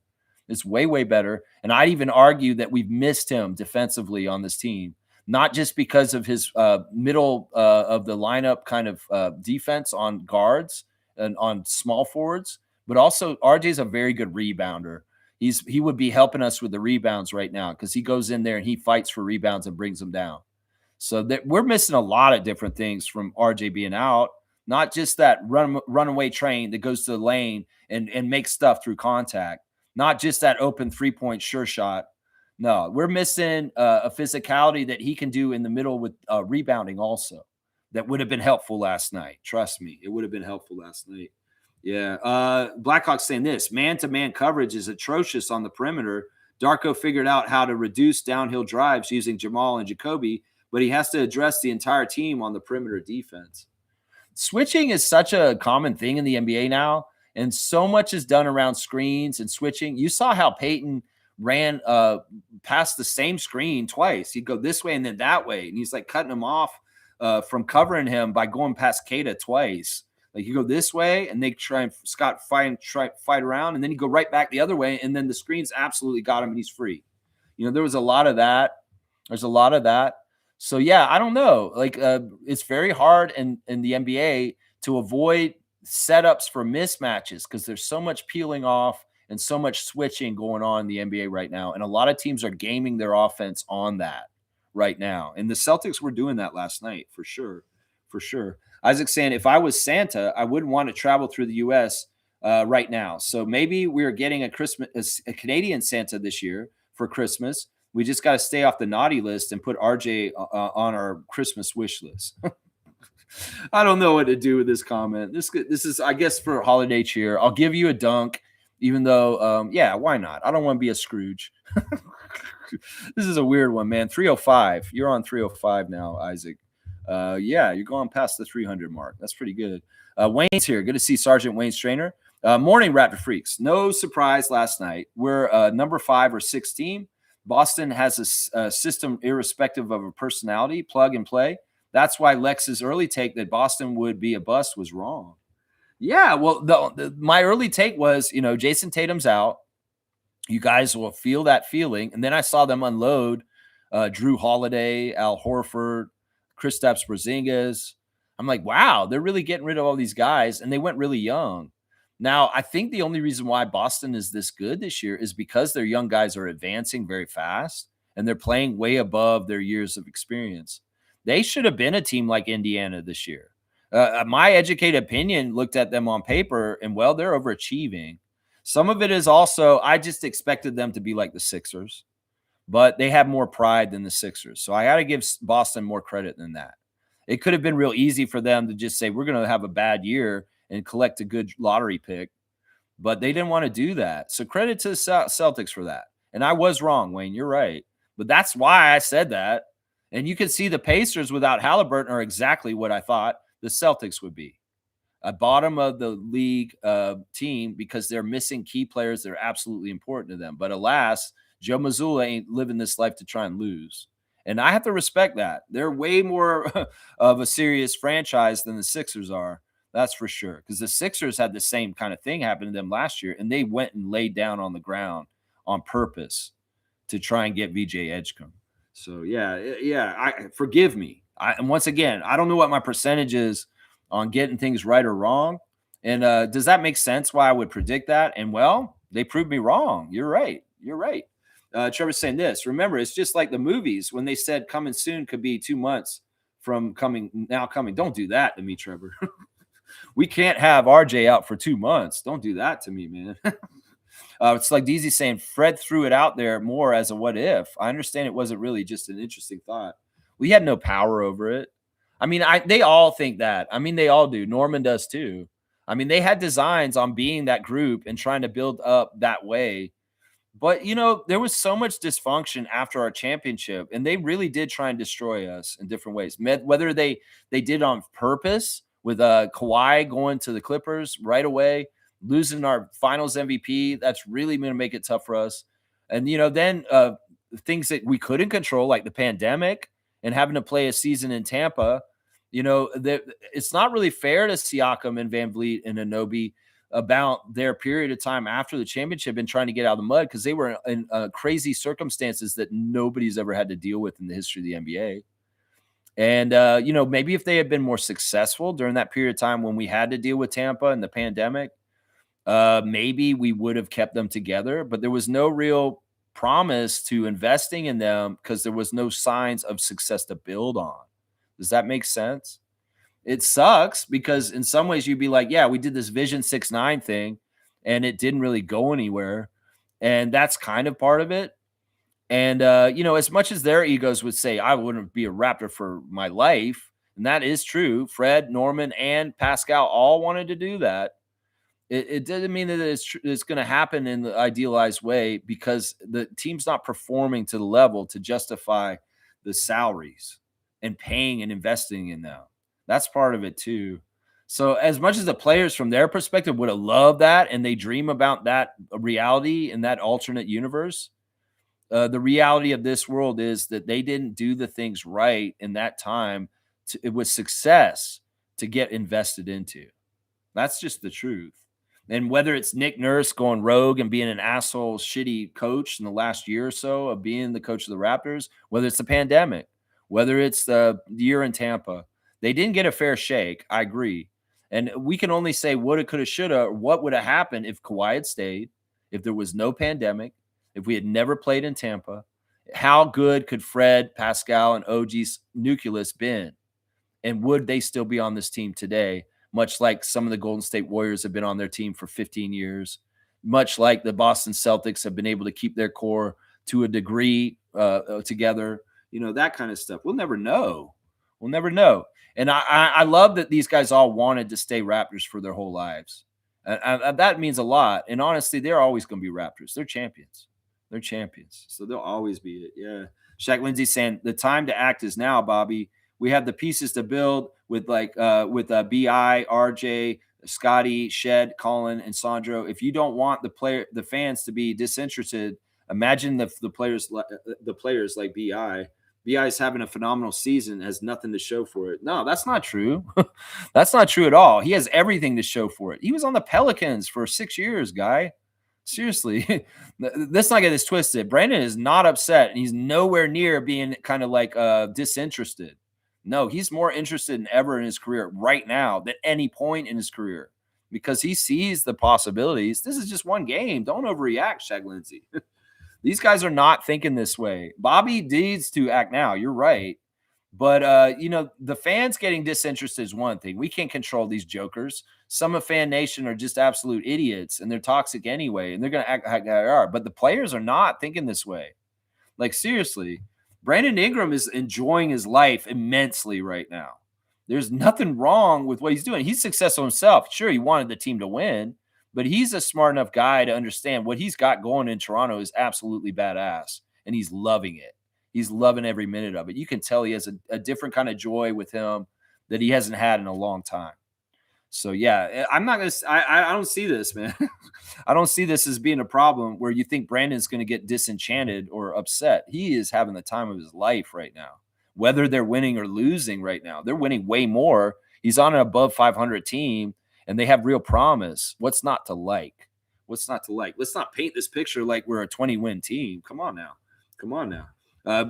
It's way, way better. And I'd even argue that we've missed him defensively on this team, not just because of his middle of the lineup kind of defense on guards and on small forwards, but also RJ's a very good rebounder. He would be helping us with the rebounds right now because he goes in there and he fights for rebounds and brings them down. So that we're missing a lot of different things from RJ being out, not just that runaway train that goes to the lane and makes stuff through contact, not just that open 3-point sure shot. No, we're missing a physicality that he can do in the middle with rebounding also. That would have been helpful last night. Trust me, it would have been helpful last night. Yeah. Blackhawks saying this man-to-man coverage is atrocious on the perimeter. Darko figured out how to reduce downhill drives using Jamal and Jacoby, but he has to address the entire team on the perimeter defense. Switching is such a common thing in the NBA now, and so much is done around screens and switching. You saw how Peyton ran past the same screen twice. He'd go this way and then that way, and he's like cutting him off from covering him by going past Kata twice. Like you go this way, and they try and fight around, and then you go right back the other way, and then the screens absolutely got him, and he's free. There was a lot of that. There's a lot of that. So yeah, I don't know. Like it's very hard in the NBA to avoid setups for mismatches because there's so much peeling off and so much switching going on in the NBA right now. And a lot of teams are gaming their offense on that right now. And the Celtics were doing that last night for sure. For sure. Isaac's saying if I was Santa, I wouldn't want to travel through the US right now. So maybe we're getting a Canadian Santa this year for Christmas. We just got to stay off the naughty list and put RJ on our Christmas wish list. I don't know what to do with this comment. This is, I guess, for holiday cheer. I'll give you a dunk, even though, yeah, why not? I don't want to be a Scrooge. This is a weird one, man. 305. You're on 305 now, Isaac. Yeah, you're going past the 300 mark. That's pretty good. Wayne's here. Good to see Sergeant Wayne Strainer. Morning, Raptor Freaks. No surprise last night. We're number 5 or 6 team. Boston has a system irrespective of a personality, plug and play. That's why Lex's early take that Boston would be a bust was wrong. Yeah, well, my early take was, Jason Tatum's out. You guys will feel that feeling. And then I saw them unload Drew Holiday, Al Horford, Kristaps Porzingis. I'm like, wow, they're really getting rid of all these guys, and they went really young. Now, I think the only reason why Boston is this good this year is because their young guys are advancing very fast, and they're playing way above their years of experience. They should have been a team like Indiana this year. My educated opinion looked at them on paper, and, well, they're overachieving. Some of it is also I just expected them to be like the Sixers, but they have more pride than the Sixers. So I got to give Boston more credit than that. It could have been real easy for them to just say, we're going to have a bad year and collect a good lottery pick, but they didn't want to do that. So credit to the Celtics for that. And I was wrong, Wayne. You're right. But that's why I said that. And you can see the Pacers without Halliburton are exactly what I thought the Celtics would be. A bottom of the league team because they're missing key players that are absolutely important to them. But alas, Joe Mazzulla ain't living this life to try and lose. And I have to respect that. They're way more of a serious franchise than the Sixers are. That's for sure. Because the Sixers had the same kind of thing happen to them last year, and they went and laid down on the ground on purpose to try and get VJ Edgecombe. So, yeah. Forgive me. And once again, I don't know what my percentage is on getting things right or wrong. And does that make sense why I would predict that? And, well, they proved me wrong. You're right. Trevor's saying this. Remember, it's just like the movies when they said coming soon could be 2 months from coming. Don't do that to me, Trevor. We can't have RJ out for 2 months. Don't do that to me, man. It's like DZ saying Fred threw it out there more as a what if. I understand it wasn't really just an interesting thought. We had no power over it. I mean, they all think that. I mean, they all do. Norman does too. I mean, they had designs on being that group and trying to build up that way. But, there was so much dysfunction after our championship, and they really did try and destroy us in different ways. Whether they did on purpose with Kawhi going to the Clippers right away, losing our finals MVP, that's really going to make it tough for us. And, then things that we couldn't control, like the pandemic and having to play a season in Tampa, it's not really fair to Siakam and Van Vliet and Anunoby about their period of time after the championship and trying to get out of the mud because they were in crazy circumstances that nobody's ever had to deal with in the history of the NBA. And, maybe if they had been more successful during that period of time when we had to deal with Tampa and the pandemic, maybe we would have kept them together. But there was no real promise to investing in them because there was no signs of success to build on. Does that make sense? It sucks because in some ways you'd be like, yeah, we did this Vision 6-9 thing and it didn't really go anywhere. And that's kind of part of it. And, as much as their egos would say, I wouldn't be a Raptor for my life. And that is true. Fred, Norman, and Pascal all wanted to do that. It doesn't mean that it's going to happen in the idealized way because the team's not performing to the level to justify the salaries and paying and investing in them. That's part of it too. So as much as the players from their perspective would have loved that and they dream about that reality in that alternate universe, the reality of this world is that they didn't do the things right in that time. It was success to get invested into. That's just the truth. And whether it's Nick Nurse going rogue and being an asshole, shitty coach in the last year or so of being the coach of the Raptors, whether it's the pandemic, whether it's the year in Tampa, they didn't get a fair shake. I agree. And we can only say woulda, coulda, shoulda, or what would have happened if Kawhi had stayed, if there was no pandemic, if we had never played in Tampa. How good could Fred, Pascal, and OG's nucleus been? And would they still be on this team today? Much like some of the Golden State Warriors have been on their team for 15 years, much like the Boston Celtics have been able to keep their core to a degree together, that kind of stuff. We'll never know. We'll never know. And I love that these guys all wanted to stay Raptors for their whole lives. That means a lot. And honestly, they're always going to be Raptors. They're champions. They're champions. So they'll always be it. Yeah. Shaq Lindsay saying the time to act is now, Bobby. We have the pieces to build with BI, RJ, Scotty, Shed, Colin, and Sandro. If you don't want the fans to be disinterested, imagine the players like BI. BI is having a phenomenal season, has nothing to show for it. No, that's not true. That's not true at all. He has everything to show for it. He was on the Pelicans for 6 years, guy. Seriously, let's not get this twisted. Brandon is not upset, and he's nowhere near being kind of like disinterested. No, he's more interested than ever in his career right now than any point in his career because he sees the possibilities. This is just one game. Don't overreact, Shaq Lindsay. These guys are not thinking this way. Bobby needs to act now. You're right. But, the fans getting disinterested is one thing. We can't control these jokers. Some of Fan Nation are just absolute idiots, and they're toxic anyway, and they're going to act like they are. But the players are not thinking this way. Like, seriously. Brandon Ingram is enjoying his life immensely right now. There's nothing wrong with what he's doing. He's successful himself. Sure, he wanted the team to win, but he's a smart enough guy to understand what he's got going in Toronto is absolutely badass, and he's loving it. He's loving every minute of it. You can tell he has a different kind of joy with him that he hasn't had in a long time. So, yeah, I'm not going to – I don't see this, man. I don't see this as being a problem where you think Brandon's going to get disenchanted or upset. He is having the time of his life right now, whether they're winning or losing right now. They're winning way more. He's on an above 500 team, and they have real promise. What's not to like? What's not to like? Let's not paint this picture like we're a 20-win team. Come on now. Come on now.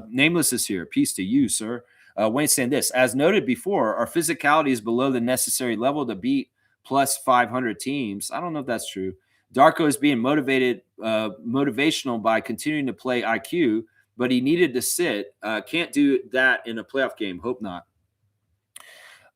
Nameless is here. Peace to you, sir. Wayne saying this, as noted before, our physicality is below the necessary level to beat plus 500 teams. I don't know if that's true. Darko is being motivational by continuing to play IQ, but he needed to sit. Can't do that in a playoff game. Hope not.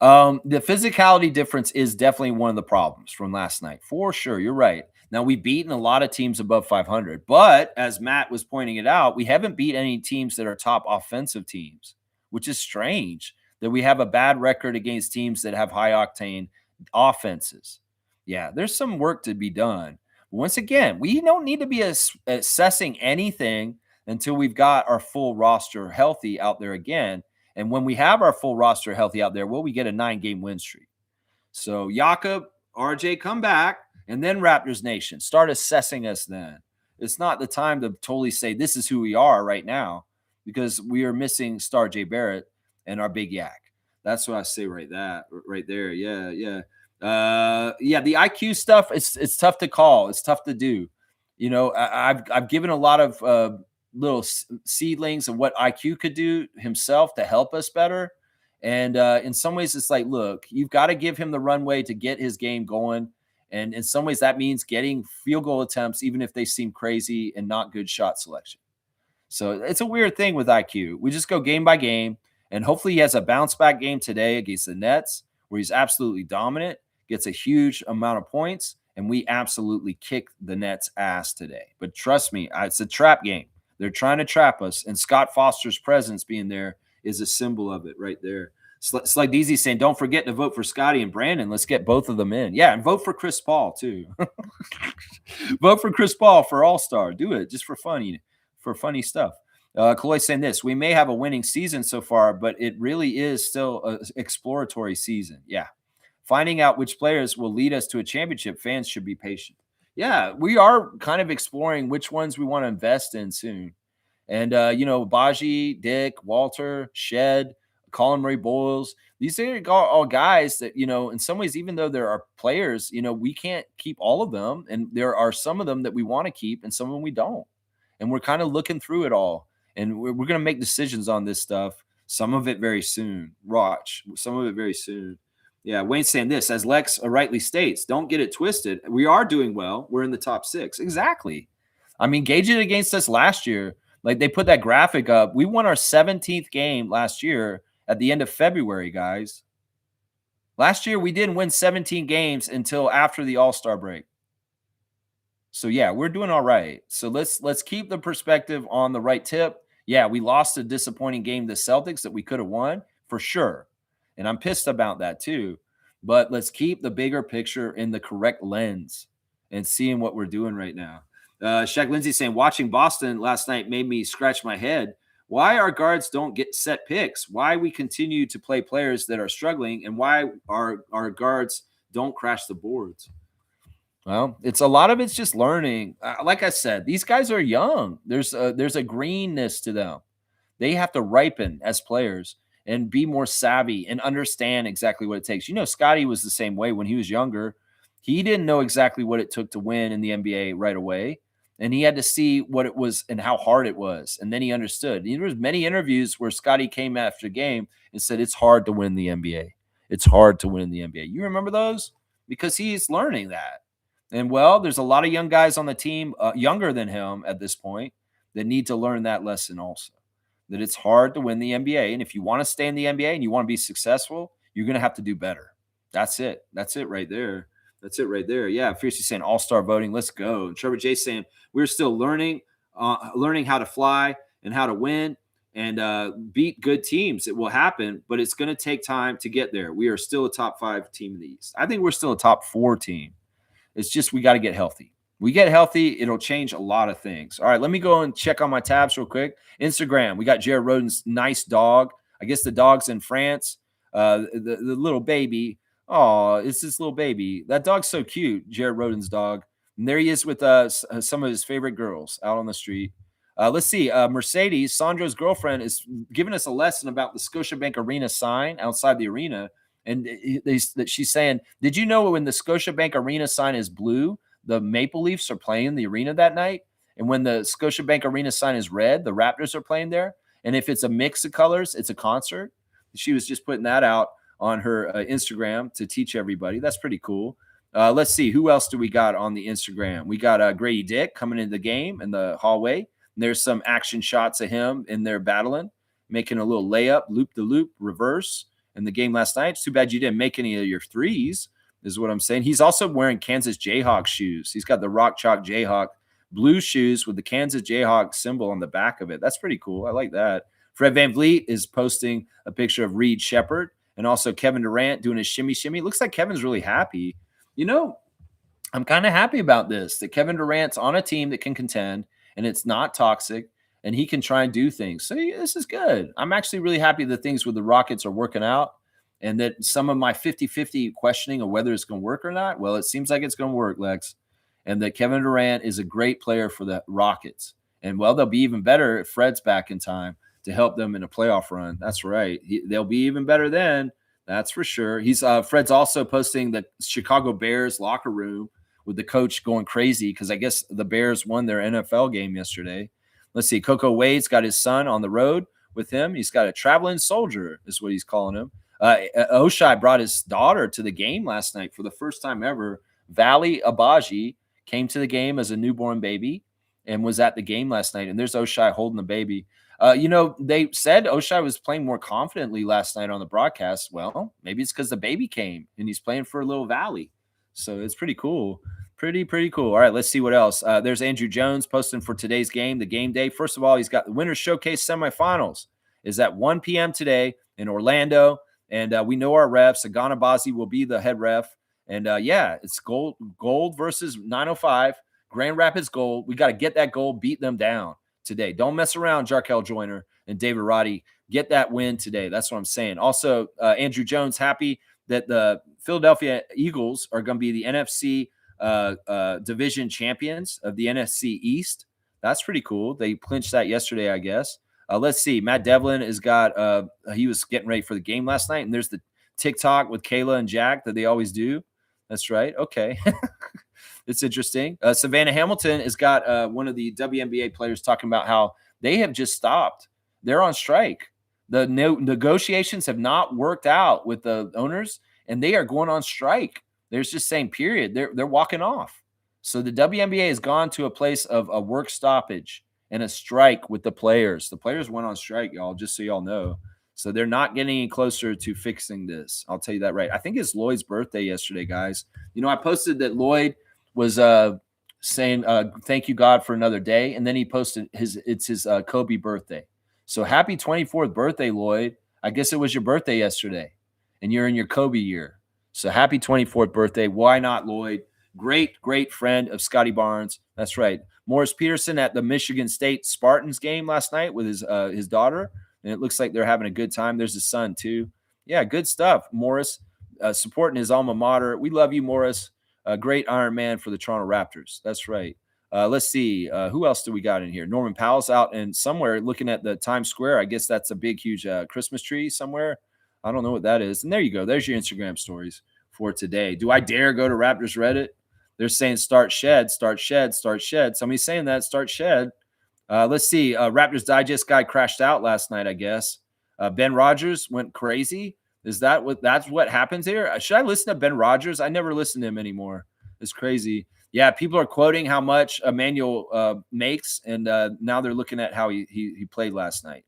The physicality difference is definitely one of the problems from last night. For sure. You're right. Now, we've beaten a lot of teams above 500, but as Matt was pointing it out, we haven't beat any teams that are top offensive teams, which is strange that we have a bad record against teams that have high octane offenses. Yeah, there's some work to be done. Once again, we don't need to be assessing anything until we've got our full roster healthy out there again. And when we have our full roster healthy out there, we get a 9-game win streak. So Jakob, RJ, come back, and then Raptors Nation, start assessing us then. It's not the time to totally say this is who we are right now because we are missing Star J. Barrett and our big yak. That's what I say right there. Yeah. The IQ stuff, it's tough to call. It's tough to do. I've given a lot of little seedlings of what IQ could do himself to help us better. And in some ways, it's like, look, you've got to give him the runway to get his game going. And in some ways, that means getting field goal attempts, even if they seem crazy and not good shot selection. So it's a weird thing with IQ. We just go game by game. And hopefully he has a bounce back game today against the Nets where he's absolutely dominant, gets a huge amount of points, and we absolutely kick the Nets' ass today. But trust me, it's a trap game. They're trying to trap us, and Scott Foster's presence being there is a symbol of it right there. It's like DZ saying, don't forget to vote for Scotty and Brandon. Let's get both of them in. Yeah, and vote for Chris Paul too. Vote for Chris Paul for All-Star. Do it just for funny stuff. Kaloy saying this: we may have a winning season so far, but it really is still an exploratory season. Yeah, finding out which players will lead us to a championship. Fans should be patient. Yeah, we are kind of exploring which ones we want to invest in soon. And, Baji, Dick, Walter, Shed, Colin Murray Boyles, these are all guys that, in some ways, even though there are players, we can't keep all of them. And there are some of them that we want to keep and some of them we don't. And we're kind of looking through it all. And we're going to make decisions on this stuff. Some of it very soon. Watch. Some of it very soon. Yeah, Wayne's saying this, as Lex rightly states, don't get it twisted. We are doing well. We're in the top 6. Exactly. I mean, gauge it against us last year. Like they put that graphic up. We won our 17th game last year at the end of February, guys. Last year, we didn't win 17 games until after the All-Star break. So, yeah, we're doing all right. So let's keep the perspective on the right tip. Yeah, we lost a disappointing game to the Celtics that we could have won for sure. And I'm pissed about that too. But let's keep the bigger picture in the correct lens and seeing what we're doing right now. Shaq Lindsay saying, watching Boston last night made me scratch my head. Why our guards don't get set picks? Why we continue to play players that are struggling, and why our guards don't crash the boards? Well, it's a lot of it's just learning. Like I said, these guys are young. There's a greenness to them. They have to ripen as players and be more savvy and understand exactly what it takes. Scotty was the same way when he was younger. He didn't know exactly what it took to win in the NBA right away. And he had to see what it was and how hard it was. And then he understood. There was many interviews where Scotty came after the game and said, it's hard to win the NBA. It's hard to win in the NBA. You remember those? Because he's learning that. And, well, there's a lot of young guys on the team, younger than him at this point, that need to learn that lesson also, that it's hard to win the NBA. And if you want to stay in the NBA and you want to be successful, you're going to have to do better. That's it. That's it right there. That's it right there. Yeah, Fiercely saying all-star voting. Let's go. And Trevor J saying we're still learning how to fly and how to win and beat good teams. It will happen, but it's going to take time to get there. We are still a top 5 team in the East. I think we're still a top 4 team. It's just we got to get healthy. We get healthy, it'll change a lot of things. All right, let me go and check on my tabs real quick. Instagram, we got Jared Roden's nice dog. I guess the dog's in France. The little baby. Oh, it's this little baby. That dog's so cute, Jared Roden's dog. And there he is with some of his favorite girls out on the street. Let's see. Mercedes, Sandro's girlfriend, is giving us a lesson about the Scotiabank Arena sign outside the arena. And she's saying, did you know when the Scotiabank Arena sign is blue, the Maple Leafs are playing in the arena that night? And when the Scotiabank Arena sign is red, the Raptors are playing there. And if it's a mix of colors, it's a concert. She was just putting that out on her Instagram to teach everybody. That's pretty cool. Let's see. Who else do we got on the Instagram? We got Grady Dick coming into the game in the hallway. And there's some action shots of him in there battling, making a little layup, loop-the-loop, reverse in the game last night. It's too bad you didn't make any of your threes, is what I'm saying. He's also wearing Kansas Jayhawk shoes. He's got the Rock Chalk Jayhawk blue shoes with the Kansas Jayhawk symbol on the back of it. That's pretty cool. I like that. Fred VanVleet is posting a picture of Reed Shepherd and also Kevin Durant doing his shimmy. It looks like Kevin's really happy. I'm kind of happy about this, that Kevin Durant's on a team that can contend and it's not toxic and he can try and do things. So this is good. I'm actually really happy that things with the Rockets are working out and that some of my 50-50 questioning of whether it's going to work or not, well, it seems like it's going to work, Lex. And that Kevin Durant is a great player for the Rockets. And, well, they'll be even better if Fred's back in time to help them in a playoff run. That's right. They'll be even better then. That's for sure. Fred's also posting the Chicago Bears locker room with the coach going crazy because I guess the Bears won their NFL game yesterday. Let's see. Coco Wade's got his son on the road with him. He's got a traveling soldier is what he's calling him. Oshai brought his daughter to the game last night for the first time ever. Valley Abaji came to the game as a newborn baby and was at the game last night. And there's Oshai holding the baby. They said Oshai was playing more confidently last night on the broadcast. Well, maybe it's because the baby came and he's playing for a little Valley. So it's pretty cool. Pretty cool. All right, let's see what else. There's Andrew Jones posting for today's game, the game day. First of all, he's got the Winners Showcase semifinals is at 1 p.m. today in Orlando. And we know our refs. Agana Bazi will be the head ref. And yeah, it's gold versus 905. Grand Rapids Gold. We got to get that goal, beat them down today. Don't mess around, Jarkel Joyner and David Roddy. Get that win today. That's what I'm saying. Also, Andrew Jones, happy that the Philadelphia Eagles are going to be the NFC division champions of the NFC East. That's pretty cool. They clinched that yesterday, I guess. Let's see. Matt Devlin has got, he was getting ready for the game last night, and there's the TikTok with Kayla and Jack that they always do. That's right. Okay. It's interesting. Savannah Hamilton has got one of the WNBA players talking about how they have just stopped. They're on strike. The negotiations have not worked out with the owners, and they are going on strike. They're just saying, period. They're walking off. So the WNBA has gone to a place of a work stoppage and a strike with the players. The players went on strike, y'all, just so y'all know. So they're not getting any closer to fixing this. I'll tell you that right. I think it's Lloyd's birthday yesterday, guys. You know, I posted that Lloyd was saying, thank you, God, for another day. And then he posted it's his Kobe birthday. So happy 24th birthday, Lloyd. I guess it was your birthday yesterday, and you're in your Kobe year. So happy 24th birthday. Why not, Lloyd? Great, great friend of Scotty Barnes. That's right. Morris Peterson at the Michigan State Spartans game last night with his daughter, and it looks like they're having a good time. There's his son, too. Yeah, good stuff, Morris, supporting his alma mater. We love you, Morris. A great Iron Man for the Toronto Raptors. That's right. Let's see. Who else do we got in here? Norman Powell's out and somewhere looking at the Times Square. I guess that's a big, huge Christmas tree somewhere. I don't know what that is. And there you go. There's your Instagram stories for today. Do I dare go to Raptors Reddit? They're saying start shed, start shed, start shed. Somebody's saying that, start shed. Let's see. Raptors Digest guy crashed out last night, I guess. Ben Rogers went crazy. That's what happens here? Should I listen to Ben Rogers? I never listen to him anymore. It's crazy. Yeah, people are quoting how much Emmanuel makes, and now they're looking at how he played last night.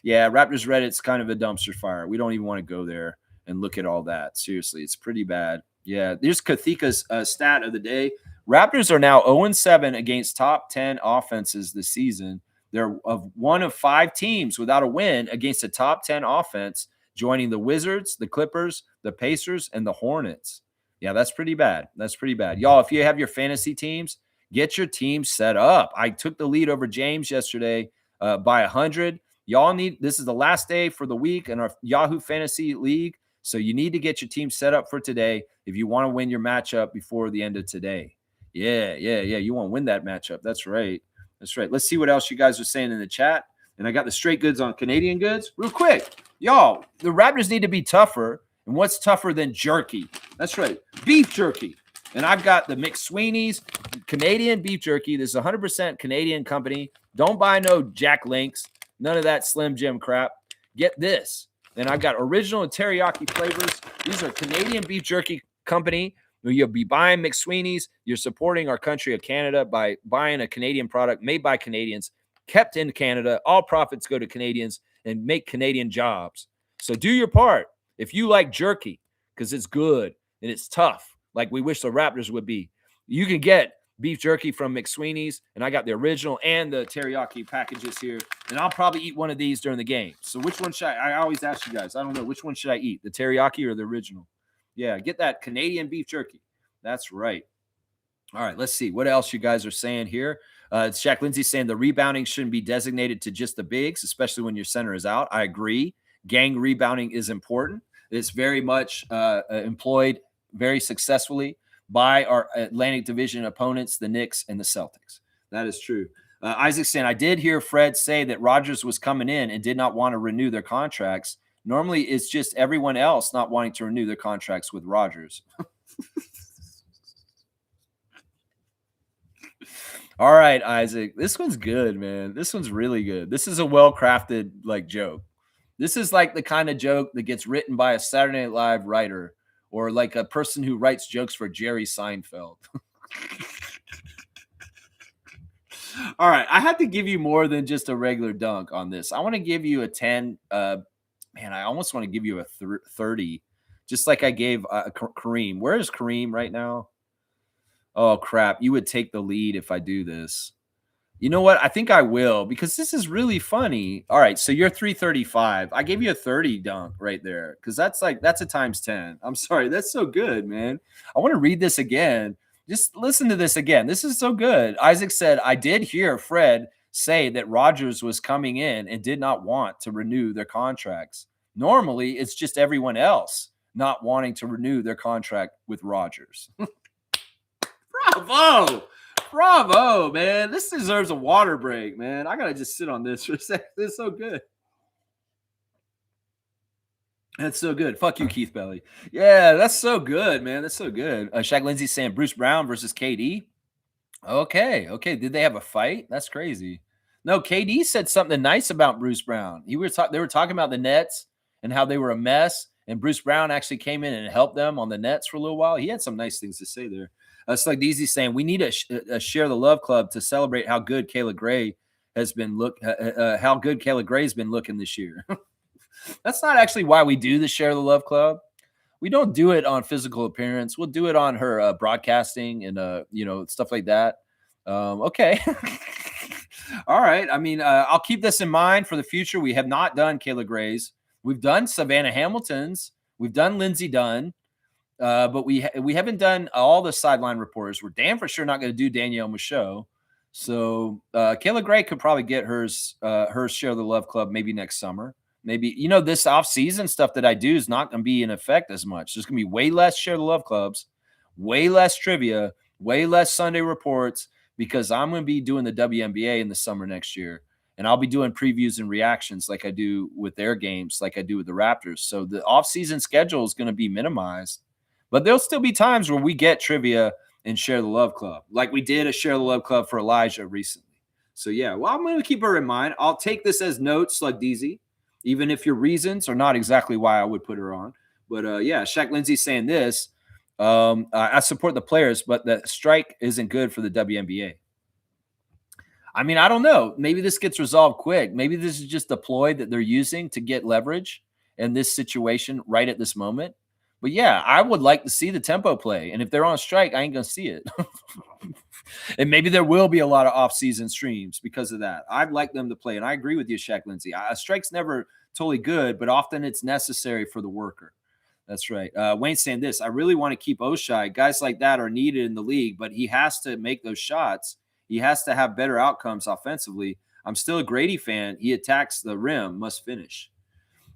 Yeah, Raptors Reddit's kind of a dumpster fire. We don't even want to go there and look at all that. Seriously, it's pretty bad. Yeah, there's Kathika's stat of the day. Raptors are now 0-7 against top 10 offenses this season. They're one of 5 teams without a win against a top 10 offense, joining the Wizards, the Clippers, the Pacers, and the Hornets. Yeah, that's pretty bad. That's pretty bad. Y'all, if you have your fantasy teams, get your team set up. I took the lead over James yesterday by 100. Y'all this is the last day for the week in our Yahoo Fantasy League. So you need to get your team set up for today if you want to win your matchup before the end of today. Yeah. You want to win that matchup. That's right. That's right. Let's see what else you guys are saying in the chat. And I got the straight goods on Canadian goods. Real quick, y'all, the Raptors need to be tougher. And what's tougher than jerky? That's right, beef jerky. And I've got the McSweeney's Canadian beef jerky. This is 100% Canadian company. Don't buy no Jack Links. None of that Slim Jim crap. Get this. And I've got original and teriyaki flavors. These are Canadian beef jerky company. You'll be buying McSweeney's. You're supporting our country of Canada by buying a Canadian product made by Canadians, kept in Canada. All profits go to Canadians and make Canadian jobs. So do your part. If you like jerky, because it's good and it's tough, like we wish the Raptors would be, you can get beef jerky from McSweeney's, and I got the original and the teriyaki packages here, and I'll probably eat one of these during the game. So which one should I always ask you guys, I don't know, which one should I eat, the teriyaki or the original? Yeah, get that Canadian beef jerky. That's right. All right, let's see what else you guys are saying here. Shaq Lindsay saying the rebounding shouldn't be designated to just the bigs, especially when your center is out. I agree. Gang rebounding is important. It's very much employed very successfully by our Atlantic Division opponents, the Knicks and the Celtics. That is true. Isaac saying, I did hear Fred say that Rodgers was coming in and did not want to renew their contracts. Normally, it's just everyone else not wanting to renew their contracts with Rodgers. All right, Isaac. This one's good, man. This one's really good. This is a well-crafted joke. This is like the kind of joke that gets written by a Saturday Night Live writer or like a person who writes jokes for Jerry Seinfeld. All right, I have to give you more than just a regular dunk on this. I want to give you a 10. Man, I almost want to give you a 30, just like I gave Kareem. Where is Kareem right now? Oh, crap. You would take the lead if I do this. You know what? I think I will because this is really funny. All right, so you're 335. I gave you a 30 dunk right there because that's a times 10. I'm sorry, that's so good, man. I want to read this again. Just listen to this again. This is so good. Isaac said, I did hear Fred say that Rogers was coming in and did not want to renew their contracts. Normally, it's just everyone else not wanting to renew their contract with Rogers. Bravo. Bravo, man. This deserves a water break, man. I got to just sit on this for a second. This is so good. That's so good. Fuck you, Keith Belly. Yeah, that's so good, man. That's so good. Shaq Lindsay saying Bruce Brown versus KD. Okay. Okay. Did they have a fight? That's crazy. No, KD said something nice about Bruce Brown. They were talking about the Nets and how they were a mess. And Bruce Brown actually came in and helped them on the Nets for a little while. He had some nice things to say there. It's like Deezy saying we need a share the love club to celebrate how good Kayla Gray has been how good Kayla Gray's been looking this year. That's not actually why we do the share the love club. We don't do it on physical appearance. We'll do it on her broadcasting and stuff like that. Okay. All right. I mean, I'll keep this in mind for the future. We have not done Kayla Gray's. We've done Savannah Hamilton's. We've done Lindsey Dunn. But we haven't done all the sideline reporters. We're damn for sure not going to do Danielle Michaud. So Kayla Gray could probably get her share of the love club maybe next summer. Maybe, this off-season stuff that I do is not going to be in effect as much. There's going to be way less share the love clubs, way less trivia, way less Sunday reports because I'm going to be doing the WNBA in the summer next year. And I'll be doing previews and reactions like I do with their games, like I do with the Raptors. So the off-season schedule is going to be minimized. But there'll still be times where we get trivia and share the love club, like we did a share the love club for Elijah recently. So, yeah, well, I'm going to keep her in mind. I'll take this as notes like DZ, even if your reasons are not exactly why I would put her on. But, yeah, Shaq Lindsay saying this. I support the players, but the strike isn't good for the WNBA. I mean, I don't know. Maybe this gets resolved quick. Maybe this is just a ploy that they're using to get leverage in this situation right at this moment. But yeah, I would like to see the tempo play. And if they're on strike, I ain't going to see it. And maybe there will be a lot of off-season streams because of that. I'd like them to play. And I agree with you, Shaq Lindsay. A strike's never totally good, but often it's necessary for the worker. That's right. Wayne's saying this. I really want to keep Oshai. Guys like that are needed in the league, but he has to make those shots. He has to have better outcomes offensively. I'm still a Grady fan. He attacks the rim, must finish.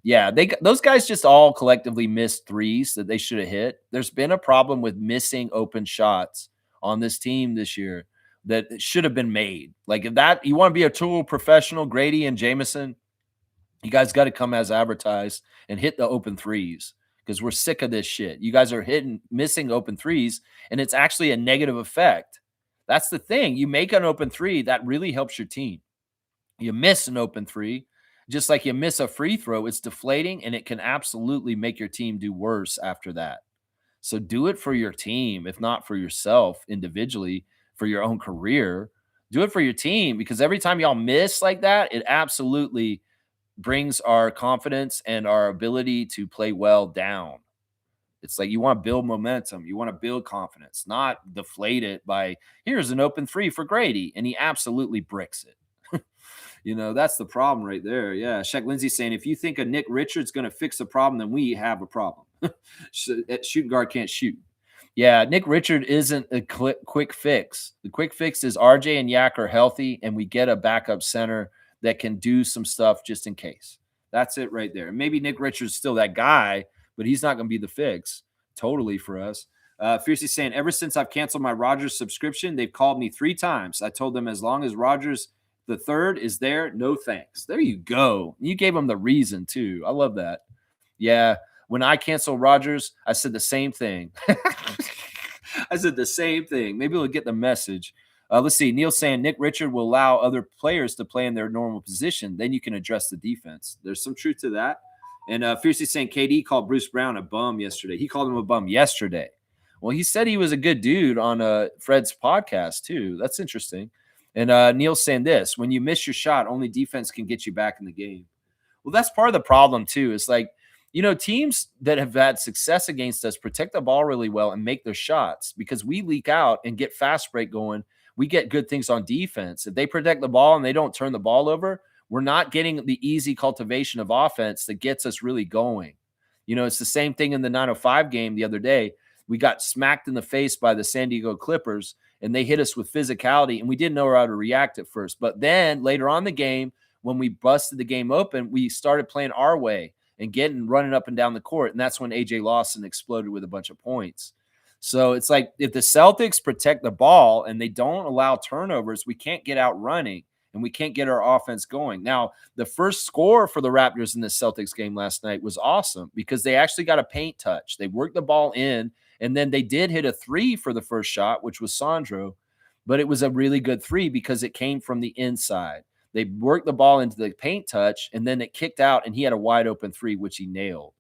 Yeah, those guys just all collectively missed threes that they should have hit. There's been a problem with missing open shots on this team this year that should have been made. Like if that you want to be a total professional, Grady and Jameson, you guys got to come as advertised and hit the open threes because we're sick of this shit. You guys are missing open threes, and it's actually a negative effect. That's the thing. You make an open three, that really helps your team. You miss an open three, just like you miss a free throw, it's deflating and it can absolutely make your team do worse after that. So do it for your team, if not for yourself individually, for your own career. Do it for your team because every time y'all miss like that, it absolutely brings our confidence and our ability to play well down. It's like you want to build momentum. You want to build confidence, not deflate it by here's an open three for Grady. And he absolutely bricks it. That's the problem right there. Yeah. Shaq Lindsay saying, if you think a Nick Richards going to fix the problem, then we have a problem. Shooting guard can't shoot. Yeah. Nick Richard isn't a quick fix. The quick fix is RJ and Yak are healthy and we get a backup center that can do some stuff just in case. That's it right there. Maybe Nick Richards is still that guy, but he's not going to be the fix totally for us. Fiercely saying, ever since I've canceled my Rogers subscription, they've called me 3 times. I told them as long as Rogers the third is there, no thanks. There you go. You gave them the reason too. I love that. Yeah. When I canceled Rogers, I said the same thing. I said the same thing. Maybe we'll get the message. Let's see. Neil saying Nick Richard will allow other players to play in their normal position. Then you can address the defense. There's some truth to that. And Fiercely saying KD called Bruce Brown a bum yesterday. He called him a bum yesterday. Well, he said he was a good dude on Fred's podcast too. That's interesting. And Neil's saying this, when you miss your shot, only defense can get you back in the game. Well, that's part of the problem too. It's like, teams that have had success against us protect the ball really well and make their shots because we leak out and get fast break going we get good things on defense. If they protect the ball and they don't turn the ball over, we're not getting the easy cultivation of offense that gets us really going. It's the same thing in the 905 game the other day. We got smacked in the face by the San Diego Clippers, and they hit us with physicality, and we didn't know how to react at first. But then later on the game, when we busted the game open, we started playing our way and running up and down the court, and that's when AJ Lawson exploded with a bunch of points. So it's like if the Celtics protect the ball and they don't allow turnovers, we can't get out running and we can't get our offense going. Now, the first score for the Raptors in the Celtics game last night was awesome because they actually got a paint touch. They worked the ball in, and then they did hit a three for the first shot, which was Sandro, but it was a really good three because it came from the inside. They worked the ball into the paint touch, and then it kicked out, and he had a wide open three, which he nailed.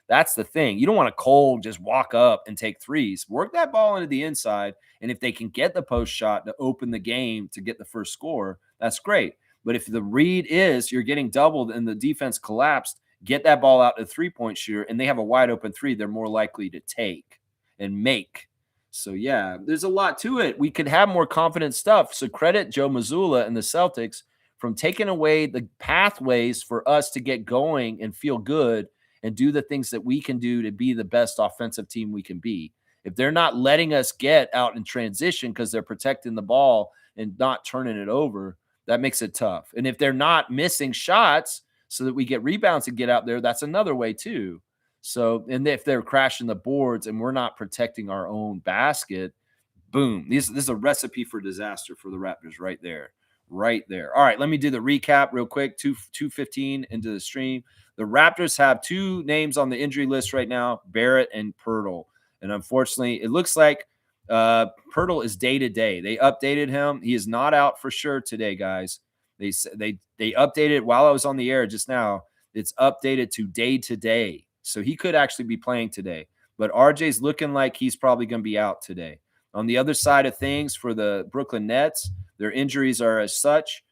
That's the thing. You don't want to cold just walk up and take threes. Work that ball into the inside, and if they can get the post shot to open the game to get the first score, that's great. But if the read is you're getting doubled and the defense collapsed, get that ball out to the three-point shooter, and they have a wide open three, they're more likely to take and make. So, yeah, there's a lot to it. We could have more confident stuff. So credit Joe Mazzulla and the Celtics from taking away the pathways for us to get going and feel good and do the things that we can do to be the best offensive team we can be. If they're not letting us get out in transition because they're protecting the ball and not turning it over, that makes it tough. And if they're not missing shots so that we get rebounds and get out there, that's another way too. So, and if they're crashing the boards and we're not protecting our own basket, boom. This is a recipe for disaster for the Raptors right there. Right there. All right, let me do the recap real quick. 2:15 into the stream. The Raptors have two names on the injury list right now, Barrett and Pirtle. And unfortunately, it looks like Pirtle is day to day. They updated him. He is not out for sure today, guys. They updated while I was on the air just now. It's updated to day. So he could actually be playing today. But RJ's looking like he's probably going to be out today. On the other side of things for the Brooklyn Nets, their injuries are as such.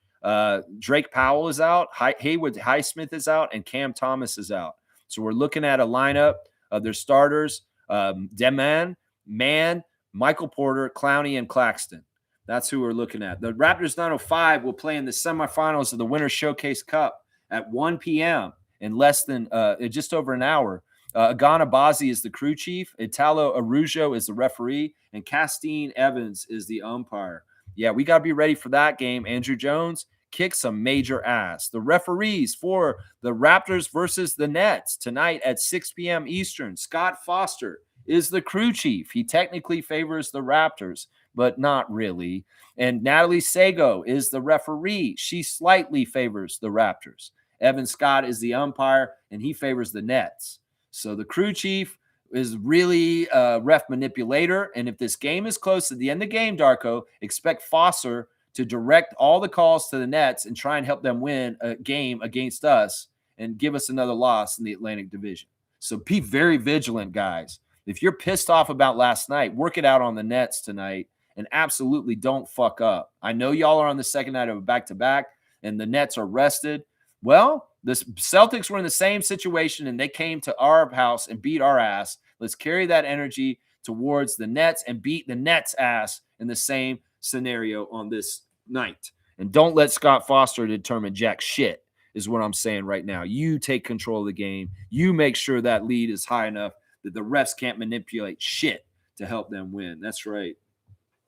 Drake Powell is out. Haywood Highsmith is out. And Cam Thomas is out. So we're looking at a lineup of their starters, Deman, Mann, Michael Porter, Clowney, and Claxton. That's who we're looking at. The Raptors 905 will play in the semifinals of the Winter Showcase Cup at 1 p.m. in less than just over an hour. Agana Bazi is the crew chief. Italo Arujo is the referee. And Castine Evans is the umpire. Yeah, we got to be ready for that game. Andrew Jones kicks some major ass. The referees for the Raptors versus the Nets tonight at 6 p.m. Eastern. Scott Foster is the crew chief. He technically favors the Raptors, but not really. And Natalie Sago is the referee. She slightly favors the Raptors. Evan Scott is the umpire, and he favors the Nets. So the crew chief is really a ref manipulator. And if this game is close at the end of the game, Darko, expect Foster to direct all the calls to the Nets and try and help them win a game against us and give us another loss in the Atlantic Division. So be very vigilant, guys. If you're pissed off about last night, work it out on the Nets tonight and absolutely don't fuck up. I know y'all are on the second night of a back-to-back and the Nets are rested. Well, the Celtics were in the same situation and they came to our house and beat our ass. Let's carry that energy towards the Nets and beat the Nets' ass in the same scenario on this night. And don't let Scott Foster determine jack shit is what I'm saying right now. You take control of the game. You make sure that lead is high enough that the refs can't manipulate shit to help them win. That's right.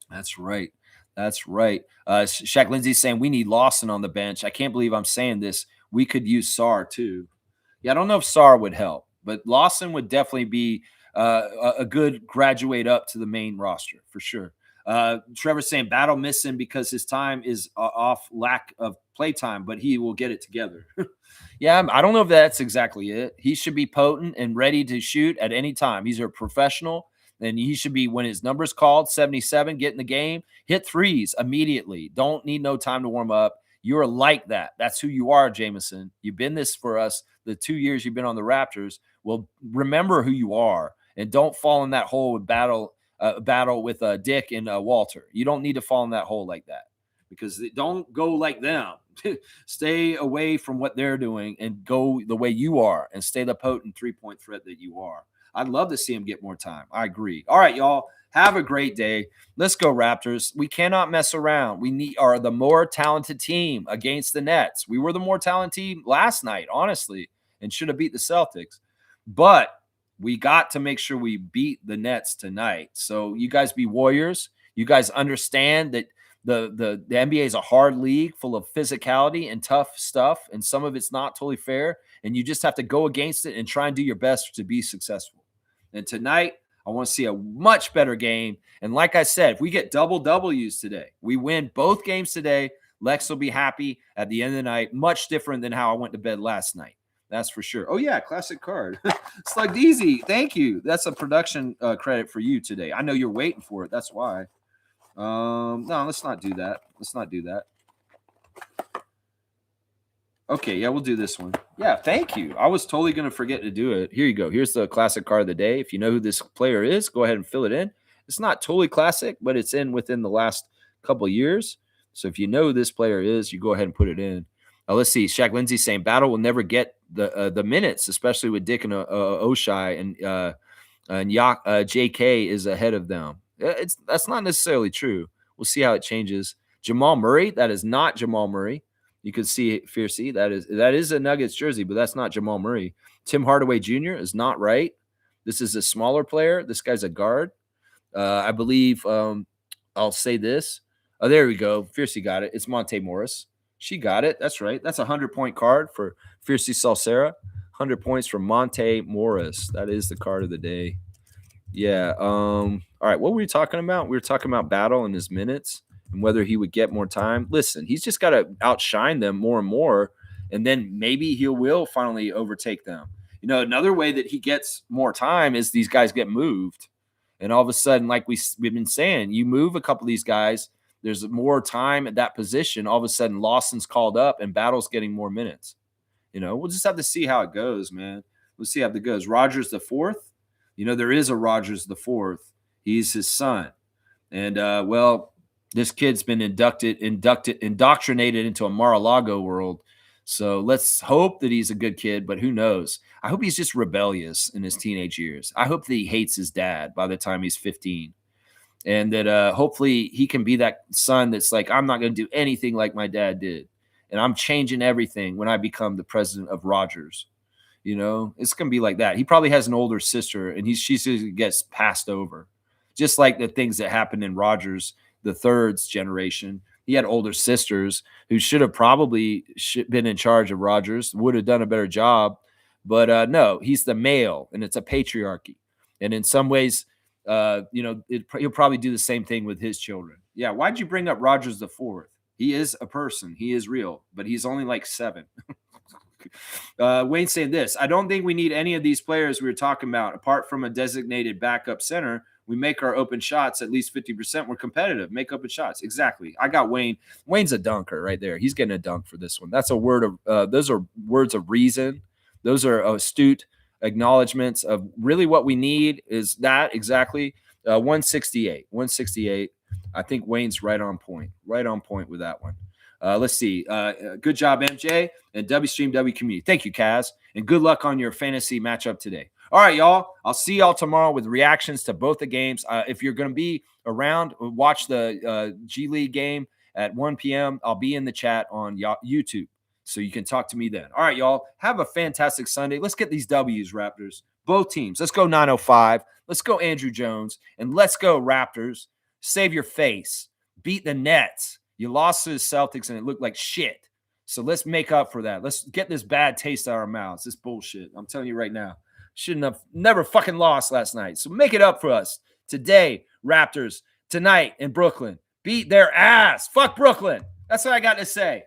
That's right. That's right. Shaq Lindsay's saying we need Lawson on the bench. I can't believe I'm saying this. We could use Sarr too. Yeah, I don't know if Sarr would help, but Lawson would definitely be a good graduate up to the main roster for sure. Trevor's saying Battle missing because his time is off lack of play time, but he will get it together. Yeah, I don't know if that's exactly it. He should be potent and ready to shoot at any time. He's a professional, and he should be, when his number's called, 77, get in the game, hit threes immediately. Don't need no time to warm up. You're like that. That's who you are, Jameson. You've been this for us the 2 years you've been on the Raptors. Well, remember who you are, and don't fall in that hole with battle with Dick and Walter. You don't need to fall in that hole like that because don't go like them. Stay away from what they're doing and go the way you are and stay the potent three-point threat that you are. I'd love to see him get more time. I agree. All right, y'all. Have a great day. Let's go, Raptors. We cannot mess around. We are the more talented team against the Nets. We were the more talented team last night, honestly, and should have beat the Celtics. But we got to make sure we beat the Nets tonight. So you guys be warriors. You guys understand that the NBA is a hard league full of physicality and tough stuff, and some of it's not totally fair, and you just have to go against it and try and do your best to be successful. And tonight, I want to see a much better game. And like I said, if we get double W's today, we win both games today, Lex will be happy at the end of the night. Much different than how I went to bed last night. That's for sure. Oh, yeah, classic card. Slugged easy. Thank you. That's a production credit for you today. I know you're waiting for it. That's why. No, let's not do that. Let's not do that. Okay, yeah, we'll do this one. Yeah, thank you. I was totally going to forget to do it. Here you go. Here's the classic card of the day. If you know who this player is, go ahead and fill it in. It's not totally classic, but it's in within the last couple of years. So if you know who this player is, you go ahead and put it in. Let's see. Shaq Lindsay saying Battle will never get the minutes, especially with Dick and Oshai and JK is ahead of them. That's not necessarily true. We'll see how it changes. Jamal Murray, that is not Jamal Murray. You can see it, Fiercey. That is a Nuggets jersey, but that's not Jamal Murray. Tim Hardaway Jr. is not right. This is a smaller player. This guy's a guard. I believe I'll say this. Oh, there we go. Fiercey got it. It's Monte Morris. She got it. That's right. That's a 100-point card for Fiercey Salsera. 100 points from Monte Morris. That is the card of the day. Yeah. All right. What were we talking about? We were talking about Battle and his minutes and whether he would get more time. Listen, he's just got to outshine them more and more, and then maybe he will finally overtake them. You know, another way that he gets more time is these guys get moved. And all of a sudden, like we've been saying, you move a couple of these guys, there's more time at that position. All of a sudden, Lawson's called up and Battle's getting more minutes. You know, we'll just have to see how it goes, man. We'll see how it goes. Rogers the fourth. You know, there is a Rogers the fourth. He's his son. And, well, this kid's been indoctrinated into a Mar-a-Lago world. So let's hope that he's a good kid, but who knows? I hope he's just rebellious in his teenage years. I hope that he hates his dad by the time he's 15. And that hopefully he can be that son that's like, I'm not going to do anything like my dad did. And I'm changing everything when I become the president of Rogers. You know, it's going to be like that. He probably has an older sister, and she gets passed over. Just like the things that happened in Rogers, the third's generation. He had older sisters who should have probably been in charge of Rogers, would have done a better job. But no, he's the male, and it's a patriarchy. And in some ways, you know, he'll probably do the same thing with his children. Yeah, why'd you bring up Rogers the fourth? He is a person. He is real, but he's only like 7. Wayne saying this, I don't think we need any of these players we were talking about. Apart from a designated backup center, we make our open shots at least 50%. We're competitive. Make open shots. Exactly. I got Wayne. Wayne's a dunker right there. He's getting a dunk for this one. That's a word of those are words of reason. Those are astute acknowledgments of really what we need is that exactly 168. 168. I think Wayne's right on point with that one. Let's see. Good job, MJ and WStream W Community. Thank you, Kaz, and good luck on your fantasy matchup today. All right, y'all. I'll see y'all tomorrow with reactions to both the games. If you're going to be around, watch the G League game at 1 p.m. I'll be in the chat on YouTube, so you can talk to me then. All right, y'all. Have a fantastic Sunday. Let's get these W's, Raptors. Both teams. Let's go 905. Let's go Andrew Jones, and let's go Raptors. Save your face. Beat the Nets. You lost to the Celtics, and it looked like shit. So let's make up for that. Let's get this bad taste out of our mouths. This bullshit. I'm telling you right now. Shouldn't have never fucking lost last night. So make it up for us today, Raptors, tonight in Brooklyn. Beat their ass. Fuck Brooklyn. That's what I got to say.